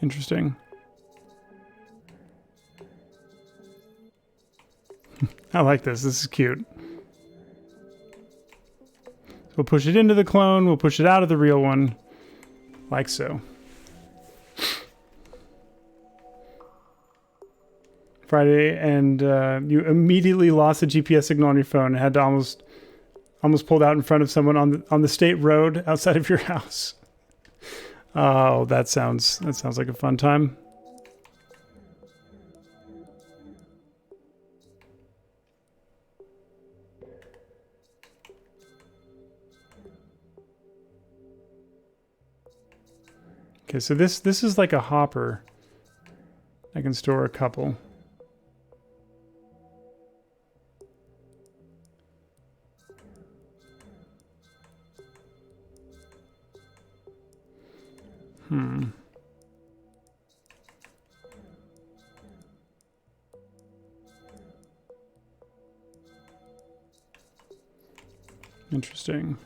Interesting. I like this. This is cute. We'll push it into the clone. We'll push it out of the real one. Like so. Friday, and you immediately lost the GPS signal on your phone and had to almost pulled out in front of someone on the state road outside of your house. Oh, that sounds like a fun time. Okay, so this is like a hopper. I can store a couple. Interesting.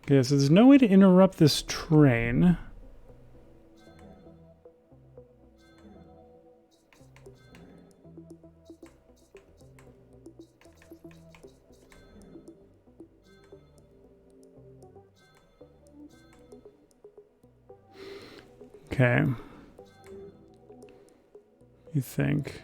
Okay, so there's no way to interrupt this train. Okay. You think?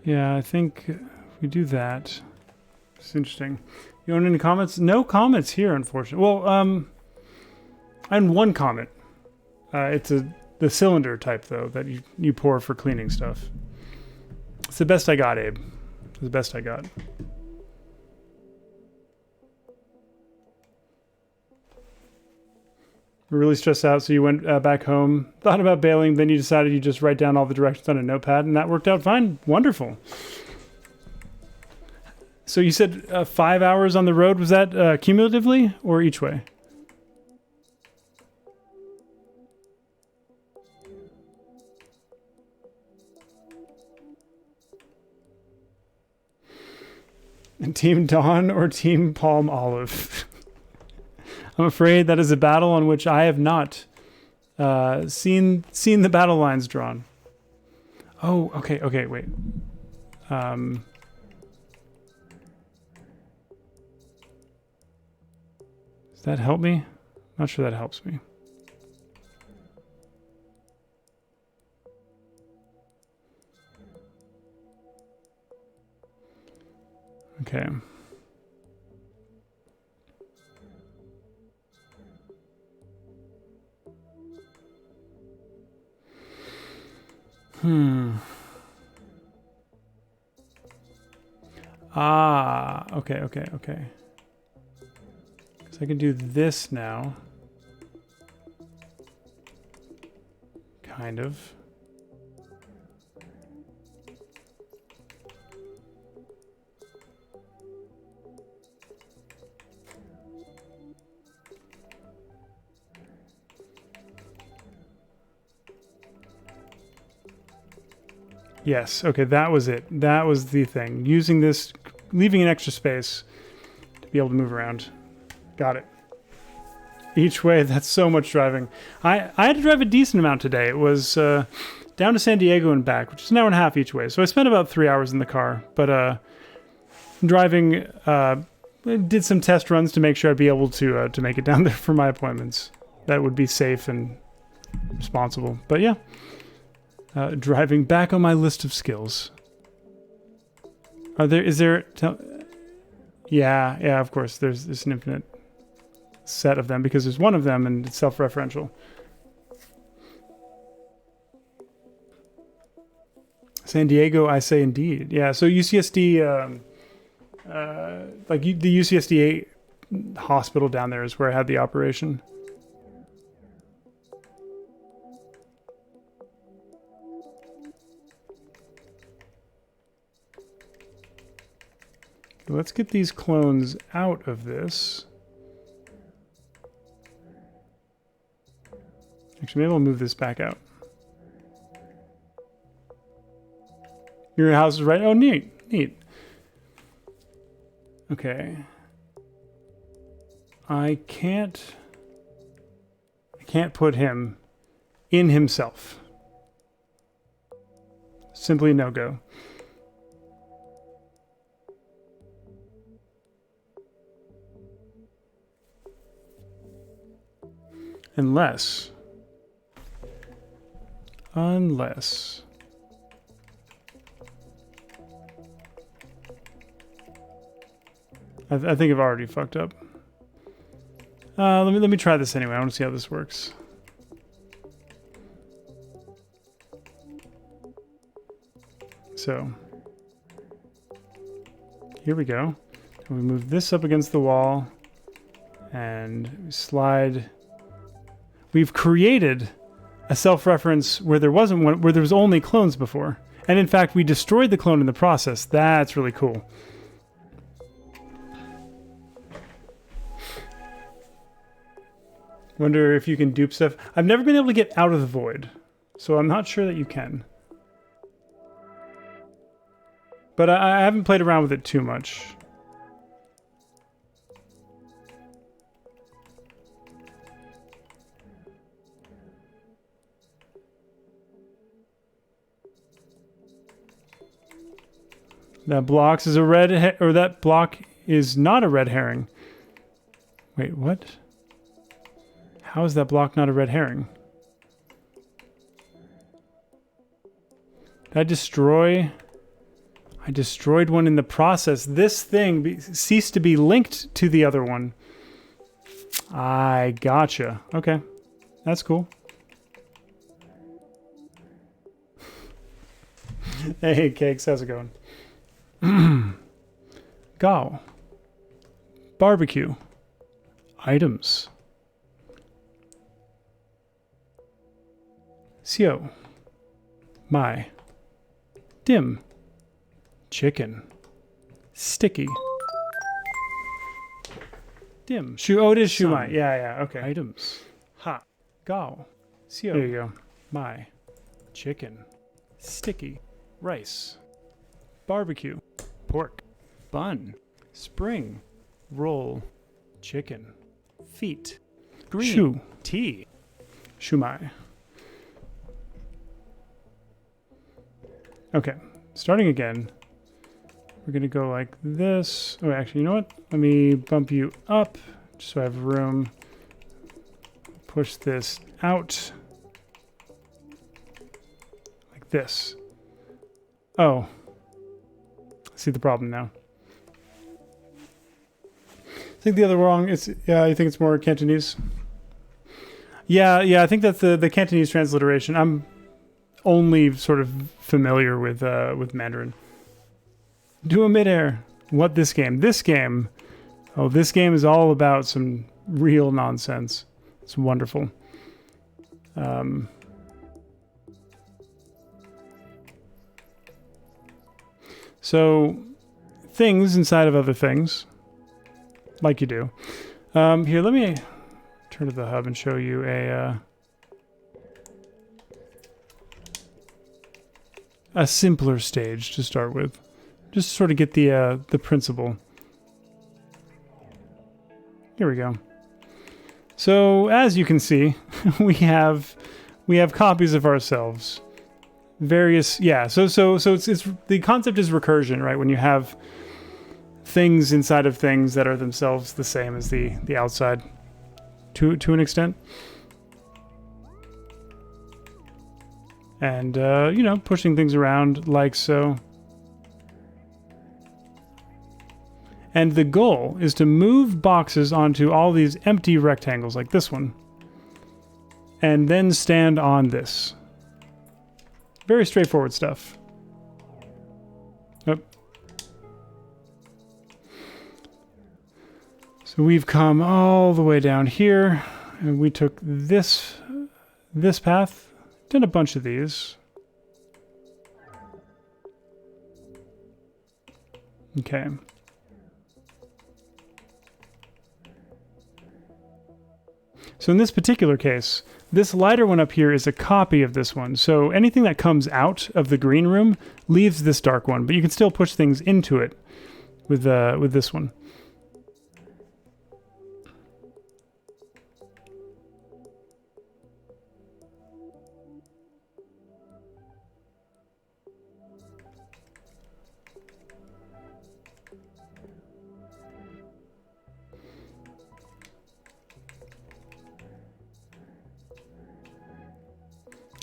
Yeah, I think if we do that. It's interesting. You want any comments? No comments here, unfortunately. Well, and one comment. It's the cylinder type, though, that you pour for cleaning stuff. It's the best I got, Abe. It's the best I got. We're really stressed out, so you went back home, thought about bailing, then you decided you just write down all the directions on a notepad, and that worked out fine. Wonderful. So you said 5 hours on the road. Was that cumulatively or each way? And Team Dawn or Team Palm Olive? I'm afraid that is a battle on which I have not seen the battle lines drawn. Oh, okay, wait. Does that help me? Not sure that helps me. Okay. Ah, okay. So I can do this now. Kind of. Yes, okay, that was it. That was the thing. Using this, leaving an extra space to be able to move around. Got it. Each way, that's so much driving. I had to drive a decent amount today. It was down to San Diego and back, which is an hour and a half each way. So I spent about 3 hours in the car. But driving, did some test runs to make sure I'd be able to make it down there for my appointments. That would be safe and responsible. But yeah. Driving back on my list of skills. Yeah, of course. There's an infinite set of them because there's one of them and it's self-referential. San Diego, I say indeed. Yeah, so UCSD, the UCSD hospital down there is where I had the operation. Let's get these clones out of this. Actually, maybe I'll move this back out. Your house is right. Oh, neat. Okay. I can't put him in himself. Simply no go. Unless I think I've already fucked up. Let me try this anyway. I want to see how this works. So here we go. We move this up against the wall and we slide. We've created a self-reference where there wasn't one, where there was only clones before. And in fact, we destroyed the clone in the process. That's really cool. Wonder if you can dupe stuff. I've never been able to get out of the void, so I'm not sure that you can. But I haven't played around with it too much. That block is a red, or that block is not a red herring. Wait, what? How is that block not a red herring? Did I destroy? I destroyed one in the process. This thing ceased to be linked to the other one. I gotcha. Okay, that's cool. Hey, Cakes, how's it going? Gao. Barbecue. Items. Sio. My. Dim. Chicken. Sticky. Dim. Oh, it is shumai. Yeah, okay. Items. Ha. Gao. Sio. There you go. My. Chicken. Sticky. Rice. Barbecue. Pork. Bun. Spring. Roll. Chicken. Feet. Green. Shoe. Tea. Shumai. Okay. Starting again. We're going to go like this. Oh, actually, you know what? Let me bump you up just so I have room. Push this out. Like this. Oh. I see the problem now. I think the other wrong. I think it's more Cantonese. Yeah. I think that's the Cantonese transliteration. only sort of familiar with Mandarin. Do a midair. What this game? This game. Oh, this game is all about some real nonsense. It's wonderful. So, things inside of other things, like you do. Here, let me turn to the hub and show you a simpler stage to start with. Just sort of get the principle. Here we go. So as you can see, we have copies of ourselves. Various, yeah. So it's the concept is recursion, right? When you have things inside of things that are themselves the same as the outside, to an extent. And you know, pushing things around like so. And the goal is to move boxes onto all these empty rectangles like this one. And then stand on this. Very straightforward stuff. Yep. So we've come all the way down here, and we took this path, did a bunch of these. Okay. So in this particular case, this lighter one up here is a copy of this one. So anything that comes out of the green room leaves this dark one, but you can still push things into it with this one.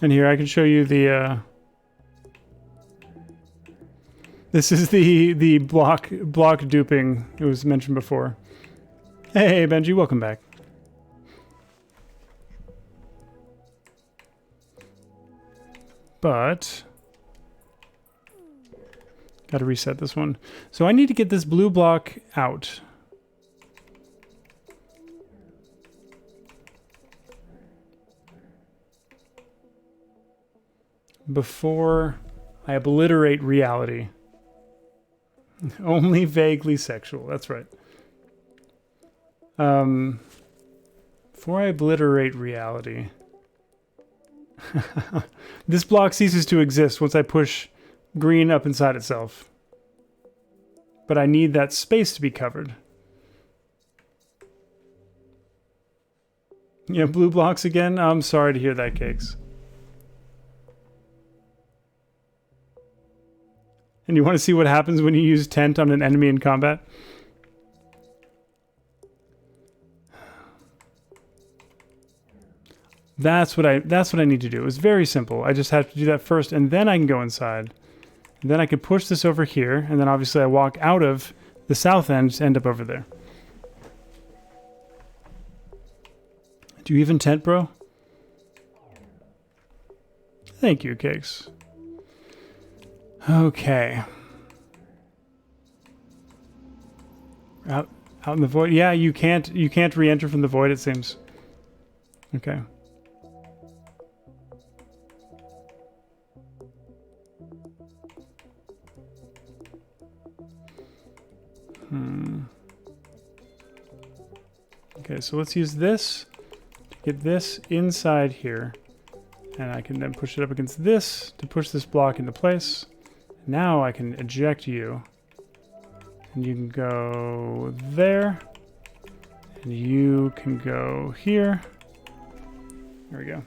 And here I can show you the this is the block duping it was mentioned before. Hey Benji, welcome back. But gotta reset this one. So I need to get this blue block out. Before I obliterate reality. Only vaguely sexual, that's right. Before I obliterate reality. This block ceases to exist once I push green up inside itself. But I need that space to be covered. Yeah, blue blocks again? I'm sorry to hear that, Cakes. And you want to see what happens when you use tent on an enemy in combat? That's what I need to do. It's very simple. I just have to do that first, and then I can go inside. And then I can push this over here, and then obviously I walk out of the south end to end up over there. Do you even tent, bro? Thank you, Cakes. Okay. Out in the void. Yeah, you can't re-enter from the void, it seems. Okay. Okay, so let's use this to get this inside here. And I can then push it up against this to push this block into place. Now I can eject you. And you can go there. And you can go here. There we go.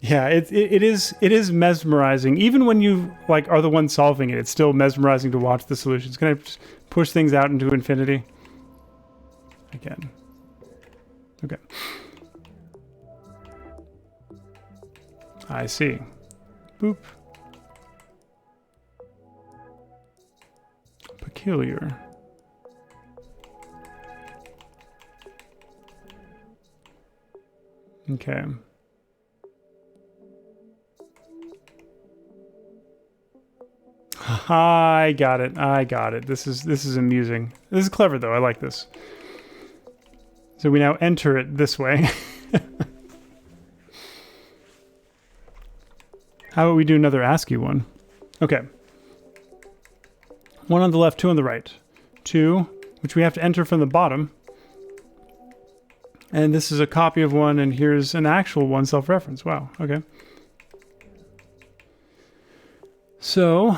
Yeah, it is mesmerizing. Even when you like are the one solving it, it's still mesmerizing to watch the solutions. Can I just push things out into infinity? Again. Okay. I see. Boop. Peculiar. Okay. I got it. I got it. This is amusing. This is clever though. I like this. So we now enter it this way. How about we do another ASCII one? Okay. 1 on the left, 2 on the right. 2, which we have to enter from the bottom. And this is a copy of one, and here's an actual one self-reference. Wow, okay. So,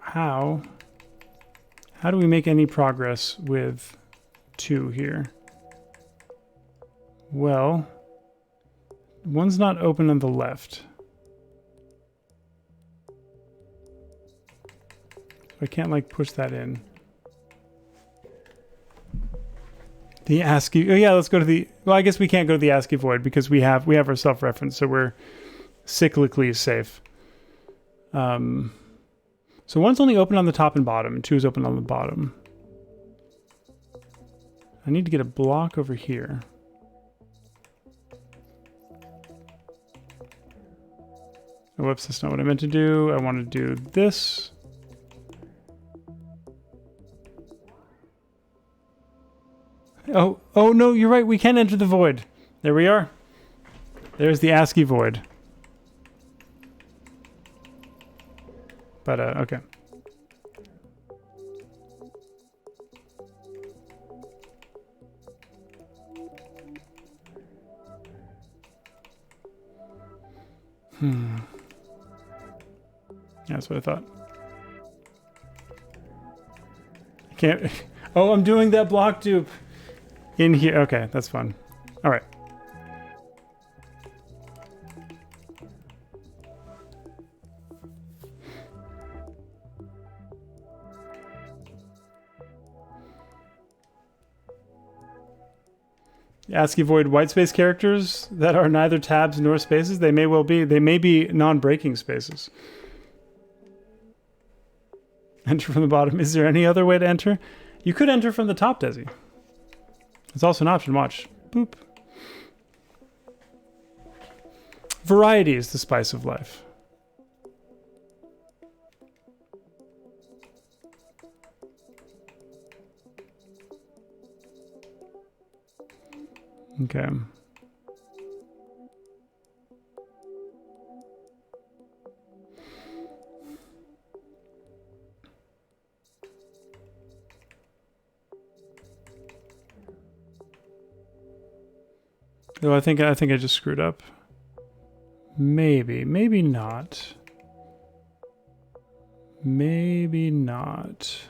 how do we make any progress with 2 here? Well, one's not open on the left. I can't like push that in. The ASCII. Oh yeah, let's go to the. Well, I guess we can't go to the ASCII void because we have our self-reference, so we're cyclically safe. So one's only open on the top and bottom, and 2 is open on the bottom. I need to get a block over here. Oh, whoops, that's not what I meant to do. I want to do this. Oh no, you're right. We can enter the void. There we are. There's the ASCII void. But, okay. That's what I thought. I can't... Oh, I'm doing that block dupe in here. Okay, that's fun. All right. ASCII void whitespace characters that are neither tabs nor spaces. They may well be. They may be non-breaking spaces. Enter from the bottom. Is there any other way to enter? You could enter from the top, Desi. It's also an option. Watch. Boop. Variety is the spice of life. Okay. Though I think I just screwed up. Maybe not. Maybe not.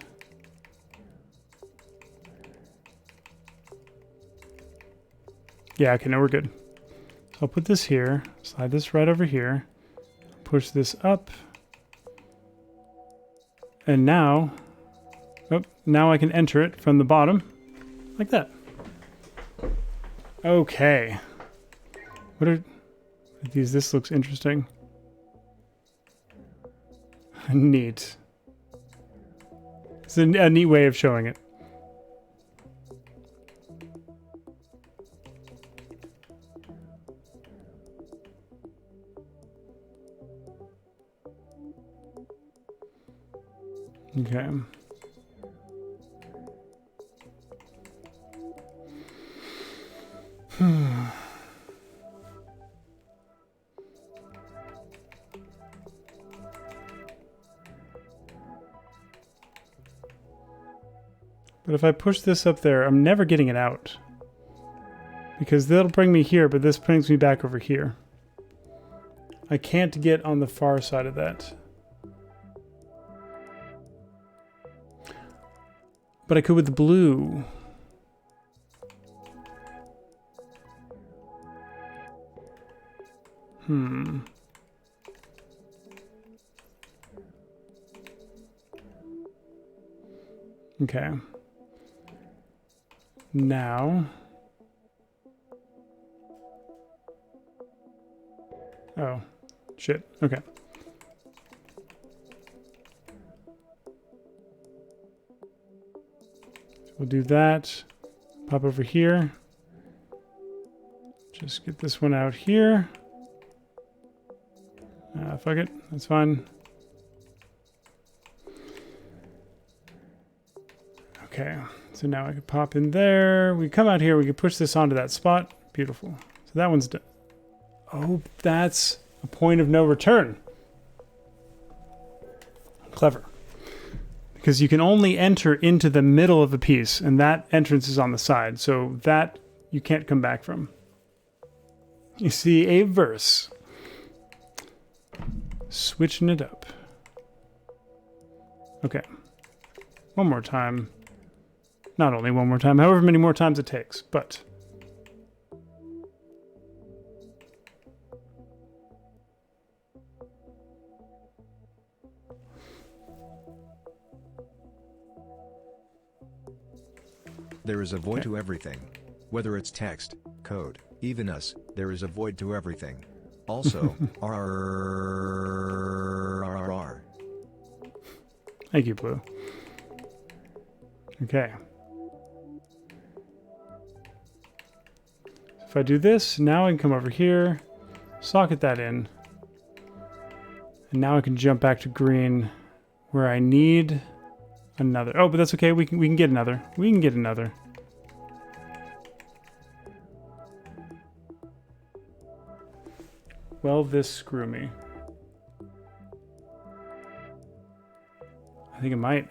Yeah, okay, no, we're good. So I'll put this here, slide this right over here, push this up, and now, now I can enter it from the bottom, like that. Okay. What are these? This looks interesting. Neat. It's a neat way of showing it. Okay. But if I push this up there, I'm never getting it out. Because that'll bring me here, but this brings me back over here. I can't get on the far side of that. But I could with the blue. Okay. Now. Oh, shit. Okay. So we'll do that. Pop over here. Just get this one out here. Fuck it. That's fine. Okay, so now I can pop in there. We come out here, we can push this onto that spot. Beautiful. So that one's done. Oh, that's a point of no return. Clever. Because you can only enter into the middle of a piece, and that entrance is on the side, so that you can't come back from. You see a verse. Switching it up. Okay. One more time. Not only one more time, however many more times it takes, but... There is a void to everything. Whether it's text, code, even us, there is a void to everything. Also, RRRRRRR. Thank you, Blue. Okay. If I do this, now I can come over here, socket that in, and now I can jump back to green where I need another. Oh, but that's okay. We can get another. We can get another. Well, this screw me. I think it might.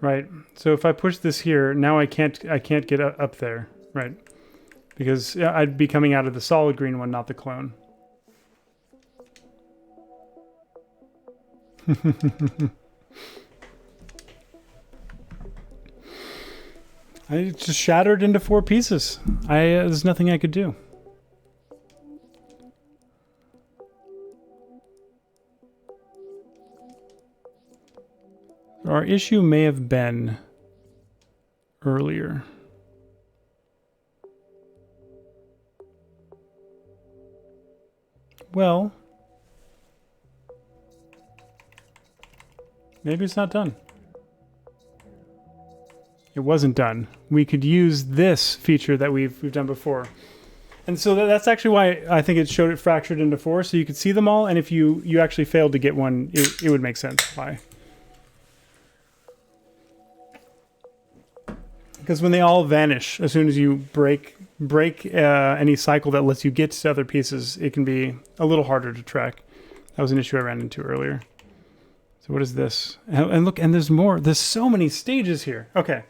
Right. So if I push this here, now I can't get up there. Right. Because I'd be coming out of the solid green one, not the clone. I just shattered into 4 pieces. There's nothing I could do. Our issue may have been earlier. Well, maybe it's not done. It wasn't done. We could use this feature that we've done before. And so that's actually why I think it showed it fractured into 4, so you could see them all, and if you actually failed to get one, it would make sense why. Because when they all vanish, as soon as you break any cycle that lets you get to other pieces, it can be a little harder to track. That was an issue I ran into earlier. So what is this? And look, and there's more. There's so many stages here. Okay.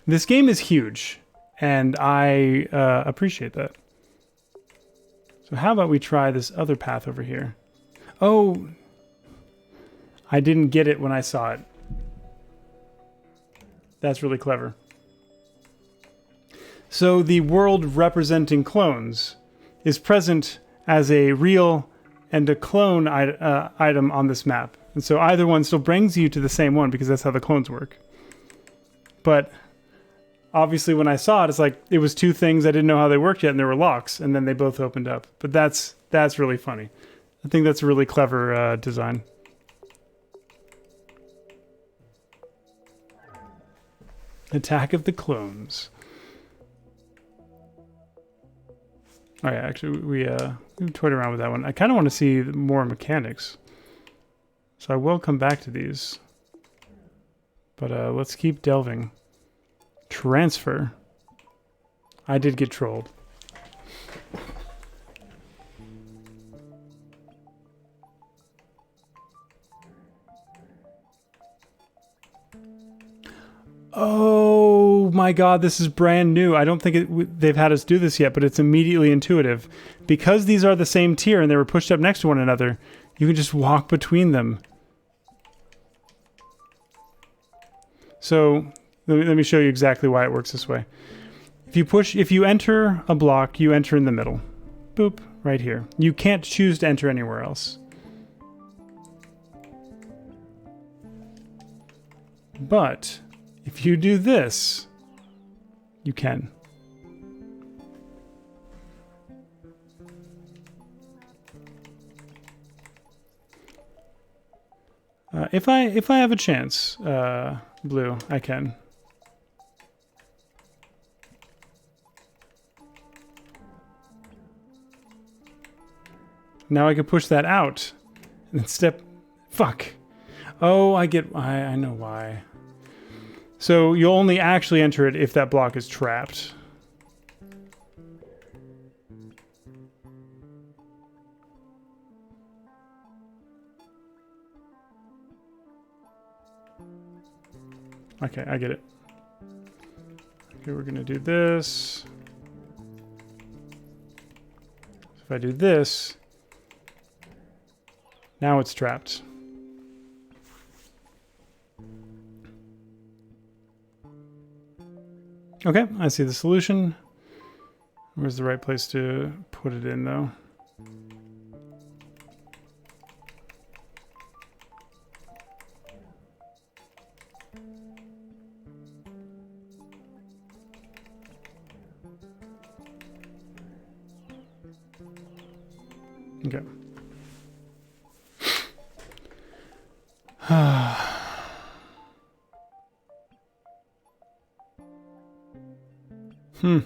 This game is huge, and I appreciate that. So how about we try this other path over here? Oh, I didn't get it when I saw it. That's really clever. So the world representing clones is present as a real and a clone item on this map. And so either one still brings you to the same one because that's how the clones work. But obviously when I saw it, it's like it was 2 things I didn't know how they worked yet, and there were locks, and then they both opened up. But that's really funny. I think that's a really clever design. Attack of the Clones. Oh yeah, actually we toyed around with that one. I kind of want to see more mechanics. So I will come back to these. But let's keep delving. Transfer. I did get trolled. Oh my god, this is brand new. I don't think they've had us do this yet, but it's immediately intuitive. Because these are the same tier and they were pushed up next to one another, you can just walk between them. So, let me show you exactly why it works this way. If you enter a block, you enter in the middle. Boop, right here. You can't choose to enter anywhere else. But if you do this, you can. If I have a chance, Blue, I can. Now I can push that out. And then step... Fuck. Oh, I know why. So you'll only actually enter it if that block is trapped. Okay, I get it. Okay, we're gonna do this. If I do this, now it's trapped. Okay, I see the solution. Where's the right place to put it in, though? Okay. Hmm.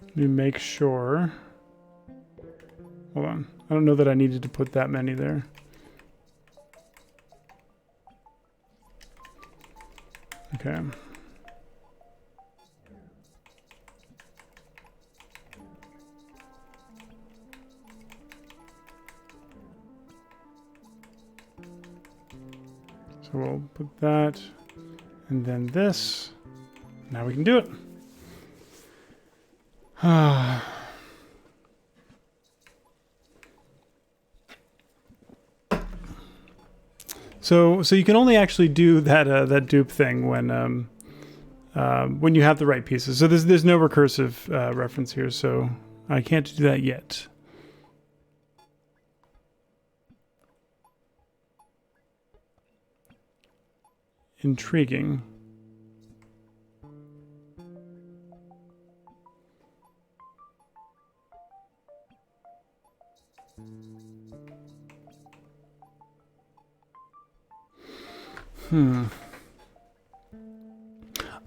Let me make sure. Hold on. I don't know that I needed to put that many there. Okay. So we'll put that, and then this. Now we can do it. So you can only actually do that that dupe thing when you have the right pieces. So there's no recursive reference here, so I can't do that yet. Intriguing.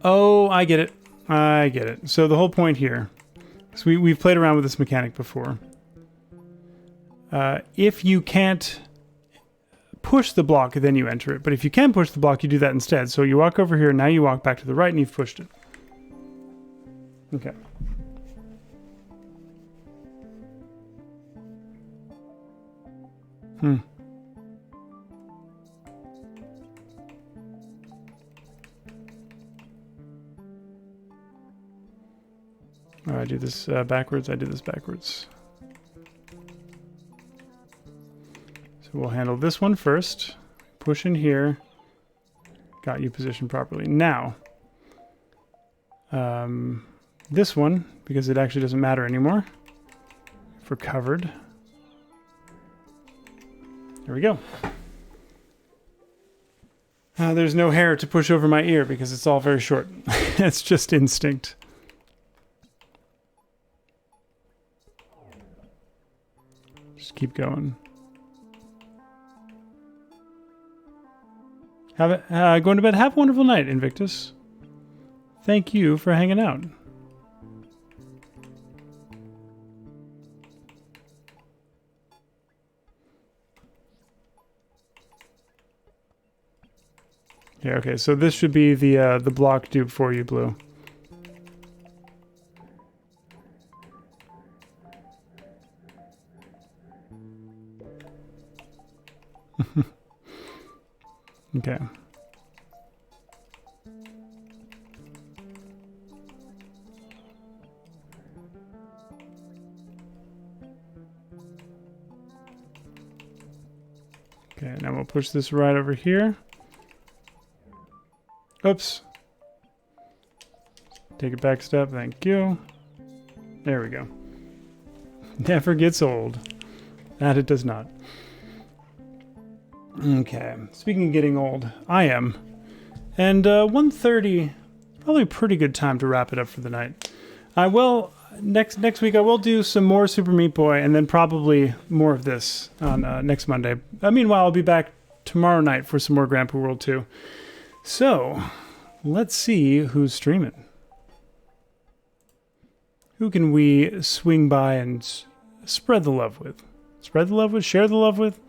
Oh, I get it. I get it. So the whole point here, so we've played around with this mechanic before. If you can't push the block, then you enter it. But if you can push the block, you do that instead. So you walk over here, now you walk back to the right, and you've pushed it. Okay. Oh, I do this backwards. I do this backwards. So we'll handle this one first. Push in here. Got you positioned properly. Now, this one, because it actually doesn't matter anymore. If we're covered. There we go. There's no hair to push over my ear because it's all very short. It's just instinct. Just keep going. Going to bed. Have a wonderful night, Invictus. Thank you for hanging out. Yeah, okay, so this should be the block dupe for you, Blue. Okay. Okay, now we'll push this right over here. Oops. Take it back a step, thank you. There we go. Never gets old. That it does not. Okay, speaking of getting old, I am. And 1:30, probably a pretty good time to wrap it up for the night. Well, next week I will do some more Super Meat Boy, and then probably more of this on next Monday. Meanwhile, I'll be back tomorrow night for some more Grandpa World 2. So, let's see who's streaming. Who can we swing by and spread the love with? Spread the love with? Share the love with?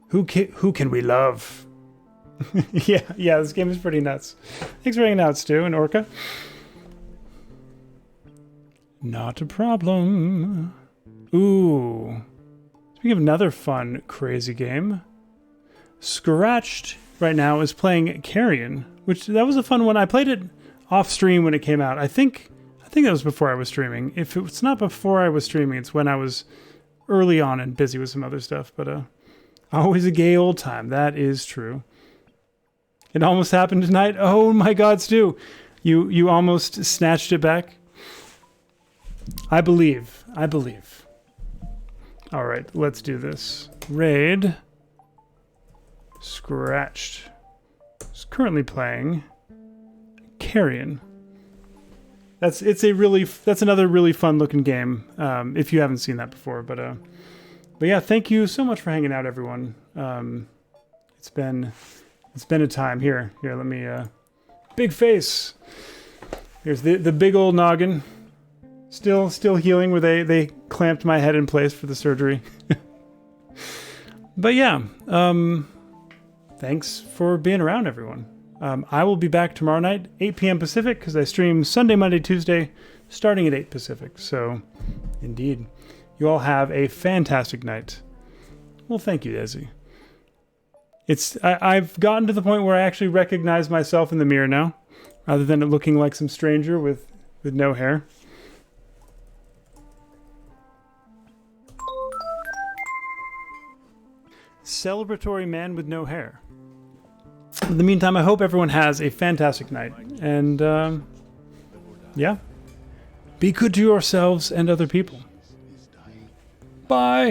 Who can we love? yeah, this game is pretty nuts. Thanks for hanging out, Stu and Orca. Not a problem. Ooh. Speaking of another fun, crazy game, Scratched right now is playing Carrion, which that was a fun one. I played it off stream when it came out. I think that was before I was streaming. If it's not before I was streaming, it's when I was early on and busy with some other stuff. But always a gay old time. That is true. It almost happened tonight. Oh my God, Stu, you almost snatched it back. I believe. All right, let's do this. Raid. Scratched. Is currently playing Carrion. That's another really fun looking game. If you haven't seen that before, but yeah, thank you so much for hanging out, everyone. It's been a time. Here. Let me big face. Here's the big old noggin. Still healing where they clamped my head in place for the surgery. But yeah, thanks for being around, everyone. I will be back tomorrow night, 8 p.m. Pacific, because I stream Sunday, Monday, Tuesday, starting at 8 Pacific. So, indeed, you all have a fantastic night. Well, thank you, Desi. I've gotten to the point where I actually recognize myself in the mirror now, rather than it looking like some stranger with no hair. Celebratory man with no hair. In the meantime, I hope everyone has a fantastic night. And, yeah. Be good to yourselves and other people. Bye!